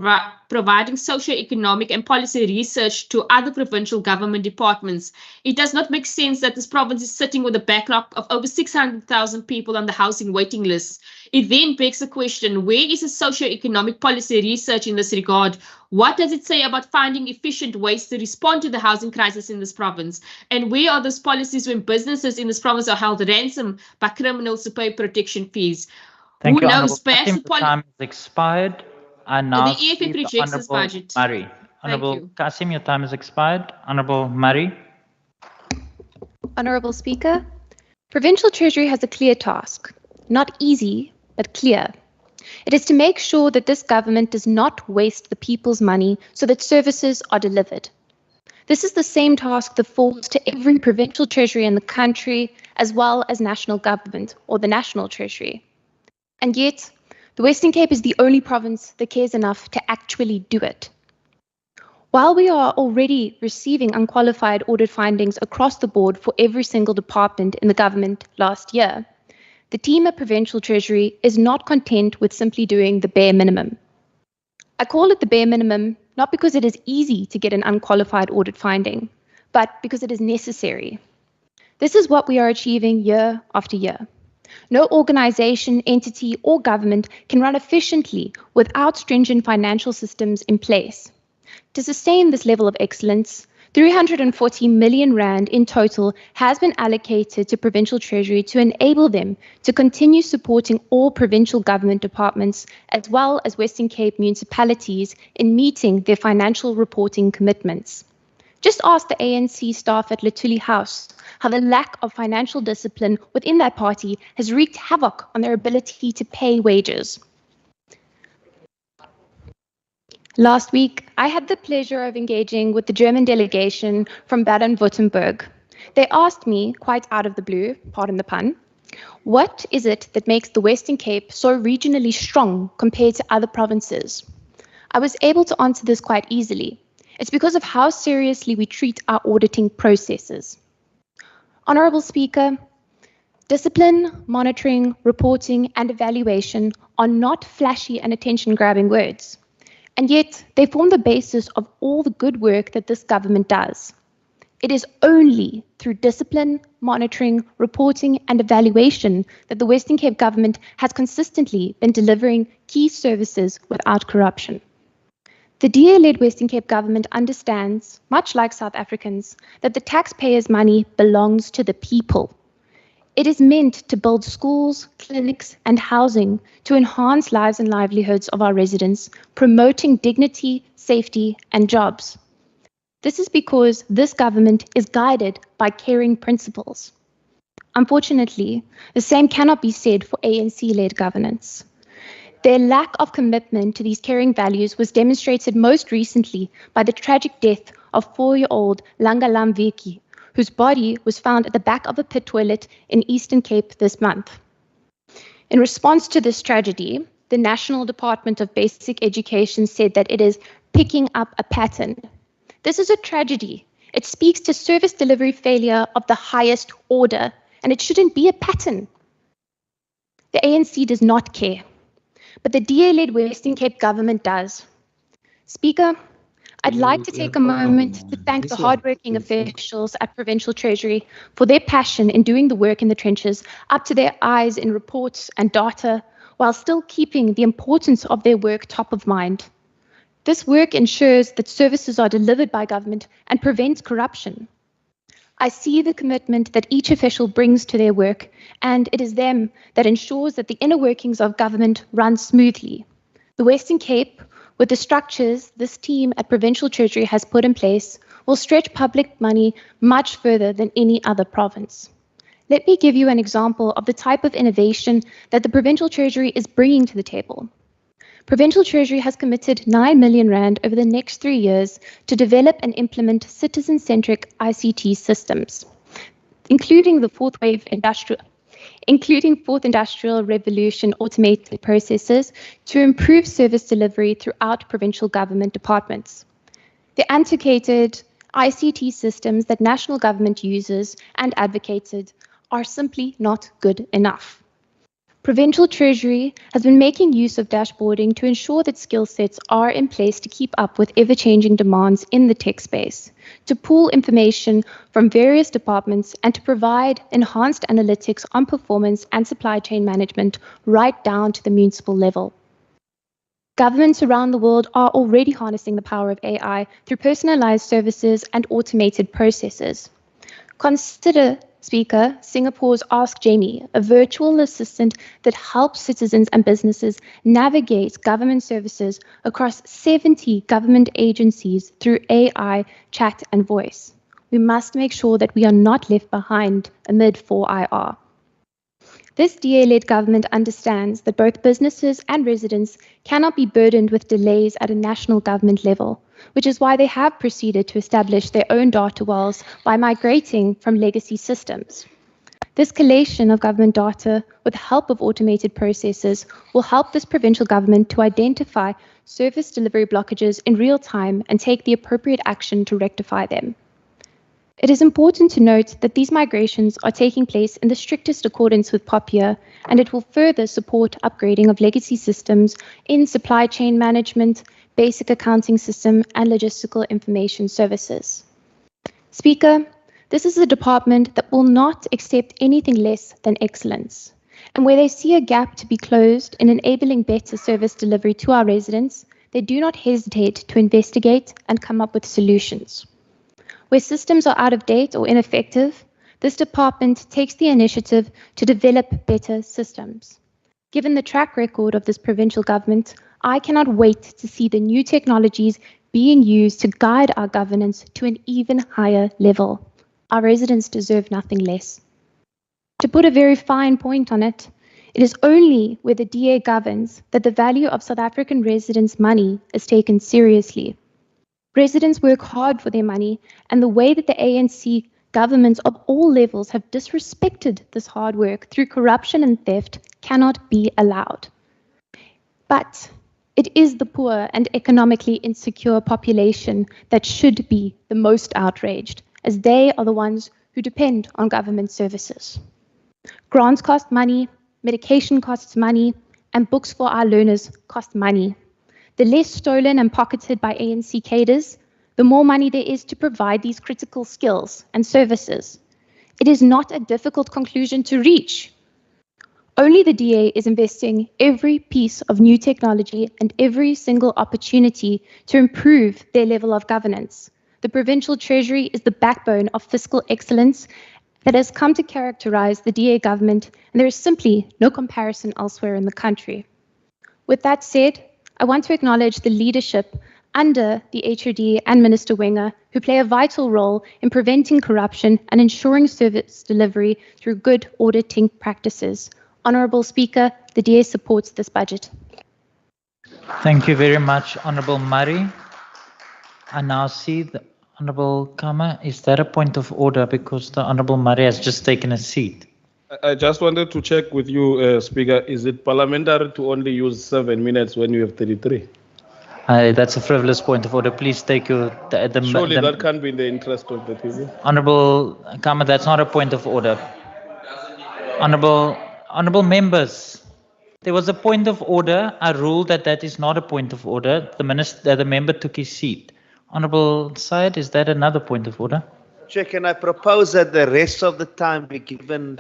providing socio-economic and policy research to other provincial government departments, it does not make sense that this province is sitting with a backlog of over 600,000 people on the housing waiting list. It then begs the question, where is the socio-economic policy research in this regard? What does it say about finding efficient ways to respond to the housing crisis in this province? And where are those policies when businesses in this province are held ransom by criminals to pay protection fees? Thank Who you, knows? Perhaps the time has expired. And now the EFF rejects this budget. Murray. Honorable Kasim, your time has expired. Honorable Murray. Honorable Speaker, Provincial Treasury has a clear task. Not easy, but clear. It is to make sure that this government does not waste the people's money so that services are delivered. This is the same task that falls to every provincial treasury in the country, as well as national government or the National Treasury. And yet, the Western Cape is the only province that cares enough to actually do it. While we are already receiving unqualified audit findings across the board for every single department in the government last year, The team at Provincial Treasury is not content with simply doing the bare minimum. I call it the bare minimum not because it is easy to get an unqualified audit finding, but because it is necessary. This is what we are achieving year after year. No organization, entity, or government can run efficiently without stringent financial systems in place. To sustain this level of excellence, 340 million rand in total has been allocated to Provincial Treasury to enable them to continue supporting all provincial government departments as well as Western Cape municipalities in meeting their financial reporting commitments. Just ask the ANC staff at Lutuli House how the lack of financial discipline within that party has wreaked havoc on their ability to pay wages. Last week, I had the pleasure of engaging with the German delegation from Baden-Württemberg. They asked me, quite out of the blue, pardon the pun, what is it that makes the Western Cape so regionally strong compared to other provinces? I was able to answer this quite easily. It's because of how seriously we treat our auditing processes. Honourable Speaker, discipline, monitoring, reporting, and evaluation are not flashy and attention-grabbing words. And yet, they form the basis of all the good work that this government does. It is only through discipline, monitoring, reporting, and evaluation that the Western Cape government has consistently been delivering key services without corruption. The DA-led Western Cape government understands, much like South Africans, that the taxpayers' money belongs to the people. It is meant to build schools, clinics, and housing to enhance lives and livelihoods of our residents, promoting dignity, safety, and jobs. This is because this government is guided by caring principles. Unfortunately, the same cannot be said for ANC-led governance. Their lack of commitment to these caring values was demonstrated most recently by the tragic death of 4-year-old Langalam Veki, whose body was found at the back of a pit toilet in Eastern Cape this month. In response to this tragedy, the National Department of Basic Education said that it is picking up a pattern. This is a tragedy. It speaks to service delivery failure of the highest order, and it shouldn't be a pattern. The ANC does not care, but the DA-led Western Cape government does. Speaker, I'd like to take a moment to thank the hardworking officials at Provincial Treasury for their passion in doing the work in the trenches, up to their eyes in reports and data, while still keeping the importance of their work top of mind. This work ensures that services are delivered by government and prevents corruption. I see the commitment that each official brings to their work, and it is them that ensures that the inner workings of government run smoothly. The Western Cape, with the structures this team at Provincial Treasury has put in place, will stretch public money much further than any other province. Let me give you an example of the type of innovation that the Provincial Treasury is bringing to the table. Provincial Treasury has committed 9 million rand over the next 3 years to develop and implement citizen-centric ICT systems, including the fourth industrial revolution automated processes to improve service delivery throughout provincial government departments. The antiquated ICT systems that national government uses and advocated are simply not good enough. Provincial Treasury has been making use of dashboarding to ensure that skill sets are in place to keep up with ever-changing demands in the tech space, to pool information from various departments, and to provide enhanced analytics on performance and supply chain management right down to the municipal level. Governments around the world are already harnessing the power of AI through personalized services and automated processes. Consider, Speaker, Singapore's Ask Jamie, a virtual assistant that helps citizens and businesses navigate government services across 70 government agencies through AI, chat, and voice. We must make sure that we are not left behind amid 4IR. This DA-led government understands that both businesses and residents cannot be burdened with delays at a national government level, which is why they have proceeded to establish their own data wells by migrating from legacy systems. This collation of government data with the help of automated processes will help this provincial government to identify service delivery blockages in real time and take the appropriate action to rectify them. It is important to note that these migrations are taking place in the strictest accordance with POPIA, and it will further support upgrading of legacy systems in supply chain management, basic accounting system, and logistical information services. Speaker, this is a department that will not accept anything less than excellence, and where they see a gap to be closed in enabling better service delivery to our residents, they do not hesitate to investigate and come up with solutions. Where systems are out of date or ineffective, this department takes the initiative to develop better systems. Given the track record of this provincial government, I cannot wait to see the new technologies being used to guide our governance to an even higher level. Our residents deserve nothing less. To put a very fine point on it, it is only where the DA governs that the value of South African residents' money is taken seriously. Residents work hard for their money, and the way that the ANC governments of all levels have disrespected this hard work through corruption and theft cannot be allowed. But it is the poor and economically insecure population that should be the most outraged, as they are the ones who depend on government services. Grants cost money, medication costs money, and books for our learners cost money. The less stolen and pocketed by ANC cadres, the more money there is to provide these critical skills and services. It is not a difficult conclusion to reach. Only the DA is investing every piece of new technology and every single opportunity to improve their level of governance. The provincial treasury is the backbone of fiscal excellence that has come to characterize the DA government, and there is simply no comparison elsewhere in the country. With that said, I want to acknowledge the leadership under the HOD and Minister Wenger, who play a vital role in preventing corruption and ensuring service delivery through good auditing practices. Honourable Speaker, the DA supports this budget. Thank you very much, Honourable Murray. I now see the Honourable Kama. Is that a point of order because the Honourable Murray has just taken a seat? I just wanted to check with you, Speaker. Is it parliamentary to only use 7 minutes when you have 33? That's a frivolous point of order. Please take your... Surely that can't be in the interest of the people. Honourable Kama, that's not a point of order. Honourable members, there was a point of order. I ruled that that is not a point of order. The member took his seat. Honourable Syed, is that another point of order? Chair, can I propose that the rest of the time be given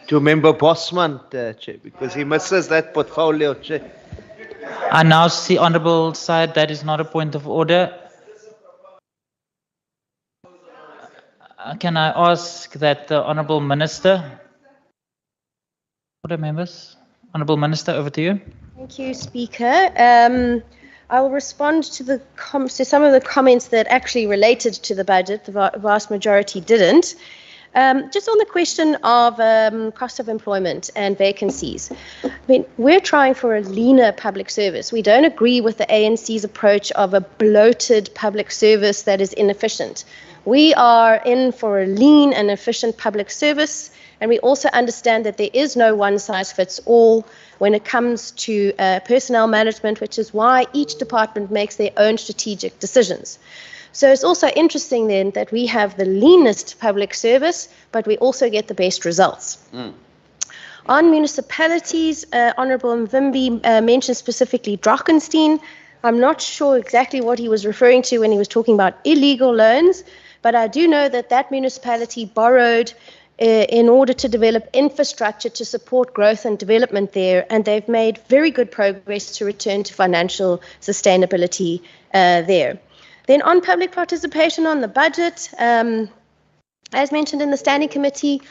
to Member Bosman, Chair, because he misses that portfolio, Chair. I now see, Honourable Syed, that is not a point of order. Can I ask that the Honourable Minister, order members, Honourable Minister, over to you. Thank you, Speaker. I will respond to some of the comments that actually related to the budget. The vast majority didn't. Just on the question of cost of employment and vacancies. I mean, we're trying for a leaner public service. We don't agree with the ANC's approach of a bloated public service that is inefficient. We are in for a lean and efficient public service, and we also understand that there is no one-size-fits-all when it comes to personnel management, which is why each department makes their own strategic decisions. So it's also interesting then that we have the leanest public service, but we also get the best results. On municipalities, Honourable Mvimbi mentioned specifically Drakenstein. I'm not sure exactly what he was referring to when he was talking about illegal loans, but I do know that that municipality borrowed in order to develop infrastructure to support growth and development there, and they've made very good progress to return to financial sustainability there. Then on public participation on the budget, as mentioned in the Standing Committee,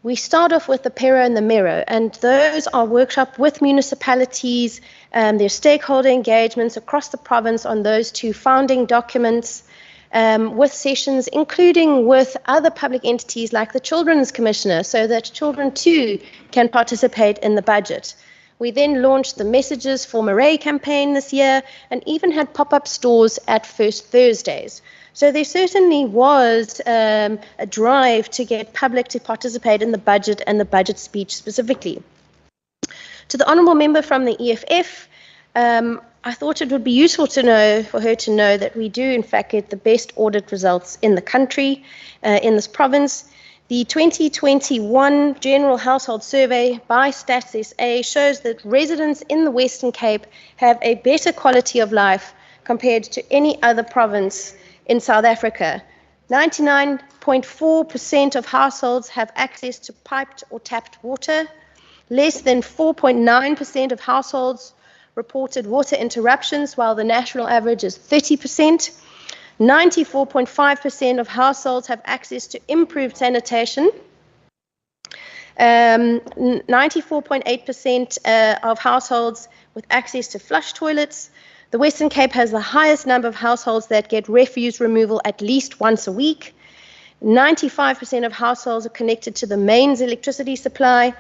we start off with the PERO and the MERO, and those are workshops with municipalities, their stakeholder engagements across the province on those two founding documents, with sessions including with other public entities like the Children's Commissioner, so that children too can participate in the budget. We then launched the Messages for Murray campaign this year and even had pop-up stores at First Thursdays. So there certainly was a drive to get public to participate in the budget and the budget speech specifically. To the Honourable Member from the EFF, I thought it would be useful to know, for her to know, that we do in fact get the best audit results in the country, in this province. The 2021 General Household Survey by Stats SA shows that residents in the Western Cape have a better quality of life compared to any other province in South Africa. 99.4% of households have access to piped or tapped water. Less than 4.9% of households reported water interruptions, while the national average is 30%. 94.5% of households have access to improved sanitation. 94.8% of households with access to flush toilets. The Western Cape has the highest number of households that get refuse removal at least once a week. 95% of households are connected to the mains electricity supply.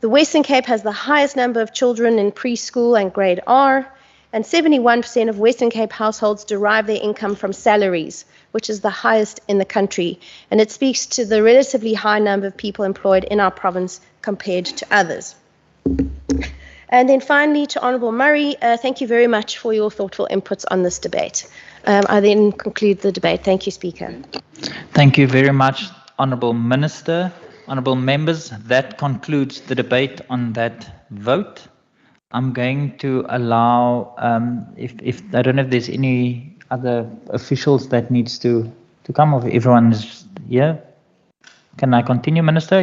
The Western Cape has the highest number of children in preschool and grade R. And 71% of Western Cape households derive their income from salaries, which is the highest in the country. And it speaks to the relatively high number of people employed in our province compared to others. And then finally, to Honourable Murray, thank you very much for your thoughtful inputs on this debate. I then conclude the debate. Thank you, Speaker. Thank you very much, Honourable Minister. Honourable members, that concludes the debate on that vote. I'm going to allow, if I don't know if there's any other officials that needs to come, or if everyone is here. Can I continue, Minister?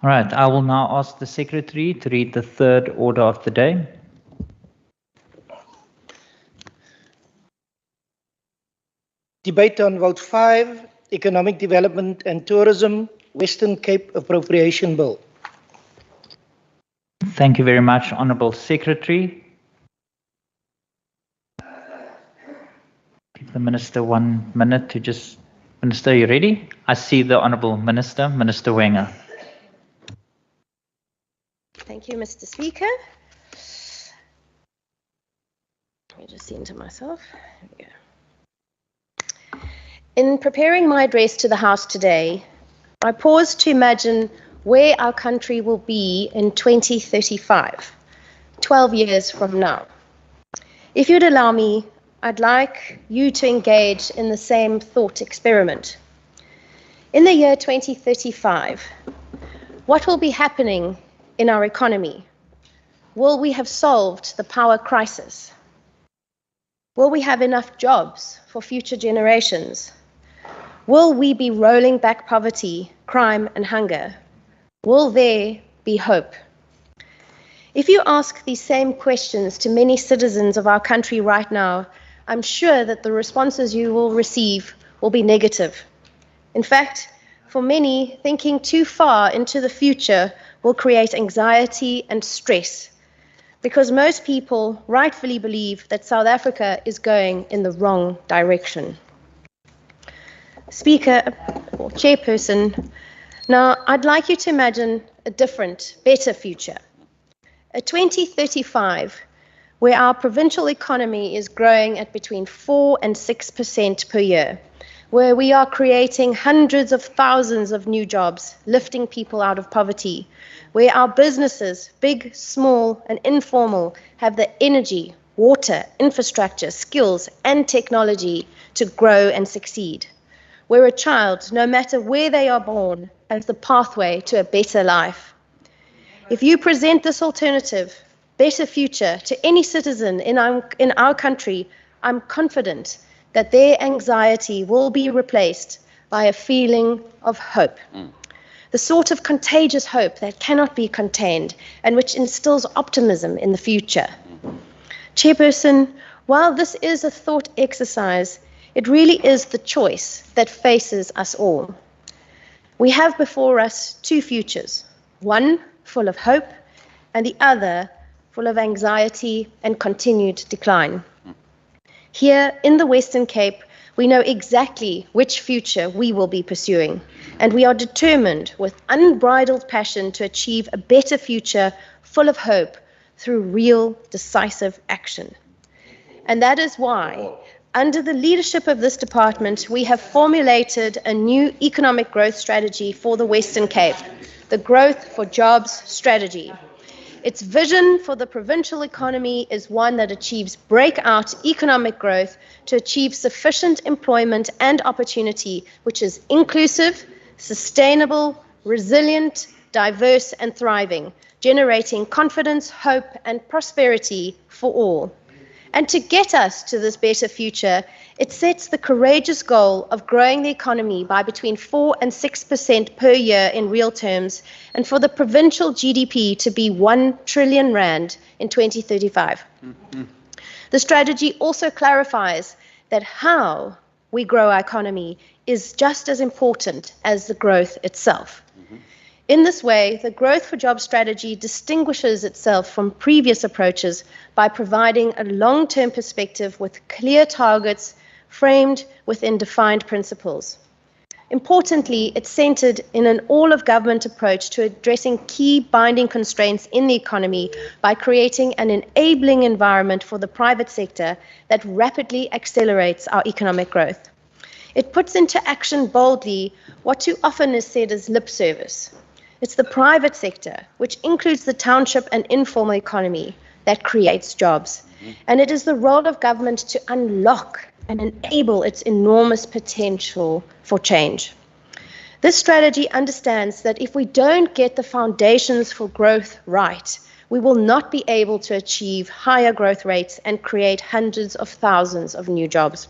All right, I will now ask the Secretary to read the third order of the day. Debate on Vote 5, Economic Development and Tourism, Western Cape Appropriation Bill. Thank you very much, Honourable Secretary. Give the Minister 1 minute to just... Minister, are you ready? I see the Honourable Minister, Minister Wenger. Thank you, Mr. Speaker. Let me just see into myself. There we go. In preparing my address to the House today, I paused to imagine where our country will be in 2035, 12 years from now. If you'd allow me, I'd like you to engage in the same thought experiment. In the year 2035, what will be happening in our economy? Will we have solved the power crisis? Will we have enough jobs for future generations? Will we be rolling back poverty, crime, and hunger? Will there be hope? If you ask these same questions to many citizens of our country right now, I'm sure that the responses you will receive will be negative. In fact, for many, thinking too far into the future will create anxiety and stress, because most people rightfully believe that South Africa is going in the wrong direction. Speaker, or Chairperson, now I'd like you to imagine a different, better future. A 2035 where our provincial economy is growing at between 4 and 6% per year, where we are creating hundreds of thousands of new jobs, lifting people out of poverty, where our businesses, big, small, and informal, have the energy, water, infrastructure, skills, and technology to grow and succeed, where a child, no matter where they are born, has the pathway to a better life. If you present this alternative, better future to any citizen in our country, I'm confident that their anxiety will be replaced by a feeling of hope. The sort of contagious hope that cannot be contained and which instills optimism in the future. Chairperson, while this is a thought exercise, it really is the choice that faces us all. We have before us two futures, one full of hope and the other full of anxiety and continued decline. Here in the Western Cape, we know exactly which future we will be pursuing, and we are determined with unbridled passion to achieve a better future full of hope through real, decisive action. And that is why, under the leadership of this department, we have formulated a new economic growth strategy for the Western Cape, the Growth for Jobs Strategy. Its vision for the provincial economy is one that achieves breakout economic growth to achieve sufficient employment and opportunity, which is inclusive, sustainable, resilient, diverse, and thriving, generating confidence, hope, and prosperity for all. And to get us to this better future, it sets the courageous goal of growing the economy by between 4 and 6% per year in real terms, and for the provincial GDP to be 1 trillion rand in 2035. The strategy also clarifies that how we grow our economy is just as important as the growth itself. In this way, the Growth for Jobs strategy distinguishes itself from previous approaches by providing a long-term perspective with clear targets framed within defined principles. Importantly, it's centered in an all-of-government approach to addressing key binding constraints in the economy by creating an enabling environment for the private sector that rapidly accelerates our economic growth. It puts into action boldly what too often is said as lip service. It's the private sector, which includes the township and informal economy, that creates jobs. And it is the role of government to unlock and enable its enormous potential for change. This strategy understands that if we don't get the foundations for growth right, we will not be able to achieve higher growth rates and create hundreds of thousands of new jobs.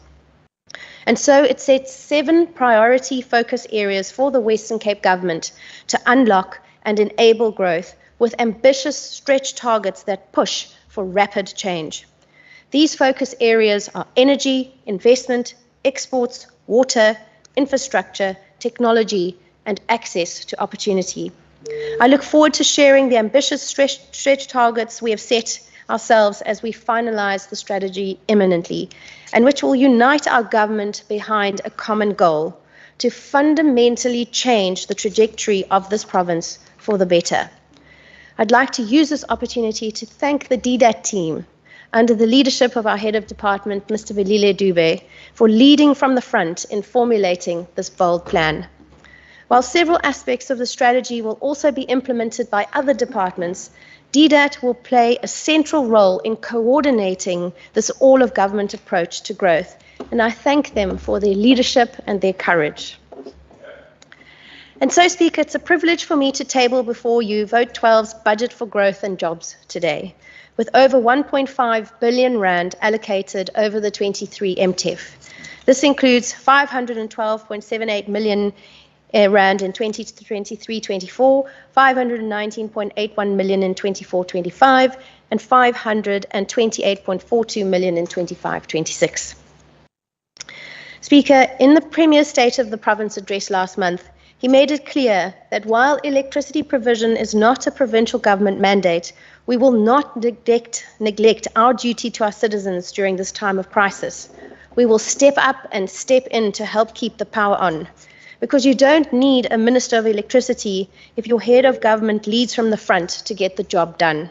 And so it sets 7 priority focus areas for the Western Cape government to unlock and enable growth with ambitious stretch targets that push for rapid change. These focus areas are energy, investment, exports, water, infrastructure, technology, and access to opportunity. I look forward to sharing the ambitious stretch targets we have set ourselves as we finalize the strategy imminently, and which will unite our government behind a common goal to fundamentally change the trajectory of this province for the better. I'd like to use this opportunity to thank the DDAT team under the leadership of our head of department, Mr. Velile Dube, for leading from the front in formulating this bold plan. While several aspects of the strategy will also be implemented by other departments, DDAT will play a central role in coordinating this all-of-government approach to growth, and I thank them for their leadership and their courage. And so, Speaker, it's a privilege for me to table before you Vote 12's Budget for Growth and Jobs today, with over 1.5 billion rand allocated over the 23 MTEF. This includes 512.78 million rand in 2023-24, 519.81 million in 24-25, and 528.42 million in 25-26. Speaker, in the Premier's State of the Province address last month, he made it clear that while electricity provision is not a provincial government mandate, we will not neglect our duty to our citizens during this time of crisis. We will step up and step in to help keep the power on. Because you don't need a Minister of Electricity if your head of government leads from the front to get the job done.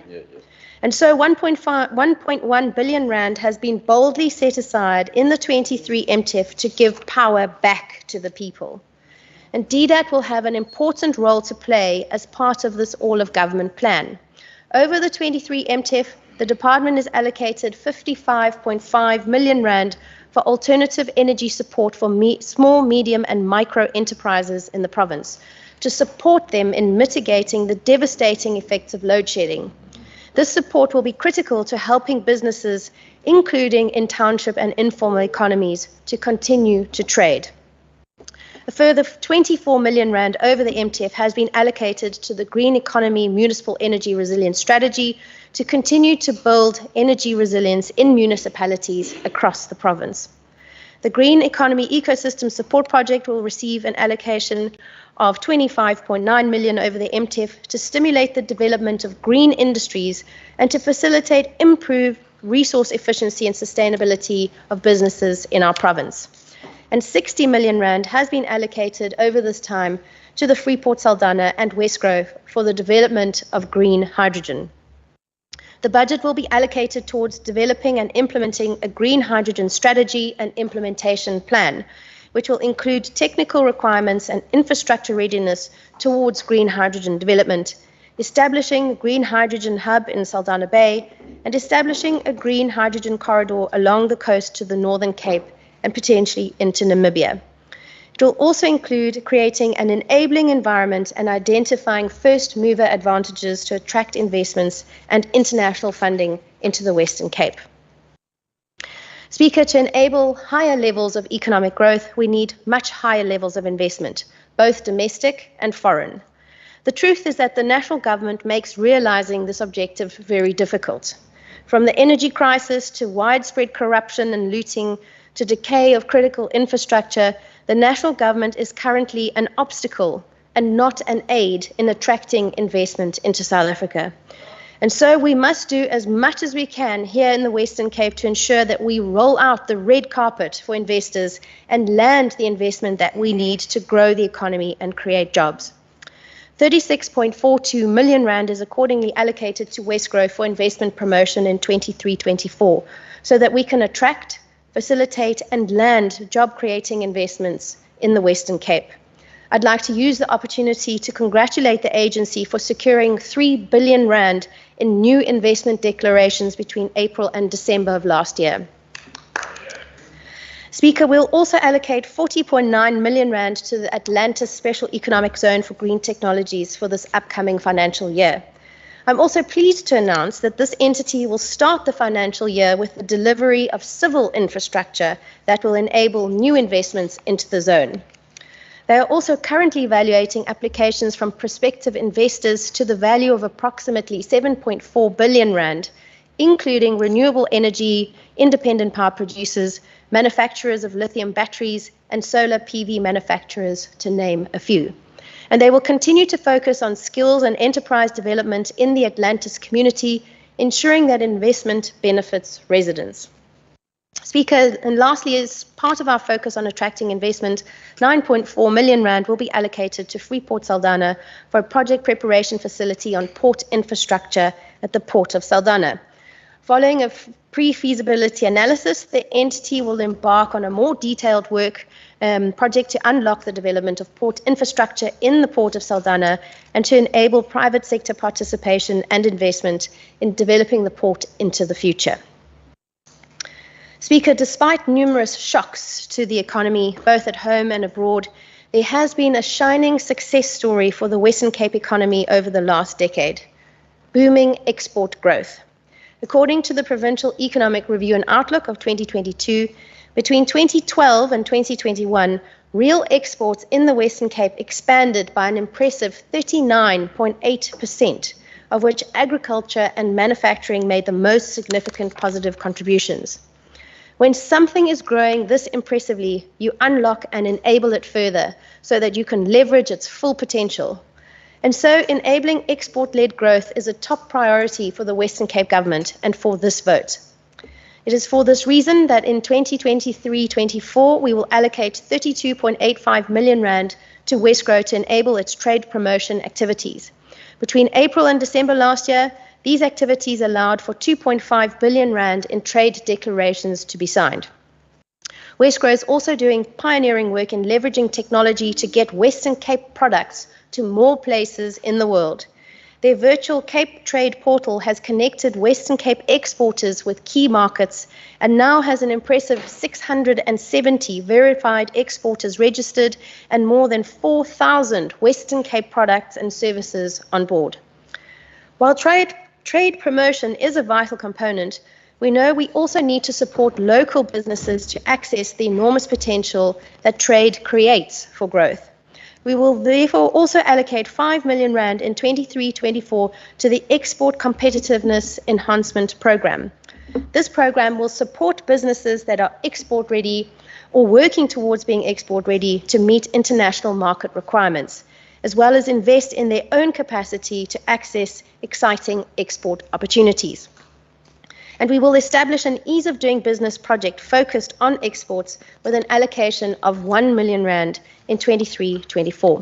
And so 1.1 billion rand has been boldly set aside in the 23 MTEF to give power back to the people. And DDAT will have an important role to play as part of this all-of-government plan. Over the 23 MTEF, the department is allocated 55.5 million rand for alternative energy support for small, medium and micro enterprises in the province to support them in mitigating the devastating effects of load shedding. This support will be critical to helping businesses, including in township and informal economies, to continue to trade. A further 24 million rand over the MTEF has been allocated to the Green Economy Municipal Energy Resilience Strategy to continue to build energy resilience in municipalities across the province. The Green Economy Ecosystem Support Project will receive an allocation of 25.9 million over the MTEF to stimulate the development of green industries and to facilitate improved resource efficiency and sustainability of businesses in our province. And 60 million rand has been allocated over this time to the Freeport Saldanha and Westgrove for the development of green hydrogen. The budget will be allocated towards developing and implementing a green hydrogen strategy and implementation plan, which will include technical requirements and infrastructure readiness towards green hydrogen development, establishing a green hydrogen hub in Saldanha Bay, and establishing a green hydrogen corridor along the coast to the Northern Cape and potentially into Namibia. It will also include creating an enabling environment and identifying first mover advantages to attract investments and international funding into the Western Cape. Speaker, to enable higher levels of economic growth, we need much higher levels of investment, both domestic and foreign. The truth is that the national government makes realizing this objective very difficult. From the energy crisis to widespread corruption and looting to decay of critical infrastructure, the national government is currently an obstacle and not an aid in attracting investment into South Africa. And so we must do as much as we can here in the Western Cape to ensure that we roll out the red carpet for investors and land the investment that we need to grow the economy and create jobs. 36.42 million rand is accordingly allocated to Westgrow for investment promotion in 23-24, so that we can attract, facilitate and land job-creating investments in the Western Cape. I'd like to use the opportunity to congratulate the agency for securing 3 billion rand in new investment declarations between April and December of last year. Speaker, we'll also allocate 40.9 million rand to the Atlantis Special Economic Zone for green technologies for this upcoming financial year. I'm also pleased to announce that this entity will start the financial year with the delivery of civil infrastructure that will enable new investments into the zone. They are also currently evaluating applications from prospective investors to the value of approximately 7.4 billion rand, including renewable energy, independent power producers, manufacturers of lithium batteries, and solar PV manufacturers, to name a few. And they will continue to focus on skills and enterprise development in the Atlantis community, ensuring that investment benefits residents. Speaker, and lastly, as part of our focus on attracting investment, 9.4 million rand will be allocated to Freeport Saldanha for a project preparation facility on port infrastructure at the Port of Saldanha. Following a pre-feasibility analysis, the entity will embark on a more detailed work project to unlock the development of port infrastructure in the Port of Saldanha and to enable private sector participation and investment in developing the port into the future. Speaker, despite numerous shocks to the economy, both at home and abroad, there has been a shining success story for the Western Cape economy over the last decade: booming export growth. According to the Provincial Economic Review and Outlook of 2022, between 2012 and 2021, real exports in the Western Cape expanded by an impressive 39.8%, of which agriculture and manufacturing made the most significant positive contributions. When something is growing this impressively, you unlock and enable it further so that you can leverage its full potential. And so enabling export-led growth is a top priority for the Western Cape government and for this vote. It is for this reason that in 2023-24, we will allocate 32.85 million rand to Westgrow to enable its trade promotion activities. Between April and December last year, these activities allowed for 2.5 billion rand in trade declarations to be signed. Westgrow is also doing pioneering work in leveraging technology to get Western Cape products to more places in the world. Their virtual Cape Trade portal has connected Western Cape exporters with key markets and now has an impressive 670 verified exporters registered and more than 4,000 Western Cape products and services on board. While trade promotion is a vital component, we know we also need to support local businesses to access the enormous potential that trade creates for growth. We will therefore also allocate 5 million rand in 23-24 to the Export Competitiveness Enhancement Program. This program will support businesses that are export ready or working towards being export ready to meet international market requirements, as well as invest in their own capacity to access exciting export opportunities. And we will establish an ease of doing business project focused on exports with an allocation of 1 million rand in 23-24.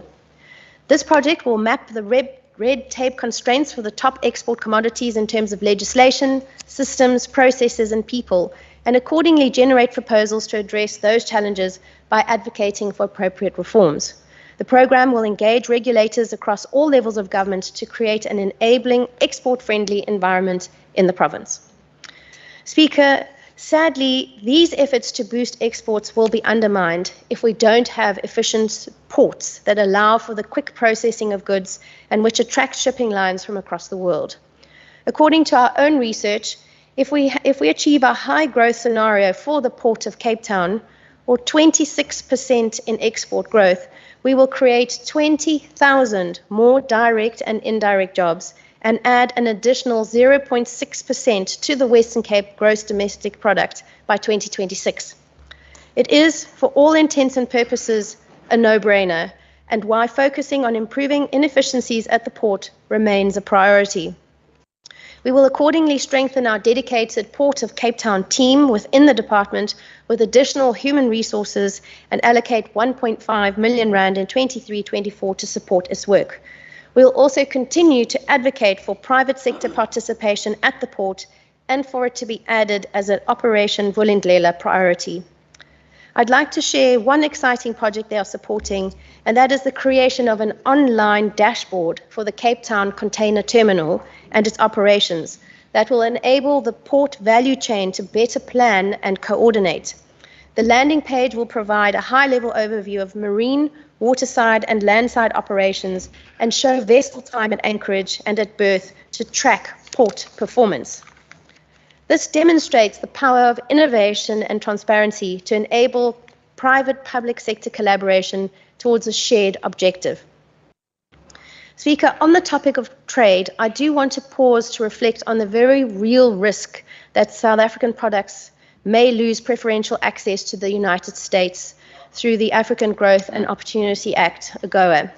This project will map the red tape constraints for the top export commodities in terms of legislation, systems, processes, and people, and accordingly generate proposals to address those challenges by advocating for appropriate reforms. The program will engage regulators across all levels of government to create an enabling, export-friendly environment in the province. Speaker, sadly, these efforts to boost exports will be undermined if we don't have efficient ports that allow for the quick processing of goods and which attract shipping lines from across the world. According to our own research, if we achieve a high growth scenario for the Port of Cape Town, or 26% in export growth, we will create 20,000 more direct and indirect jobs and add an additional 0.6% to the Western Cape gross domestic product by 2026. It is, for all intents and purposes, a no-brainer, and why focusing on improving inefficiencies at the port remains a priority. We will accordingly strengthen our dedicated Port of Cape Town team within the department with additional human resources and allocate 1.5 million rand in 23-24 to support its work. We will also continue to advocate for private sector participation at the port and for it to be added as an Operation Vulindlela priority. I'd like to share one exciting project they are supporting, and that is the creation of an online dashboard for the Cape Town Container Terminal and its operations that will enable the port value chain to better plan and coordinate. The landing page will provide a high-level overview of marine, waterside and landside operations and show vessel time at anchorage and at berth to track port performance. This demonstrates the power of innovation and transparency to enable private-public sector collaboration towards a shared objective. Speaker, on the topic of trade, I do want to pause to reflect on the very real risk that South African products may lose preferential access to the United States through the African Growth and Opportunity Act, AGOA.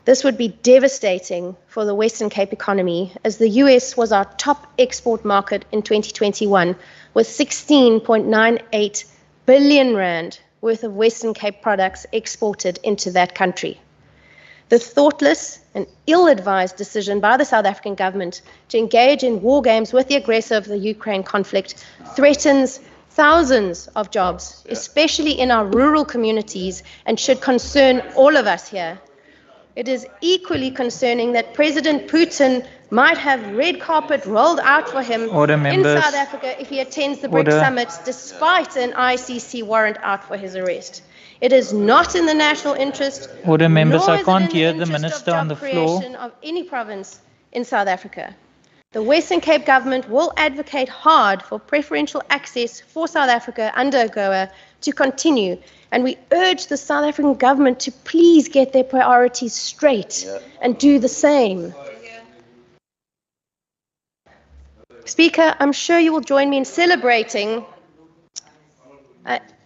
This would be devastating for the Western Cape economy, as the US was our top export market in 2021, with 16.98 billion rand worth of Western Cape products exported into that country. The thoughtless and ill-advised decision by the South African government to engage in war games with the aggressor of the Ukraine conflict threatens thousands of jobs, especially in our rural communities, and should concern all of us here. It is equally concerning that President Putin might have red carpet rolled out for him in South Africa if he attends the BRICS summit, despite an ICC warrant out for his arrest. It is not in the national interest, Order, members, nor I is can't it in the hear the interest minister of on job the floor. creation of any province in South Africa. The Western Cape government will advocate hard for preferential access for South Africa under AGOA to continue, and we urge the South African government to please get their priorities straight and do the same. Speaker, I'm sure you will join me in celebrating.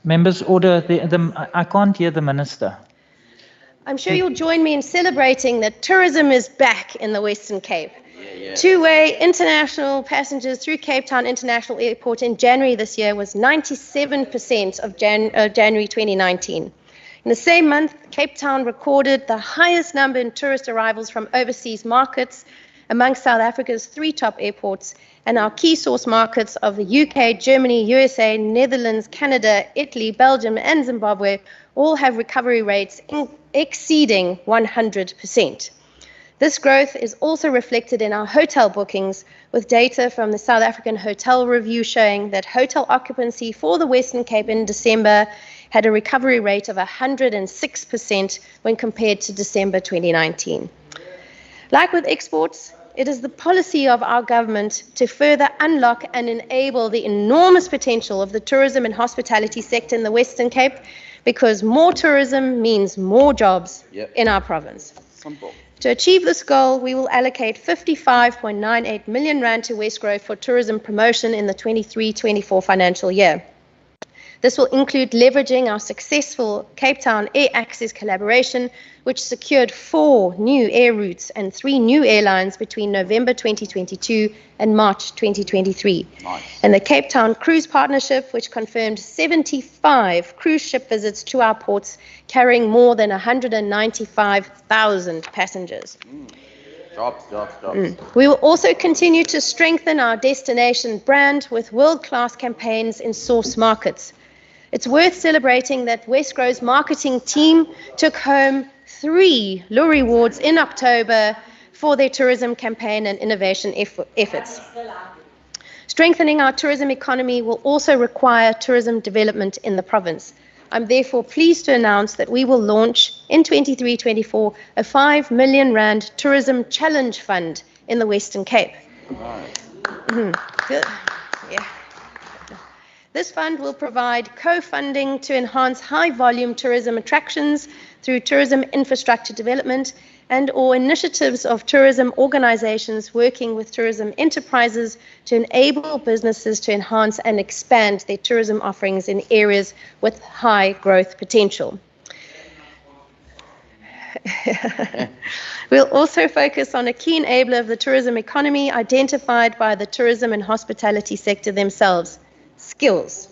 Members, order. I can't hear the minister. I'm sure you'll join me in celebrating that tourism is back in the Western Cape. Two-way international passengers through Cape Town International Airport in January this year was 97% of January 2019. In the same month, Cape Town recorded the highest number in tourist arrivals from overseas markets amongst South Africa's 3 top airports, and our key source markets of the UK, Germany, USA, Netherlands, Canada, Italy, Belgium, and Zimbabwe all have recovery rates exceeding 100%. This growth is also reflected in our hotel bookings, with data from the South African Hotel Review showing that hotel occupancy for the Western Cape in December had a recovery rate of 106% when compared to December 2019. Like with exports, it is the policy of our government to further unlock and enable the enormous potential of the tourism and hospitality sector in the Western Cape, because more tourism means more jobs in our province. Simple. To achieve this goal, we will allocate 55.98 million rand to West Growth for tourism promotion in the 23-24 financial year. This will include leveraging our successful Cape Town Air Access collaboration, which secured 4 new air routes and 3 new airlines between November 2022 and March 2023. Nice. And the Cape Town Cruise Partnership, which confirmed 75 cruise ship visits to our ports, carrying more than 195,000 passengers. Jobs. We will also continue to strengthen our destination brand with world-class campaigns in source markets. It's worth celebrating that West Grow's marketing team took home 3 Lure Awards in October for their tourism campaign and innovation efforts. Strengthening our tourism economy will also require tourism development in the province. I'm therefore pleased to announce that we will launch in 23-24 a R5 million tourism challenge fund in the Western Cape. Good. Yeah. This fund will provide co-funding to enhance high-volume tourism attractions through tourism infrastructure development and/or initiatives of tourism organizations working with tourism enterprises to enable businesses to enhance and expand their tourism offerings in areas with high growth potential. We'll also focus on a key enabler of the tourism economy identified by the tourism and hospitality sector themselves: skills.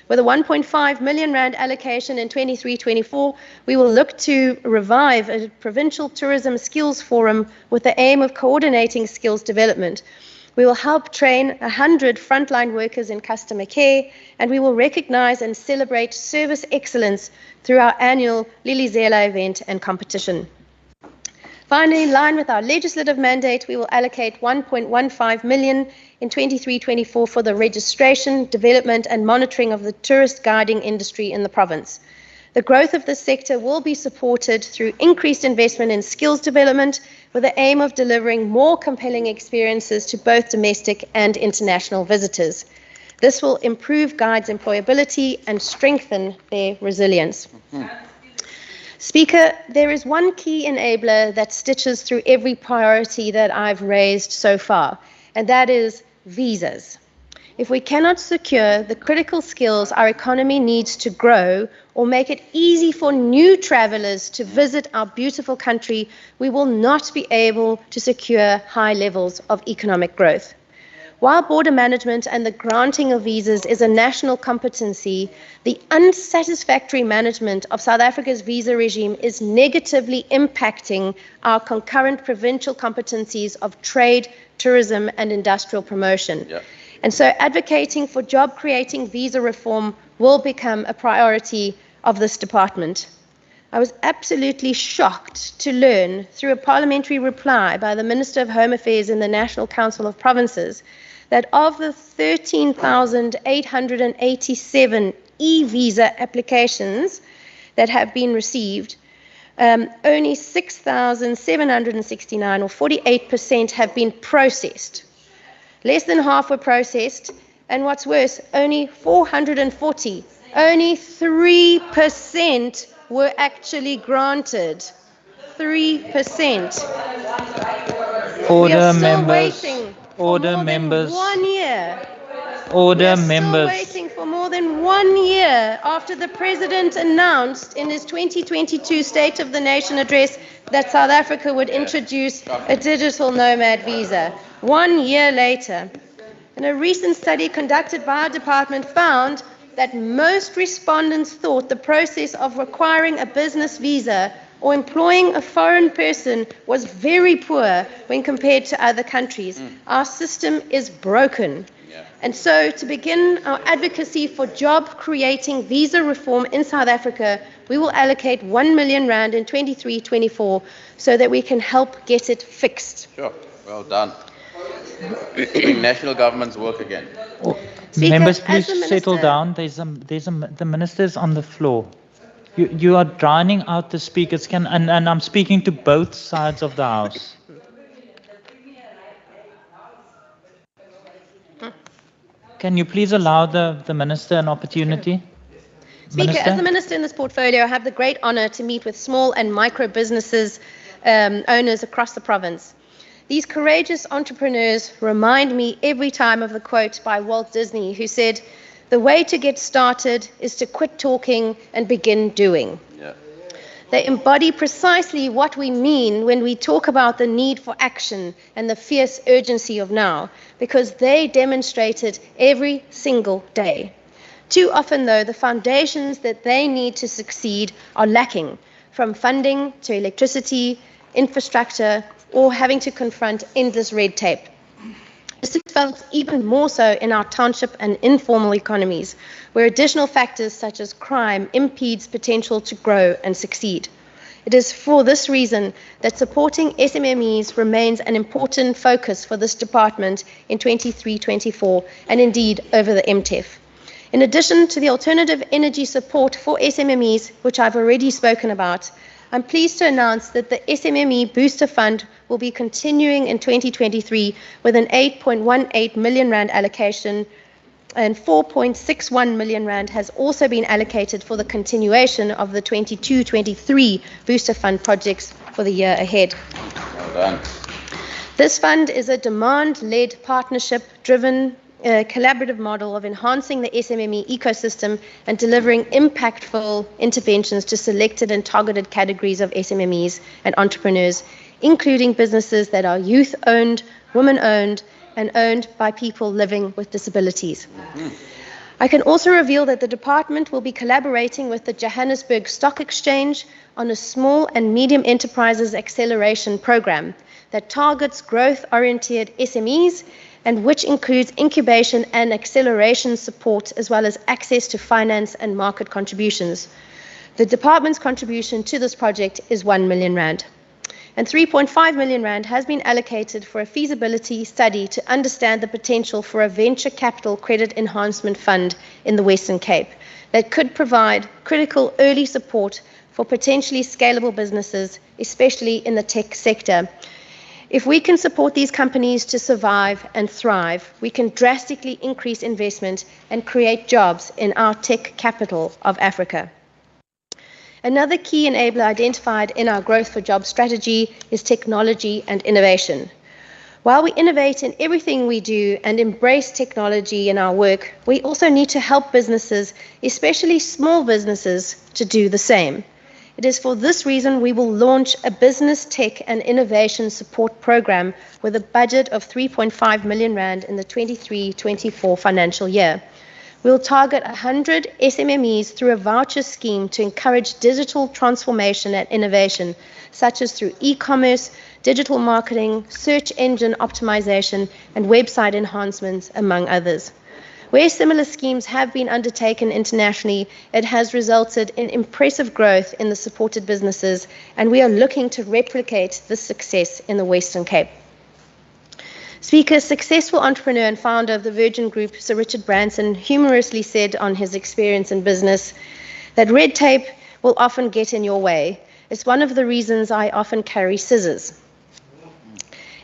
With a R1.5 million allocation in 23-24, we will look to revive a provincial tourism skills forum with the aim of coordinating skills development. We will help train 100 frontline workers in customer care, and we will recognize and celebrate service excellence through our annual Lilizela event and competition. Finally, in line with our legislative mandate, we will allocate R1.15 million in 23-24 for the registration, development and monitoring of the tourist guiding industry in the province. The growth of this sector will be supported through increased investment in skills development with the aim of delivering more compelling experiences to both domestic and international visitors. This will improve guides' employability and strengthen their resilience. Speaker, there is one key enabler that stitches through every priority that I've raised so far, and that is visas. If we cannot secure the critical skills our economy needs to grow or make it easy for new travelers to visit our beautiful country, we will not be able to secure high levels of economic growth. While border management and the granting of visas is a national competency, the unsatisfactory management of South Africa's visa regime is negatively impacting our concurrent provincial competencies of trade, tourism, and industrial promotion. Yep. And so advocating for job-creating visa reform will become a priority of this department. I was absolutely shocked to learn through a parliamentary reply by the Minister of Home Affairs in the National Council of Provinces that of the 13,887 e-visa applications that have been received, only 6,769 or 48% have been processed. Less than half were processed, and what's worse, only 440, only 3% were actually granted. 3%. Order, we are still members. Waiting Order, members. 1 year. Order, we are members. Still waiting for more than 1 year after the President announced in his 2022 State of the Nation address that South Africa would introduce a digital nomad visa. 1 year later. And a recent study conducted by our department found that most respondents thought the process of requiring a business visa or employing a foreign person was very poor when compared to other countries. Our system is broken. And so to begin our advocacy for job-creating visa reform in South Africa, we will allocate R1 million in 23-24 so that we can help get it fixed. Sure, well done. Doing national government's work again. Speaker, members, please as the settle Minister- down. The minister's on the floor. You are drowning out the speakers. And I'm speaking to both sides of the house. Can you please allow the minister an opportunity? Speaker, as the Minister in this portfolio, I have the great honour to meet with small and micro businesses owners across the province. These courageous entrepreneurs remind me every time of the quote by Walt Disney, who said, "The way to get started is to quit talking and begin doing." Yeah. They embody precisely what we mean when we talk about the need for action and the fierce urgency of now, because they demonstrate it every single day. Too often, though, the foundations that they need to succeed are lacking, from funding to electricity, infrastructure, or having to confront endless red tape. This is felt even more so in our township and informal economies, where additional factors such as crime impedes potential to grow and succeed. It is for this reason that supporting SMMEs remains an important focus for this department in 23-24 and indeed over the MTEF. In addition to the alternative energy support for SMMEs, which I've already spoken about, I'm pleased to announce that the SMME Booster Fund will be continuing in 2023 with an 8.18 million rand allocation, and 4.61 million rand has also been allocated for the continuation of the 22-23 Booster Fund projects for the year ahead. Well done. This fund is a demand-led, partnership-driven, collaborative model of enhancing the SMME ecosystem and delivering impactful interventions to selected and targeted categories of SMMEs and entrepreneurs, including businesses that are youth-owned, women-owned, and owned by people living with disabilities. I can also reveal that the department will be collaborating with the Johannesburg Stock Exchange on a small and medium enterprises acceleration program that targets growth-oriented SMEs and which includes incubation and acceleration support as well as access to finance and market contributions. The department's contribution to this project is 1 million rand. And 3.5 million rand has been allocated for a feasibility study to understand the potential for a venture capital credit enhancement fund in the Western Cape that could provide critical early support for potentially scalable businesses, especially in the tech sector. If we can support these companies to survive and thrive, we can drastically increase investment and create jobs in our tech capital of Africa. Another key enabler identified in our Growth for Jobs strategy is technology and innovation. While we innovate in everything we do and embrace technology in our work, we also need to help businesses, especially small businesses, to do the same. It is for this reason we will launch a business tech and innovation support program with a budget of 3.5 million rand in the 23-24 financial year. We'll target 100 SMMEs through a voucher scheme to encourage digital transformation and innovation, such as through e-commerce, digital marketing, search engine optimization, and website enhancements, among others. Where similar schemes have been undertaken internationally, it has resulted in impressive growth in the supported businesses, and we are looking to replicate this success in the Western Cape. Speaker, successful entrepreneur and founder of the Virgin Group, Sir Richard Branson, humorously said on his experience in business that red tape will often get in your way. It's one of the reasons I often carry scissors.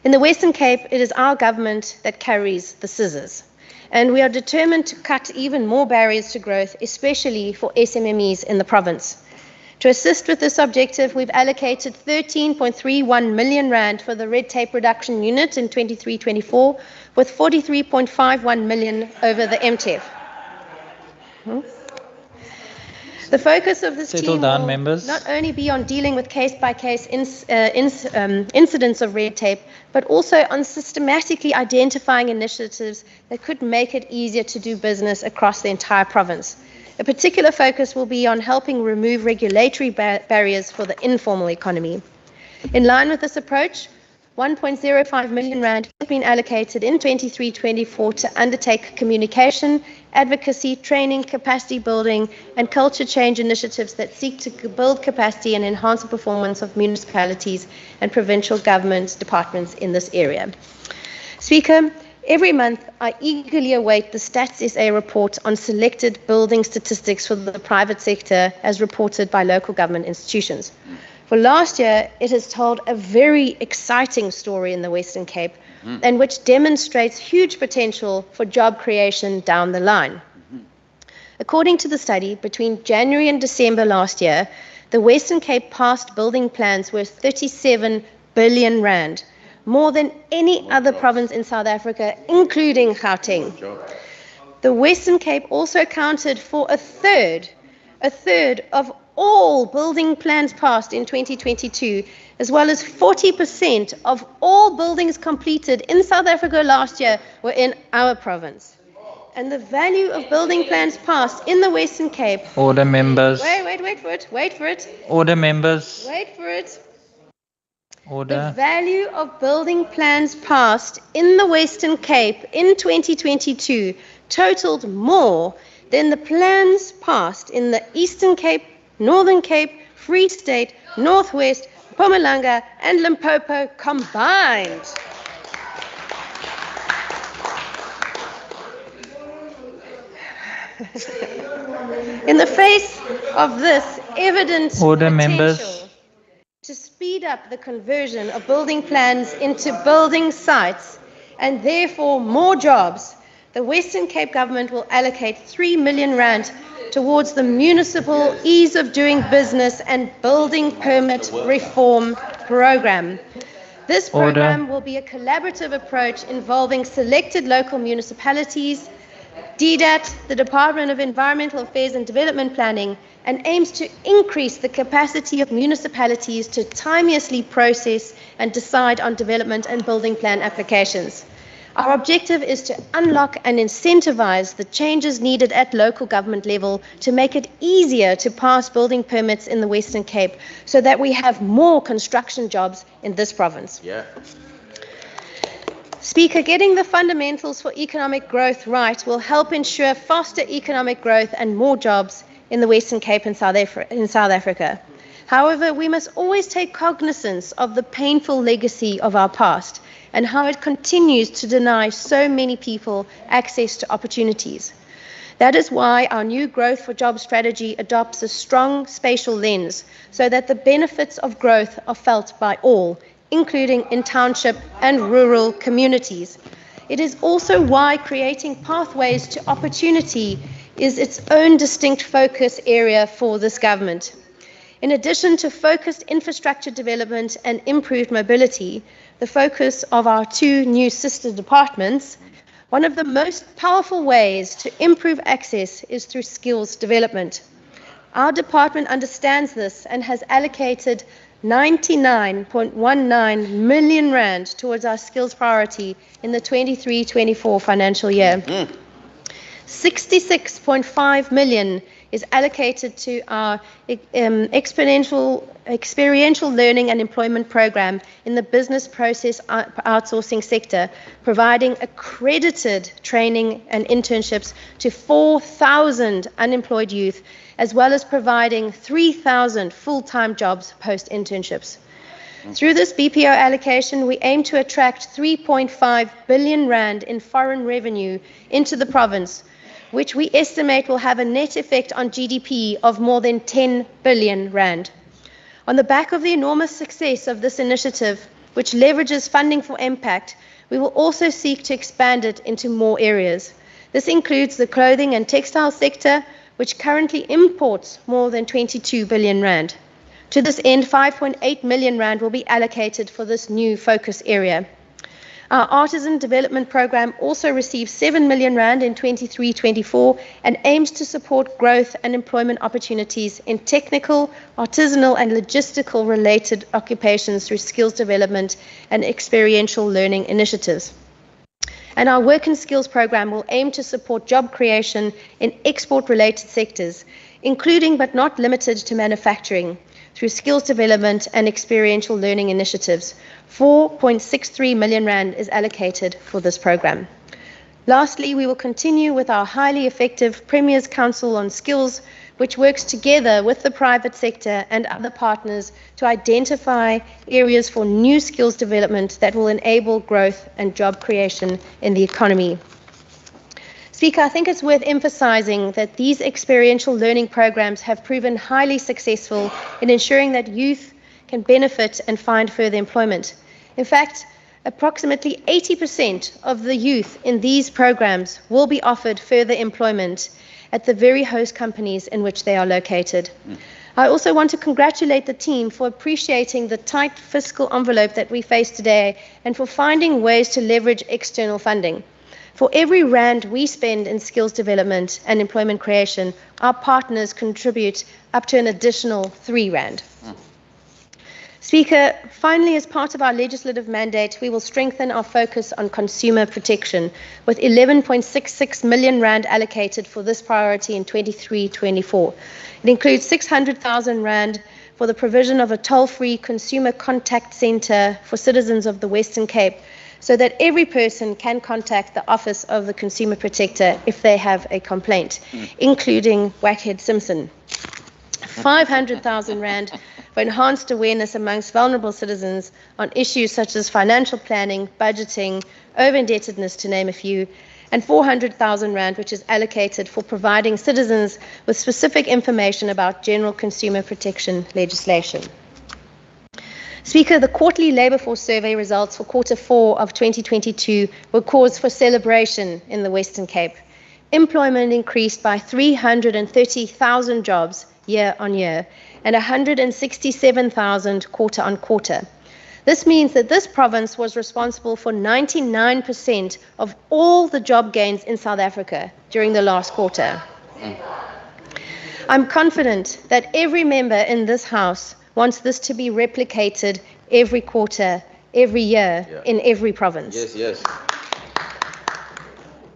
In the Western Cape, it is our government that carries the scissors, and we are determined to cut even more barriers to growth, especially for SMMEs in the province. To assist with this objective, we've allocated 13.31 million rand for the red tape reduction unit in 23-24, with 43.51 million over the MTEF. The focus of this team will not only be on dealing with case-by-case incidents of red tape, but also on systematically identifying initiatives that could make it easier to do business across the entire province. A particular focus will be on helping remove regulatory barriers for the informal economy. In line with this approach, 1.05 million rand has been allocated in 23-24 to undertake communication, advocacy, training, capacity building, and culture change initiatives that seek to build capacity and enhance the performance of municipalities and provincial government departments in this area. Speaker, every month, I eagerly await the Stats SA report on selected building statistics for the private sector as reported by local government institutions. For last year, it has told a very exciting story in the Western Cape, and which demonstrates huge potential for job creation down the line. According to the study, between January and December last year, the Western Cape passed building plans worth 37 billion rand, more than any other province in South Africa, including Gauteng. The Western Cape also accounted for a third of all building plans passed in 2022, as well as 40% of all buildings completed in South Africa last year were in our province. And the value of building plans passed in the Western Cape... Order, members. Wait for it. Order, members. Wait for it. Order. The value of building plans passed in the Western Cape in 2022 totaled more than the plans passed in the Eastern Cape, Northern Cape, Free State, Northwest, Mpumalanga, and Limpopo combined. In the face of this evident Order, potential members. to speed up the conversion of building plans into building sites and therefore more jobs, the Western Cape government will allocate 3 million rand towards the municipal ease of doing business and building permit reform program. This program will be a collaborative approach involving selected local municipalities, DDAT, the Department of Environmental Affairs and Development Planning, and aims to increase the capacity of municipalities to timeously process and decide on development and building plan applications. Our objective is to unlock and incentivize the changes needed at local government level to make it easier to pass building permits in the Western Cape so that we have more construction jobs in this province. Yeah. Speaker, getting the fundamentals for economic growth right will help ensure faster economic growth and more jobs in the Western Cape and South Africa. However, we must always take cognizance of the painful legacy of our past and how it continues to deny so many people access to opportunities. That is why our new Growth for Jobs strategy adopts a strong spatial lens so that the benefits of growth are felt by all, including in township and rural communities. It is also why creating pathways to opportunity is its own distinct focus area for this government. In addition to focused infrastructure development and improved mobility, the focus of our two new sister departments, one of the most powerful ways to improve access is through skills development. Our department understands this and has allocated 99.19 million rand towards our skills priority in the 23-24 financial year. 66.5 million is allocated to our experiential learning and employment program in the business process outsourcing sector, providing accredited training and internships to 4,000 unemployed youth, as well as providing 3,000 full-time jobs post-internships. Through this BPO allocation, we aim to attract 3.5 billion rand in foreign revenue into the province, which we estimate will have a net effect on GDP of more than 10 billion rand. On the back of the enormous success of this initiative, which leverages funding for impact, we will also seek to expand it into more areas. This includes the clothing and textile sector, which currently imports more than 22 billion rand. To this end, 5.8 million rand will be allocated for this new focus area. Our artisan development program also receives 7 million rand in 23-24 and aims to support growth and employment opportunities in technical, artisanal and logistical related occupations through skills development and experiential learning initiatives. And our Work and Skills program will aim to support job creation in export-related sectors, including but not limited to manufacturing, through skills development and experiential learning initiatives. 4.63 million rand is allocated for this program. Lastly, we will continue with our highly effective Premier's Council on Skills, which works together with the private sector and other partners to identify areas for new skills development that will enable growth and job creation in the economy. Speaker, I think it's worth emphasizing that these experiential learning programs have proven highly successful in ensuring that youth can benefit and find further employment. In fact, approximately 80% of the youth in these programs will be offered further employment at the very host companies in which they are located. I also want to congratulate the team for appreciating the tight fiscal envelope that we face today and for finding ways to leverage external funding. For every rand we spend in skills development and employment creation, our partners contribute up to an additional 3 rand. Speaker, finally, as part of our legislative mandate, we will strengthen our focus on consumer protection with 11.66 million rand allocated for this priority in 23-24. It includes 600,000 rand for the provision of a toll-free consumer contact centre for citizens of the Western Cape, so that every person can contact the Office of the Consumer Protector if they have a complaint, including Wackhead Simpson. 500,000 rand for enhanced awareness amongst vulnerable citizens on issues such as financial planning, budgeting, over-indebtedness, to name a few, and 400,000 rand, which is allocated for providing citizens with specific information about general consumer protection legislation. Speaker, the quarterly labour force survey results for Q4 of 2022 were cause for celebration in the Western Cape. Employment increased by 330,000 jobs year on year and 167,000 quarter on quarter. This means that this province was responsible for 99% of all the job gains in South Africa during the last quarter. I'm confident that every member in this House wants this to be replicated every quarter, every year, in every province. Yes, yes.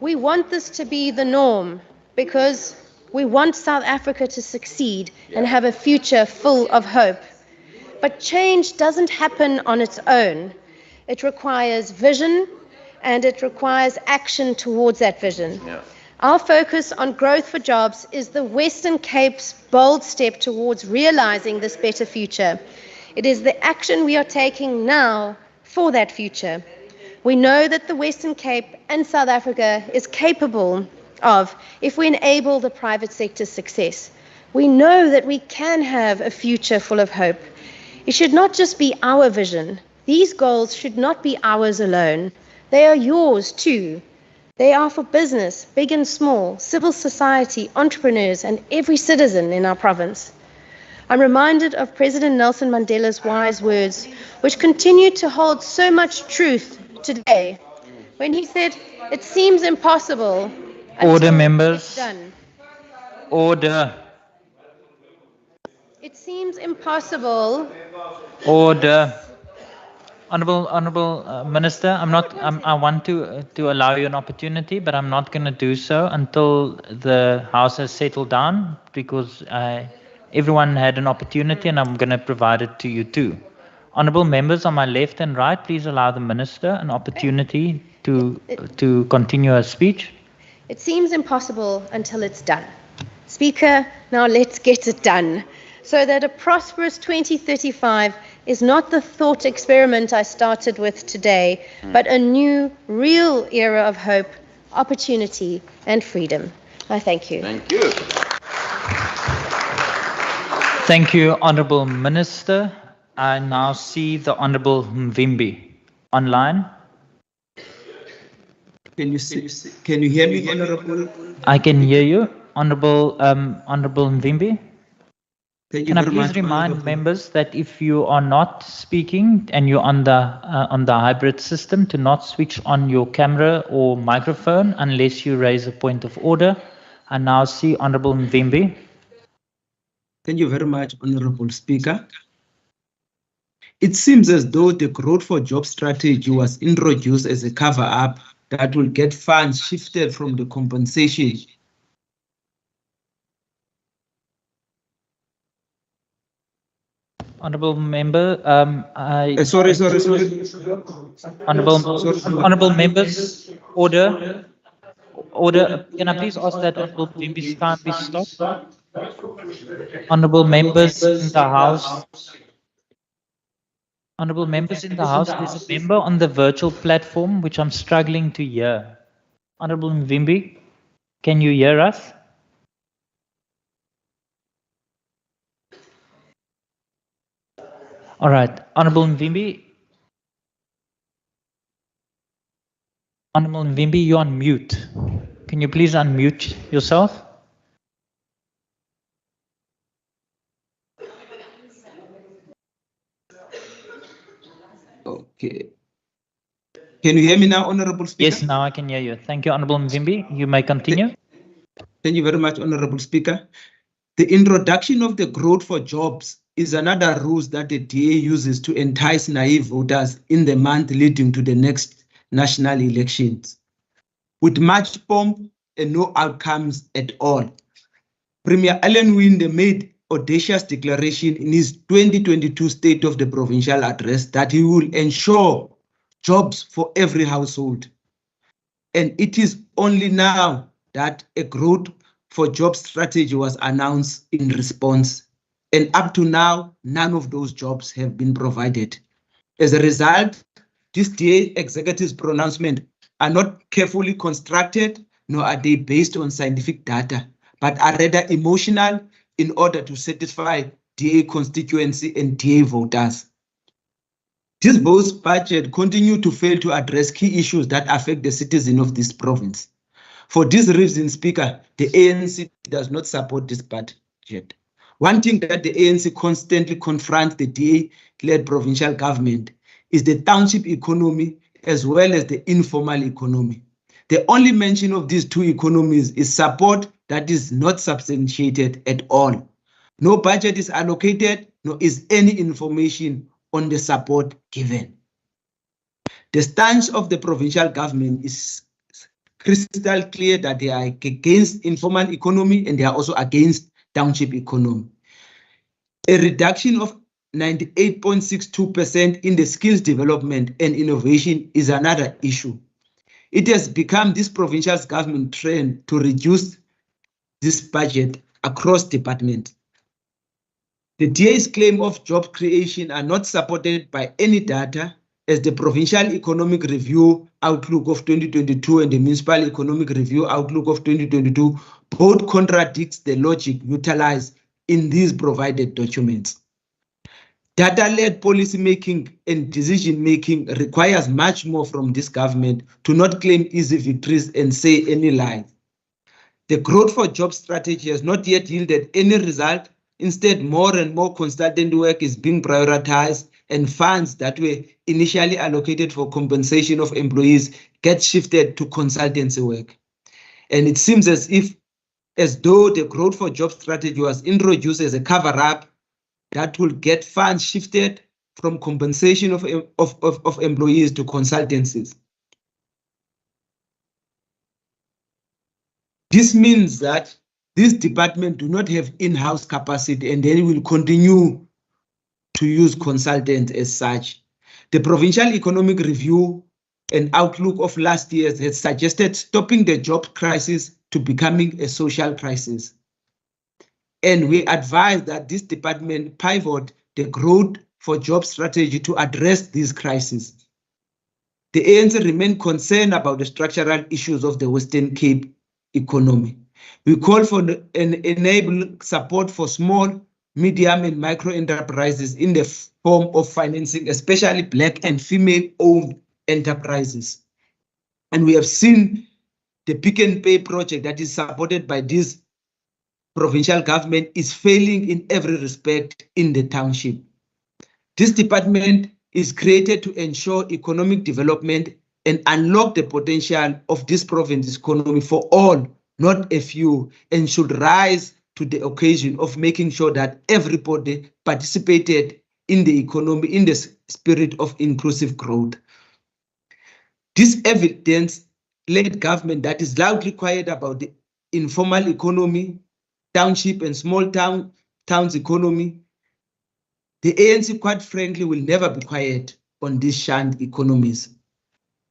We want this to be the norm because we want South Africa to succeed and have a future full of hope. But change doesn't happen on its own. It requires vision and it requires action towards that vision. Yeah. Our focus on growth for jobs is the Western Cape's bold step towards realizing this better future. It is the action we are taking now for that future. We know that the Western Cape and South Africa is capable of if we enable the private sector's success. We know that we can have a future full of hope. It should not just be our vision. These goals should not be ours alone. They are yours too. They are for business, big and small, civil society, entrepreneurs, and every citizen in our province. I'm reminded of President Nelson Mandela's wise words, which continue to hold so much truth today, when he said, "It seems impossible Order, until members. it's done." Order. It seems impossible. Order. Honourable Minister, I want to allow you an opportunity, but I'm not going to do so until the House has settled down, because everyone had an opportunity and I'm going to provide it to you too. Honourable members on my left and right, please allow the Minister an opportunity to continue her speech. It seems impossible until it's done. Speaker, now let's get it done, so that a prosperous 2035 is not the thought experiment I started with today, but a new, real era of hope, opportunity, and freedom. I thank you. Thank you. Thank you, Honourable Minister. I now see the Honourable Mvimbi online. Can you hear me, Honourable? I can hear you, Honourable Mvimbi. Can I please remind members that if you are not speaking and you're on the hybrid system, to not switch on your camera or microphone unless you raise a point of order. I now see Honourable Mvimbi. Thank you very much, Honourable Speaker. It seems as though the Growth for Jobs strategy was introduced as a cover-up that will get funds shifted from the compensation. Honourable member, Sorry. Honourable members, order. Can I please ask that Honourable Mvimbi's time be stopped? Honourable members in the House. Honourable members in the House, there's a member on the virtual platform which I'm struggling to hear. Honourable Mvimbi, can you hear us? All right, Honourable Mvimbi. Honourable Mvimbi, you're on mute. Can you please unmute yourself? Okay. Can you hear me now, Honourable Speaker? Yes, now I can hear you. Thank you, Honourable Mvimbi. You may continue. Thank you very much, Honourable Speaker. The introduction of the Growth for Jobs is another ruse that the DA uses to entice naive voters in the month leading to the next national elections. With much pomp and no outcomes at all. Premier Alan Winde made audacious declaration in his 2022 State of the Provincial Address that he will ensure jobs for every household. And it is only now that a Growth for Jobs strategy was announced in response And up to now, none of those jobs have been provided. As a result, this DA executive's pronouncements are not carefully constructed, nor are they based on scientific data, but are rather emotional in order to satisfy DA constituency and DA voters. This Bose budget continues to fail to address key issues that affect the citizens of this province. For this reason, Speaker, the ANC does not support this budget. One thing that the ANC constantly confronts the DA-led provincial government is the township economy as well as the informal economy. The only mention of these two economies is support that is not substantiated at all. No budget is allocated, nor is any information on the support given. The stance of the provincial government is crystal clear that they are against informal economy and they are also against township economy. A reduction of 98.62% in the skills development and innovation is another issue. It has become this provincial government trend to reduce this budget across departments. The DA's claim of job creation are not supported by any data, as the Provincial Economic Review Outlook of 2022 and the Municipal Economic Review Outlook of 2022 both contradicts the logic utilized in these provided documents. Data-led policy-making and decision-making requires much more from this government to not claim easy victories and say any lies. The growth for job strategy has not yet yielded any result. Instead, more and more consultant work is being prioritized, and funds that were initially allocated for compensation of employees get shifted to consultancy work. And it seems as though the growth for job strategy was introduced as a cover-up that will get funds shifted from compensation of employees to consultancies. This means that this department do not have in-house capacity and they will continue to use consultants as such. The Provincial Economic Review and Outlook of last year has suggested stopping the job crisis to becoming a social crisis. And we advise that this department pivot the growth for job strategy to address these crises. The ANC remain concerned about the structural issues of the Western Cape economy. We call for an enabling support for small, medium and micro enterprises in the form of financing, especially Black and female-owned enterprises. And we have seen the Pick and Pay project that is supported by this provincial government is failing in every respect in the township. This department is created to ensure economic development and unlock the potential of this province's economy for all, not a few, and should rise to the occasion of making sure that everybody participated in the economy in the spirit of inclusive growth. This evidence-led government that is loudly quiet about the informal economy, township and small towns economy, the ANC, quite frankly, will never be quiet on these shunned economies.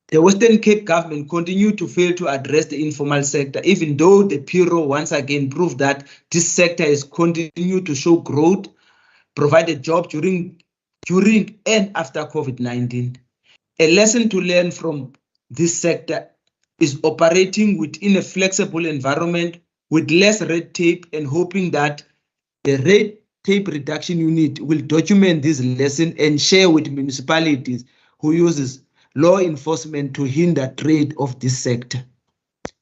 The Western Cape government continue to fail to address the informal sector, even though the Bureau once again proved that this sector has continued to show growth, provided jobs during and after COVID-19. A lesson to learn from this sector is operating within a flexible environment with less red tape and hoping that the red tape reduction unit will document this lesson and share with municipalities who uses law enforcement to hinder trade of this sector.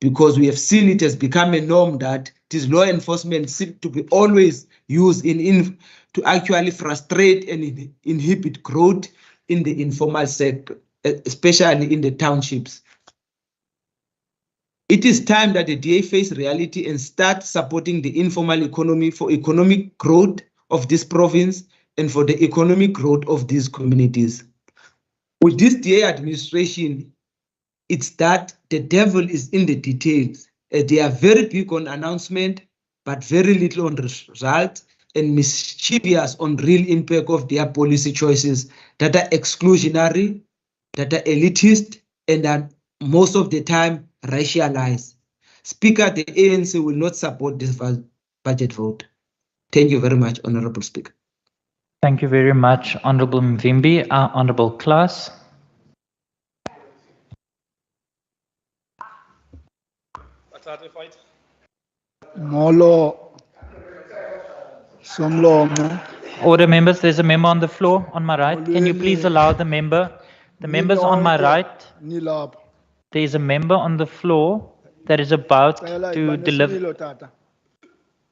Because we have seen it has become a norm that this law enforcement seems to be always used to actually frustrate and inhibit growth in the informal sector, especially in the townships. It is time that the DA face reality and start supporting the informal economy for economic growth of this province and for the economic growth of these communities. With this DA administration, it's that the devil is in the details. They are very big on announcement, but very little on results and mischievous on real impact of their policy choices that are exclusionary, that are elitist, and are most of the time racialized. Speaker, the ANC will not support this budget vote. Thank you very much, Honorable Speaker. Thank you very much, Honorable Mvimbi. Honorable Class. Molo Somlomo. Order, members. There's a member on the floor on my right. Can you please allow the members on my right? There is a member on the floor that is about to deliver.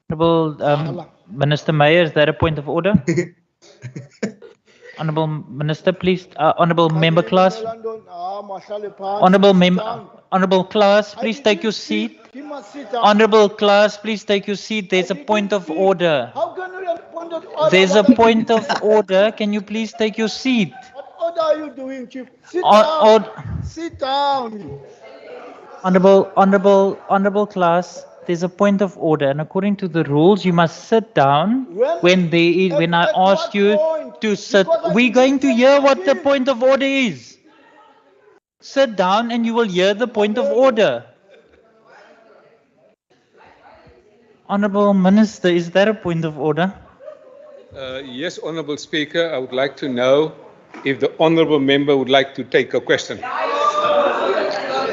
Honorable Minister Meyer, is that a point of order? Honorable Minister, please. Honorable Member Class. Honorable Class, please take your seat. Honorable Class, please take your seat. There's a point of order. There's a point of order. Can you please take your seat? What are you doing, Chief? Sit down. Sit down. Honorable Class, there's a point of order, and according to the rules, you must sit down when I ask you to sit. We're going to hear what the point of order is. Sit down and you will hear the point of order. Honorable Minister, is that a point of order? Yes, Honorable Speaker, I would like to know if the Honorable Member would like to take a question.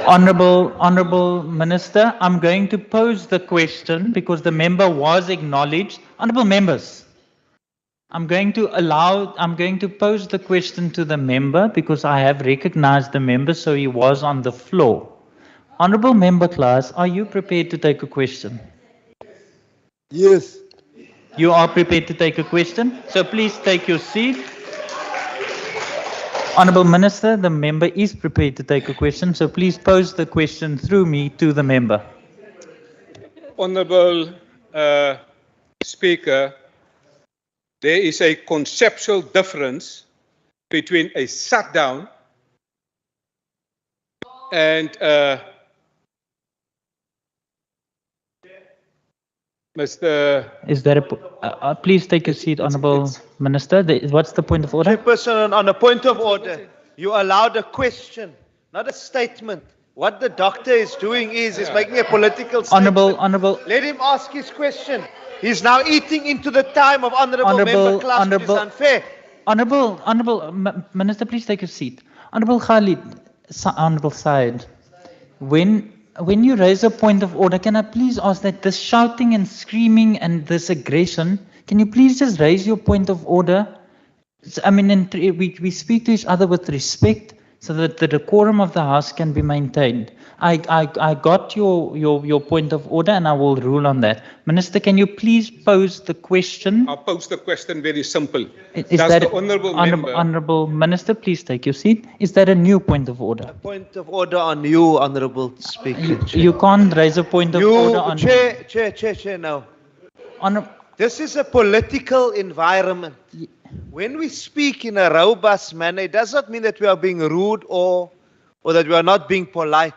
Honorable Minister, I'm going to pose the question because the member was acknowledged. Honorable members, I'm going to pose the question to the member because I have recognized the member, so he was on the floor. Honorable Member Class, are you prepared to take a question? Yes. You are prepared to take a question, so please take your seat. Honorable Minister, the member is prepared to take a question, so please pose the question through me to the member. Honorable Speaker, there is a conceptual difference between a shutdown and Mr. Is there a please take a seat, Honorable Minister. What's the point of order? Chairperson, on a point of order, you allowed a question, not a statement. What the doctor is doing is making a political statement. Honorable. Let him ask his question. He's now eating into the time of Honorable Member Class, which is unfair. Honorable Minister, please take a seat. Honorable Khalid, Honorable Syed, when you raise a point of order, can I please ask that this shouting and screaming and this aggression, can you please just raise your point of order? I mean, we speak to each other with respect so that the decorum of the House can be maintained. I got your point of order and I will rule on that. Minister, can you please pose the question? I'll pose the question very simple. Honorable Minister, please take your seat. Is that a new point of order? A point of order on you, Honorable Speaker. You can't raise a point of order on Chair, no. This is a political environment. When we speak in a robust manner, it does not mean that we are being rude or that we are not being polite.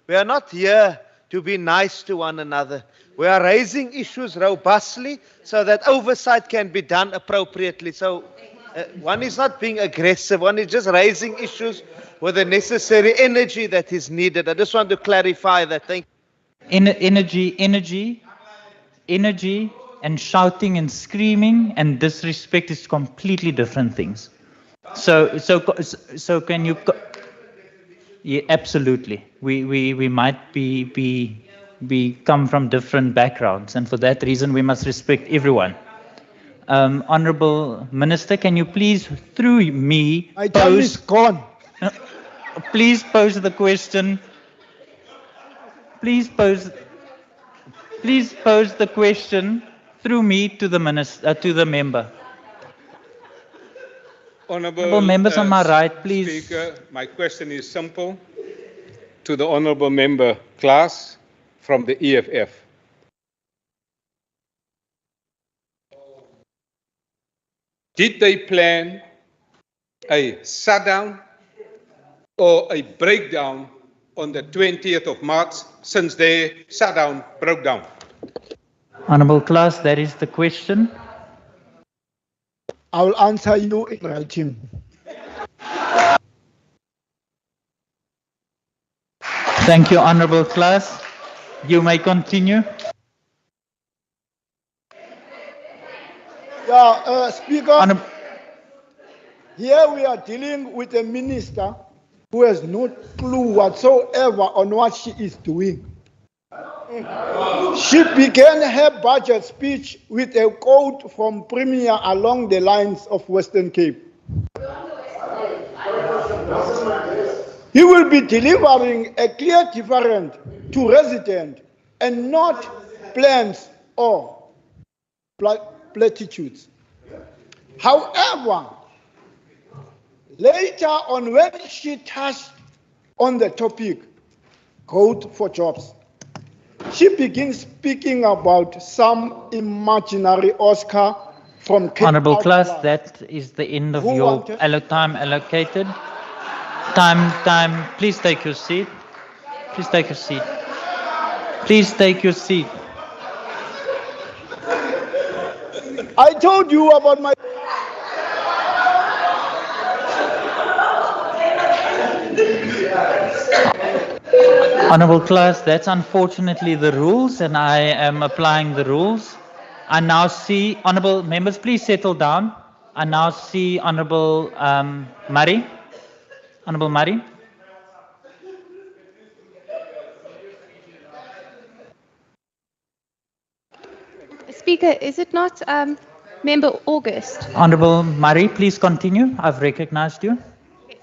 We are not here to be nice to one another. We are raising issues robustly so that oversight can be done appropriately. So one is not being aggressive, one is just raising issues with the necessary energy that is needed. I just want to clarify that. Thank you. Energy and shouting and screaming and disrespect is completely different things. So can you? Yeah, absolutely. We might be come from different backgrounds, and for that reason we must respect everyone. Honorable Minister, can you please, through me, my time is gone. Please pose the question. Please pose the question through me to the minister, to the member. Honorable members on my right, please. Speaker, my question is simple to the Honorable Member Class from the EFF. Did they plan a shutdown or a breakdown on the 20th of March since their shutdown broke down? Honorable Class, that is the question. I will answer you in writing. Thank you, Honorable Class. You may continue. Speaker, here we are dealing with a minister who has no clue whatsoever on what she is doing. She began her budget speech with a quote from Premier along the lines of Western Cape. He will be delivering a clear difference to residents and not plans or platitudes. However, later on when she touched on the topic, growth for jobs, she begins speaking about some imaginary Oscar from Cape Honourable Outlaw. Class, that is the end of Who your wanted- time allocated. Time. Please take your seat. Please take your seat. Please take your seat. I told you about my... Honourable Class, that's unfortunately the rules, and I am applying the rules. I now see, Honourable Members, please settle down. I now see Honourable Murray. Honourable Murray. Speaker, is it not Member August? Honourable Murray, please continue. I've recognised you.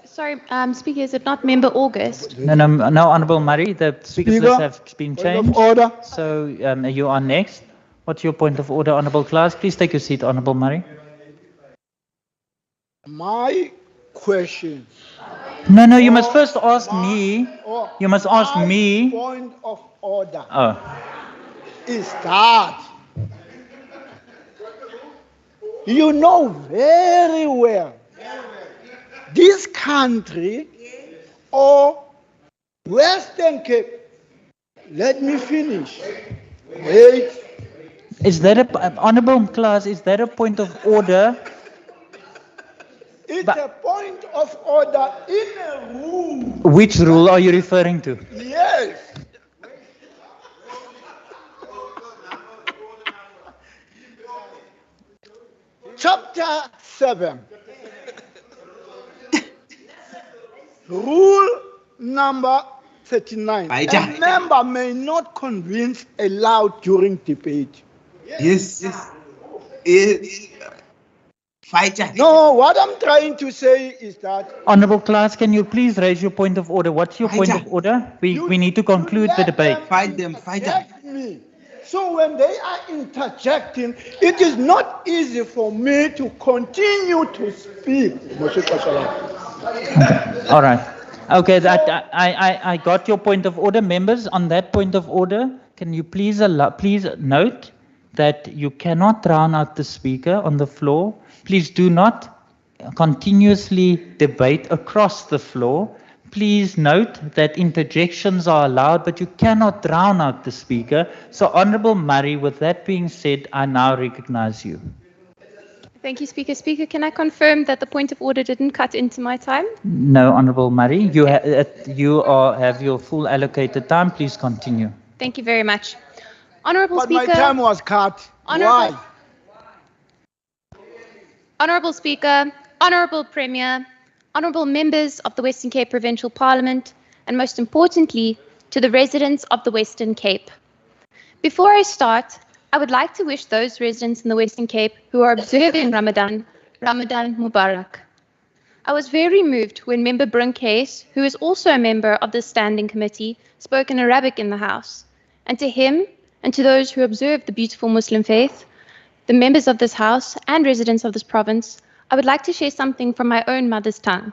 Sorry, Speaker, is it not Member August? No, Honourable Murray, the speakers Speaker, list have been point of changed. order. So you are next. What's your point of order, Honourable Class? Please take your seat, Honourable Murray. My question. No, you must first ask me. You must ask me. Point of order Oh. is that you know very well this country or Western Cape. Let me finish. Wait. Is that Honourable Class? Is that a point of order? It's a point of order in a rule. Which rule are you referring to? Yes. Chapter 7. Rule number 39. A member may not convince aloud during debate. Yes. Fighter. No, what I'm trying to say is that Honourable Class, can you please raise your point of order? What's your point of order? We need to conclude the debate. Fight them. me. So when they are interjecting, it is not easy for me to continue to speak. All right. Okay, I got your point of order. Members, on that point of order, can you please note that you cannot drown out the speaker on the floor. Please do not continuously debate across the floor. Please note that interjections are allowed, but you cannot drown out the speaker. So, Honourable Murray, with that being said, I now recognise you. Thank you, Speaker. Speaker, can I confirm that the point of order didn't cut into my time? No, Honourable Murray, you have your full allocated time. Please continue. Thank you very much. Honourable Speaker. But my time was cut. Why? Honourable Speaker, Honourable Premier, Honourable Members of the Western Cape Provincial Parliament, and most importantly, to the residents of the Western Cape. Before I start, I would like to wish those residents in the Western Cape who are observing Ramadan Mubarak. I was very moved when Member Brinkcase, who is also a member of the Standing Committee, spoke in Arabic in the House. And to him, and to those who observe the beautiful Muslim faith, the members of this House and residents of this province, I would like to share something from my own mother's tongue.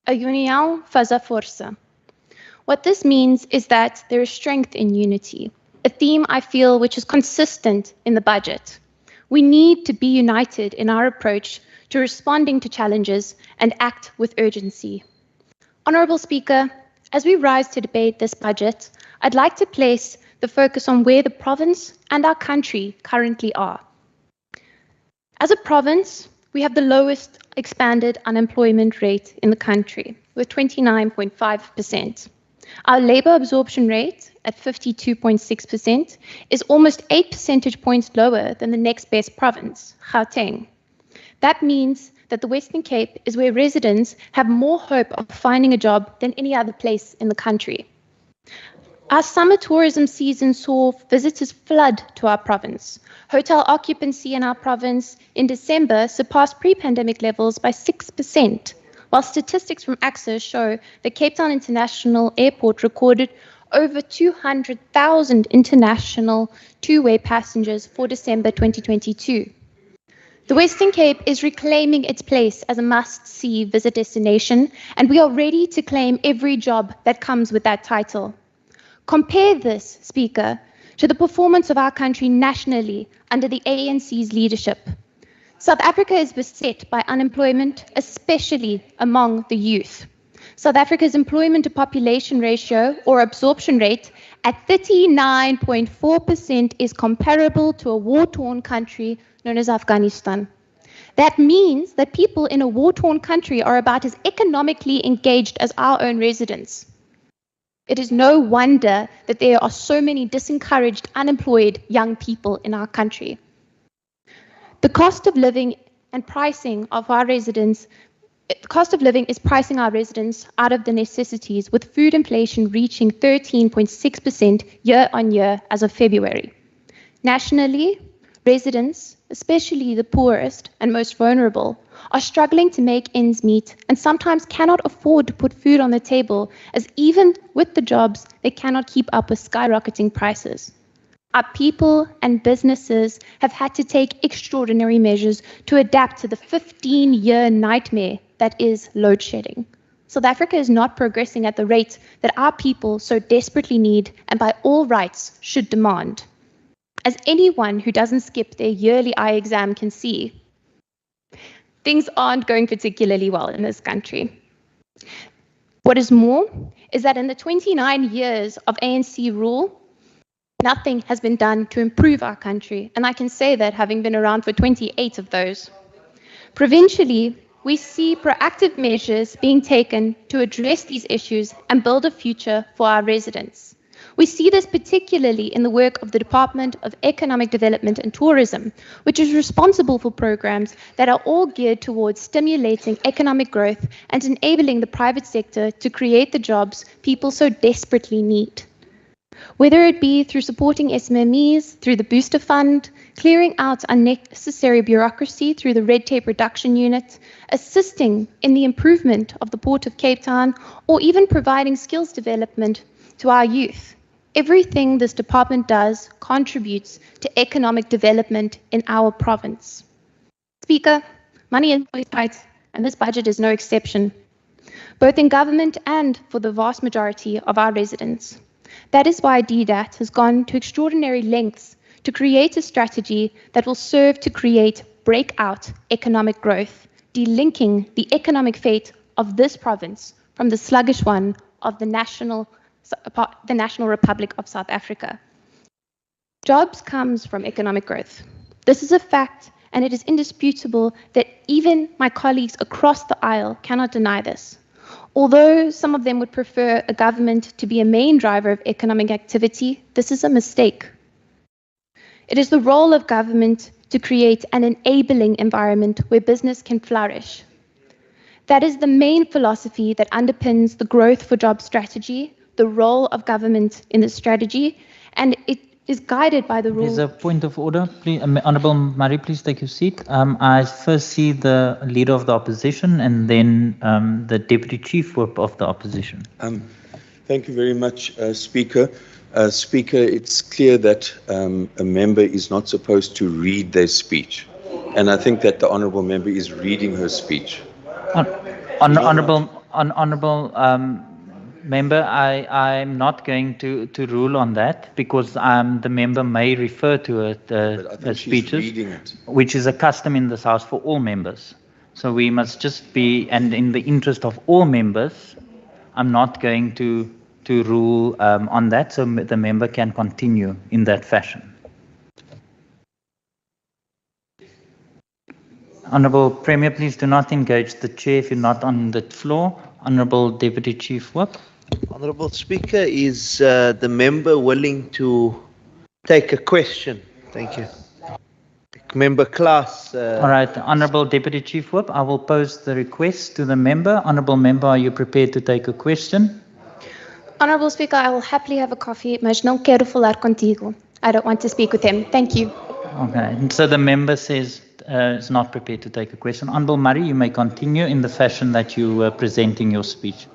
A união faz a força. What this means is that there is strength in unity, a theme I feel which is consistent in the budget. We need to be united in our approach to responding to challenges and act with urgency. Honourable Speaker, as we rise to debate this budget, I'd like to place the focus on where the province and our country currently are. As a province, we have the lowest expanded unemployment rate in the country, with 29.5%. Our labour absorption rate at 52.6% is almost 8 percentage points lower than the next best province, Gauteng. That means that the Western Cape is where residents have more hope of finding a job than any other place in the country. Our summer tourism season saw visitors flood to our province. Hotel occupancy in our province in December surpassed pre-pandemic levels by 6%, while statistics from AXA show that Cape Town International Airport recorded over 200,000 international two-way passengers for December 2022. The Western Cape is reclaiming its place as a must-see visit destination, and we are ready to claim every job that comes with that title. Compare this, Speaker, to the performance of our country nationally under the ANC's leadership. South Africa is beset by unemployment, especially among the youth. South Africa's employment to population ratio, or absorption rate, at 39.4% is comparable to a war-torn country known as Afghanistan. That means that people in a war-torn country are about as economically engaged as our own residents. It is no wonder that there are so many disencouraged, unemployed young people in our country. The cost of living and pricing of our residents, the cost of living is pricing our residents out of the necessities, with food inflation reaching 13.6% year on year as of February. Nationally, residents, especially the poorest and most vulnerable, are struggling to make ends meet and sometimes cannot afford to put food on the table, as even with the jobs, they cannot keep up with skyrocketing prices. Our people and businesses have had to take extraordinary measures to adapt to the 15-year nightmare that is load shedding. South Africa is not progressing at the rate that our people so desperately need and by all rights should demand. As anyone who doesn't skip their yearly eye exam can see, things aren't going particularly well in this country. What is more is that in the 29 years of ANC rule, nothing has been done to improve our country, and I can say that having been around for 28 of those. Provincially, we see proactive measures being taken to address these issues and build a future for our residents. We see this particularly in the work of the Department of Economic Development and Tourism, which is responsible for programs that are all geared towards stimulating economic growth and enabling the private sector to create the jobs people so desperately need. Whether it be through supporting SMMEs, through the Booster Fund, clearing out unnecessary bureaucracy through the Red Tape Reduction Unit, assisting in the improvement of the Port of Cape Town, or even providing skills development to our youth. Everything this department does contributes to economic development in our province. Speaker, money is always tight, and this budget is no exception, both in government and for the vast majority of our residents. That is why DDAT has gone to extraordinary lengths to create a strategy that will serve to create breakout economic growth, delinking the economic fate of this province from the sluggish one of the National Republic of South Africa. Jobs comes from economic growth. This is a fact, and it is indisputable that even my colleagues across the aisle cannot deny this. Although some of them would prefer a government to be a main driver of economic activity, this is a mistake. It is the role of government to create an enabling environment where business can flourish. That is the main philosophy that underpins the growth for jobs strategy, the role of government in this strategy, and it is guided by the rules. There's a point of order. Please, Honourable Murray, please take your seat. I first see the Leader of the Opposition and then the Deputy Chief Whip of the Opposition. Thank you very much, Speaker. Speaker, it's clear that a member is not supposed to read their speech. And I think that the Honourable Member is reading her speech. Honourable Member, I'm not going to rule on that because the member may refer to it speeches, which is a custom in this House for all members. So we must just be, and in the interest of all members, I'm not going to rule on that, so the member can continue in that fashion. Honourable Premier, please do not engage the chair if you're not on the floor. Honourable Deputy Chief Whip. Honourable Speaker, is the member willing to take a question? Thank you. Member Klaas. All right, Honourable Deputy Chief Whip, I will pose the request to the member. Honourable member, are you prepared to take a question? Honourable Speaker, I will happily have a coffee, mas não quero falar contigo. I don't want to speak with him. Thank you. Okay, so the member says is not prepared to take a question. Honourable Murray, you may continue in the fashion that you were presenting your speech.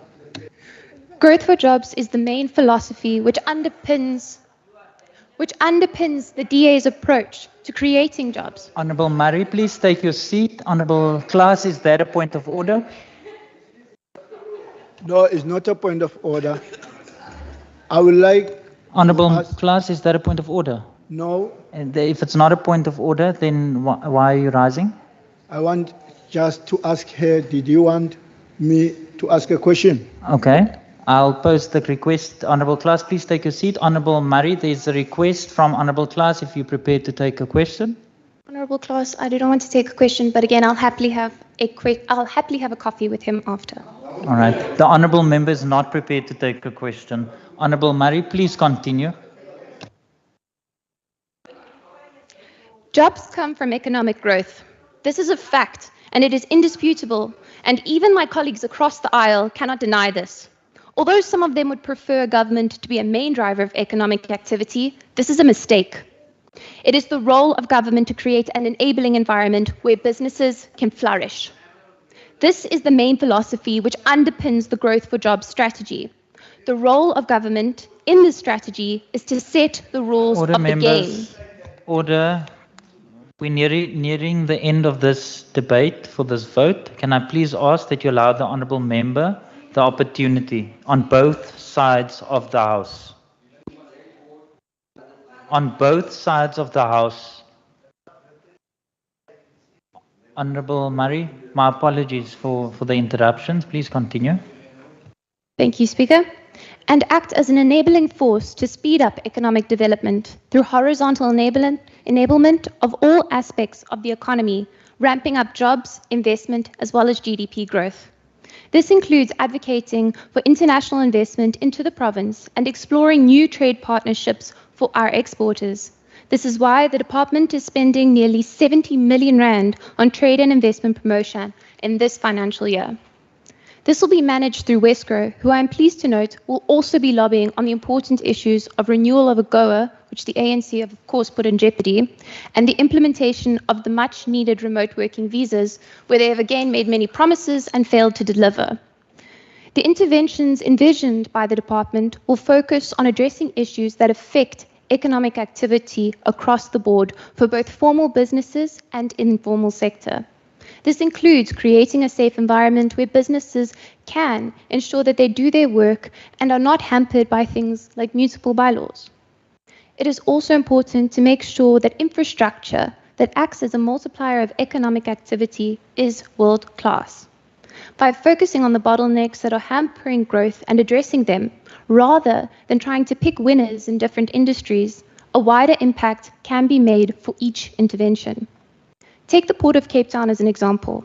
Growth for jobs is the main philosophy which underpins the DA's approach to creating jobs. Honourable Murray, please take your seat. Honourable Klaas, is that a point of order? No, it's not a point of order. I would like... Honourable Klaas, is that a point of order? No. And if it's not a point of order, then why are you rising? I want just to ask her, did you want me to ask a question? Okay. I'll post the request. Honourable Klaas, please take your seat. Honourable Murray, there's a request from Honourable Klaas if you're prepared to take a question. Honourable Klaas, I do not want to take a question, but again, I'll happily have a coffee with him after. All right. The Honourable member is not prepared to take a question. Honourable Murray, please continue. Jobs come from economic growth. This is a fact, and it is indisputable, and even my colleagues across the aisle cannot deny this. Although some of them would prefer government to be a main driver of economic activity, this is a mistake. It is the role of government to create an enabling environment where businesses can flourish. This is the main philosophy which underpins the Growth for Jobs strategy. The role of government in this strategy is to set the rules of the game. Order. We're nearing the end of this debate for this vote. Can I please ask that you allow the Honourable member the opportunity on both sides of the House? On both sides of the House. Honourable Murray, my apologies for the interruptions. Please continue. Thank you, Speaker. And act as an enabling force to speed up economic development through horizontal enablement of all aspects of the economy, ramping up jobs, investment, as well as GDP growth. This includes advocating for international investment into the province and exploring new trade partnerships for our exporters. This is why the department is spending nearly 70 million rand on trade and investment promotion in this financial year. This will be managed through Wesgro, who I am pleased to note will also be lobbying on the important issues of renewal of AGOA, which the ANC have of course put in jeopardy, and the implementation of the much needed remote working visas, where they have again made many promises and failed to deliver. The interventions envisioned by the department will focus on addressing issues that affect economic activity across the board for both formal businesses and informal sector. This includes creating a safe environment where businesses can ensure that they do their work and are not hampered by things like municipal bylaws. It is also important to make sure that infrastructure that acts as a multiplier of economic activity is world-class. By focusing on the bottlenecks that are hampering growth and addressing them, rather than trying to pick winners in different industries, a wider impact can be made for each intervention. Take the Port of Cape Town as an example.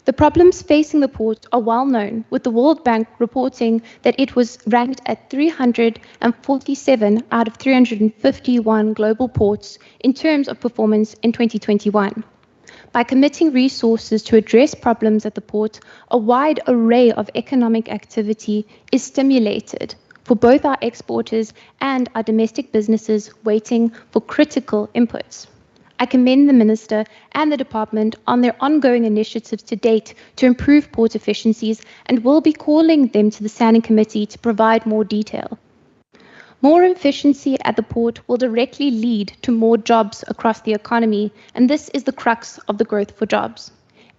The problems facing the port are well known, with the World Bank reporting that it was ranked at 347 out of 351 global ports in terms of performance in 2021. By committing resources to address problems at the port, a wide array of economic activity is stimulated for both our exporters and our domestic businesses waiting for critical inputs. I commend the Minister and the Department on their ongoing initiatives to date to improve port efficiencies and will be calling them to the Standing Committee to provide more detail. More efficiency at the port will directly lead to more jobs across the economy, and this is the crux of the Growth for Jobs.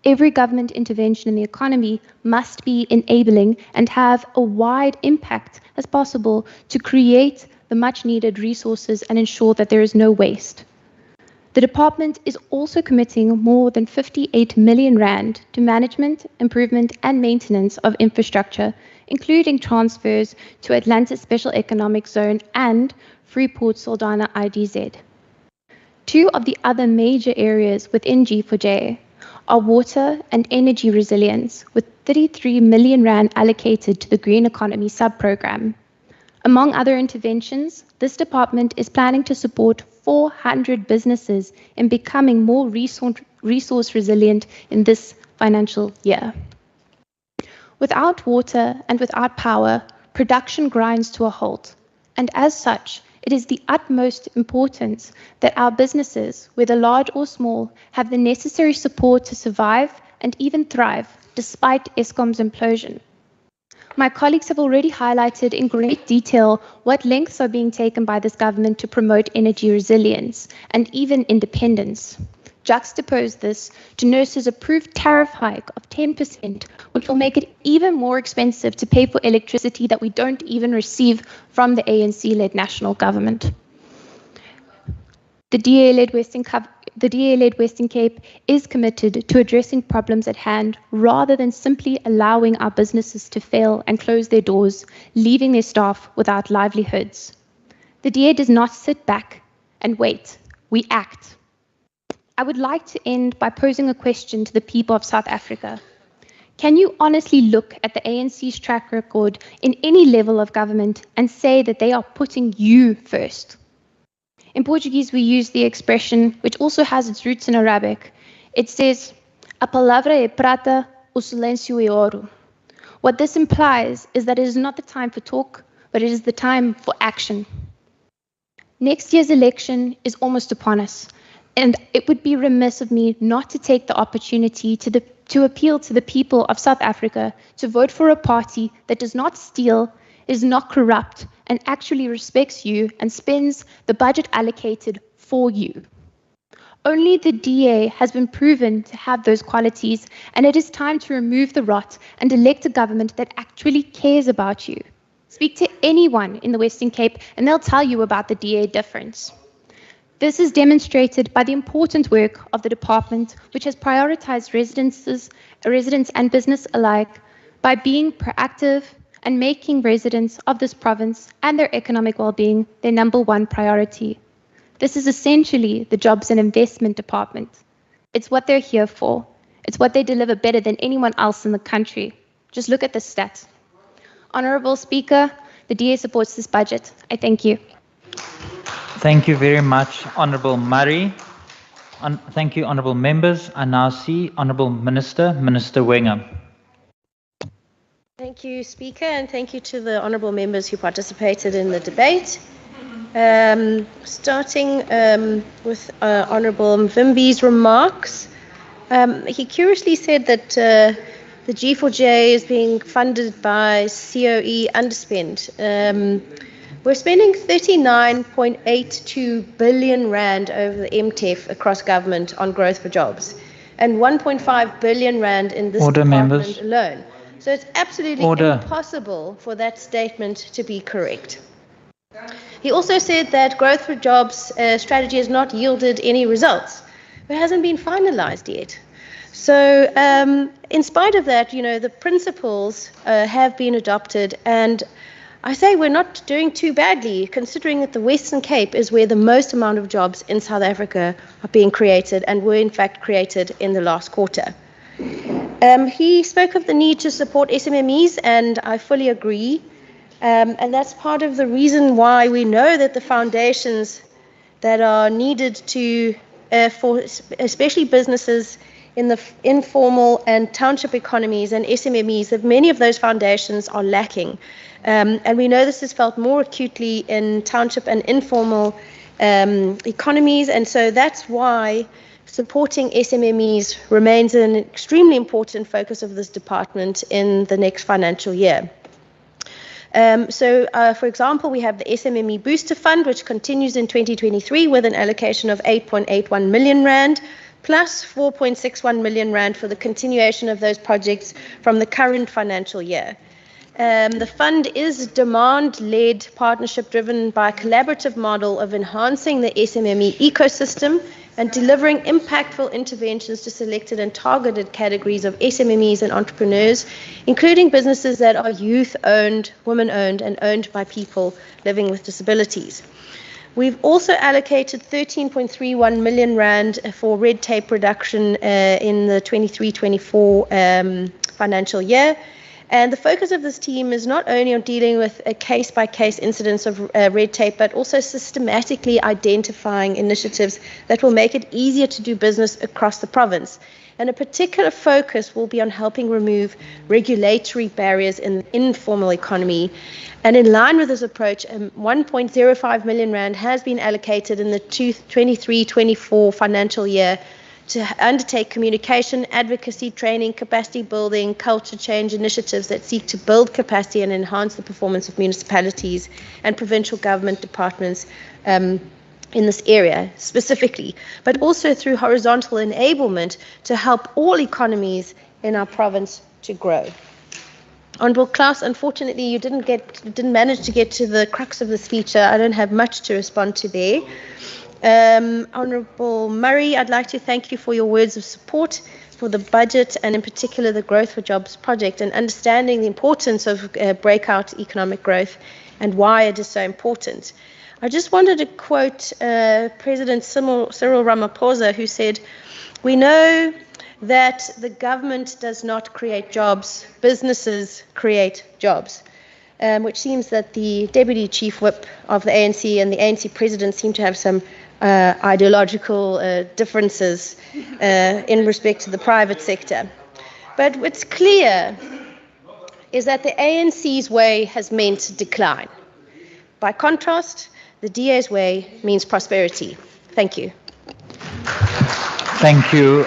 Every government intervention in the economy must be enabling and have a wide impact as possible to create the much needed resources and ensure that there is no waste. The department is also committing more than 58 million rand to management, improvement and maintenance of infrastructure, including transfers to Atlanta Special Economic Zone and Freeport Saldanha IDZ. Two of the other major areas within G4J are water and energy resilience, with 33 million rand allocated to the green economy sub-program. Among other interventions, this department is planning to support 400 businesses in becoming more resource resilient in this financial year. Without water and without power, production grinds to a halt, and as such, it is the utmost importance that our businesses, whether large or small, have the necessary support to survive and even thrive despite Eskom's implosion. My colleagues have already highlighted in great detail what lengths are being taken by this government to promote energy resilience and even independence. Juxtapose this to Nurse's approved tariff hike of 10%, which will make it even more expensive to pay for electricity that we don't even receive from the ANC-led national government. The DA-led Western Cape is committed to addressing problems at hand rather than simply allowing our businesses to fail and close their doors, leaving their staff without livelihoods. The DA does not sit back and wait. We act. I would like to end by posing a question to the people of South Africa. Can you honestly look at the ANC's track record in any level of government and say that they are putting you first? In Portuguese, we use the expression, which also has its roots in Arabic. It says, "A palavra é prata, o silêncio é ouro." What this implies is that it is not the time for talk, but it is the time for action. Next year's election is almost upon us, and it would be remiss of me not to take the opportunity to appeal to the people of South Africa to vote for a party that does not steal, is not corrupt, and actually respects you and spends the budget allocated for you. Only the DA has been proven to have those qualities, and it is time to remove the rot and elect a government that actually cares about you. Speak to anyone in the Western Cape and they'll tell you about the DA difference. This is demonstrated by the important work of the department, which has prioritized residents and business alike by being proactive and making residents of this province and their economic well-being their #1 priority. This is essentially the Jobs and Investment Department. It's what they're here for. It's what they deliver better than anyone else in the country. Just look at the stats. Honourable Speaker, the DA supports this budget. I thank you. Thank you very much, Honourable Murray. Thank you, Honourable Members. I now see Honourable Minister Wenger. Thank you, Speaker, and thank you to the honourable members who participated in the debate. Starting with Honourable Mvimbi's remarks, he curiously said that the G4J is being funded by COE underspend. We're spending 39.82 billion rand over the MTEF across government on growth for jobs, and 1.5 billion rand in this department alone. So it's absolutely impossible for that statement to be correct. He also said that growth for jobs strategy has not yielded any results. It hasn't been finalized yet. So in spite of that, the principles have been adopted, and I say we're not doing too badly, considering that the Western Cape is where the most amount of jobs in South Africa are being created and were in fact created in the last quarter. He spoke of the need to support SMMEs, and I fully agree. And that's part of the reason why we know that the foundations that are needed for especially businesses in the informal and township economies and SMMEs, that many of those foundations are lacking. And we know this is felt more acutely in township and informal economies, and so that's why supporting SMMEs remains an extremely important focus of this department in the next financial year. For example, we have the SMME Booster Fund, which continues in 2023 with an allocation of 8.81 million rand, plus 4.61 million rand for the continuation of those projects from the current financial year. The fund is a demand-led partnership driven by a collaborative model of enhancing the SMME ecosystem and delivering impactful interventions to selected and targeted categories of SMMEs and entrepreneurs, including businesses that are youth-owned, women-owned, and owned by people living with disabilities. We've also allocated 13.31 million rand for red tape reduction in the 23-24 financial year. And the focus of this team is not only on dealing with a case-by-case incidence of red tape, but also systematically identifying initiatives that will make it easier to do business across the province. And a particular focus will be on helping remove regulatory barriers in the informal economy. And in line with this approach, 1.05 million rand has been allocated in the 23-24 financial year to undertake communication, advocacy, training, capacity building, culture change initiatives that seek to build capacity and enhance the performance of municipalities and provincial government departments in this area specifically, but also through horizontal enablement to help all economies in our province to grow. Honourable Klaus, unfortunately, you didn't manage to get to the crux of the speech. I don't have much to respond to there. Honourable Murray, I'd like to thank you for your words of support for the budget and in particular the Growth for Jobs project and understanding the importance of breakout economic growth and why it is so important. I just wanted to quote President Cyril Ramaphosa, who said, "We know that the government does not create jobs, businesses create jobs," which seems that the Deputy Chief Whip of the ANC and the ANC President seem to have some ideological differences in respect to the private sector. But what's clear is that the ANC's way has meant decline. By contrast, the DA's way means prosperity. Thank you. Thank you.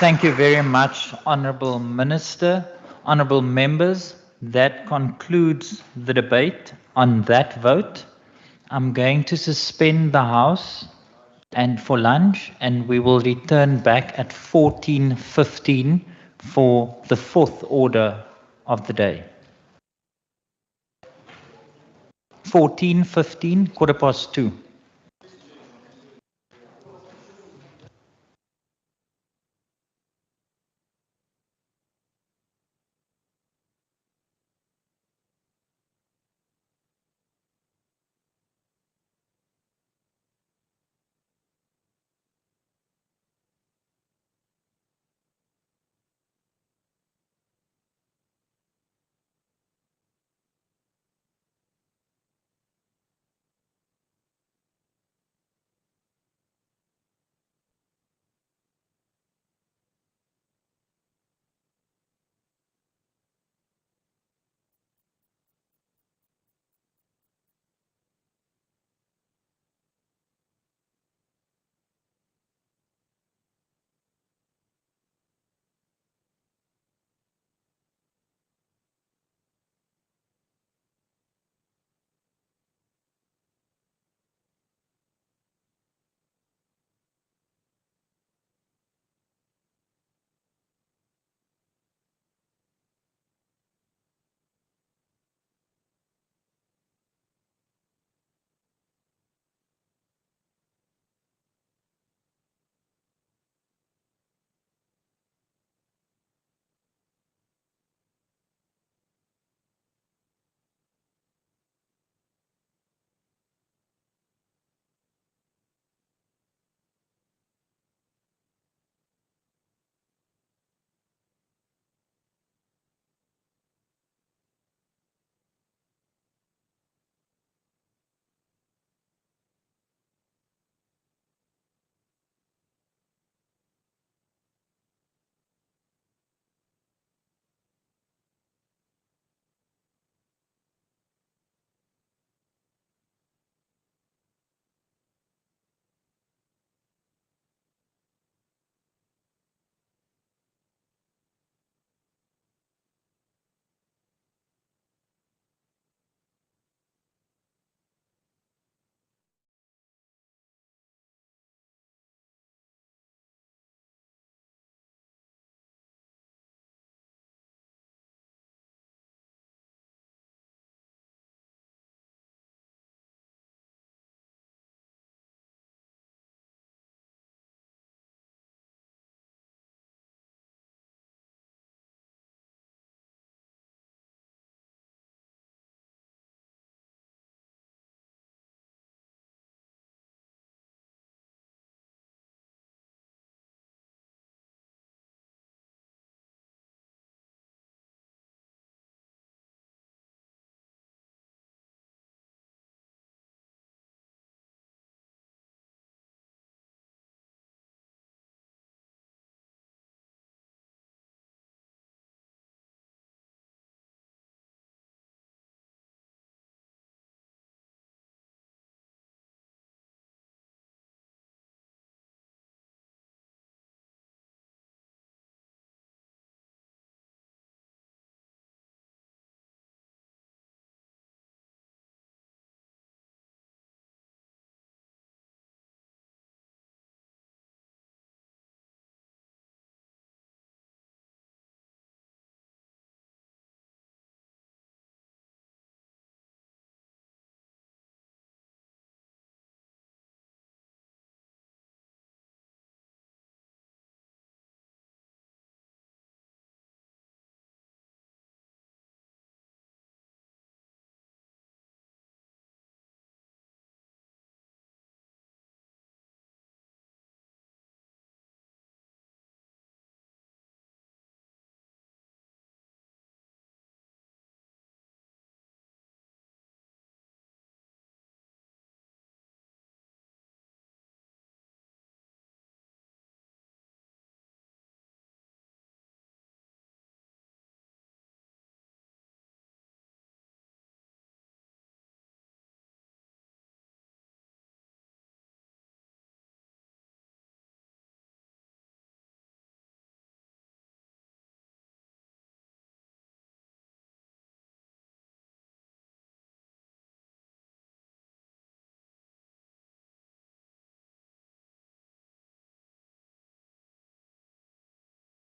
Thank you very much, Honourable Minister. Honourable members, that concludes the debate on that vote. I'm going to suspend the House and for lunch, and we will return back at 14:15 for the fourth order of the day. 14:15, 2:15.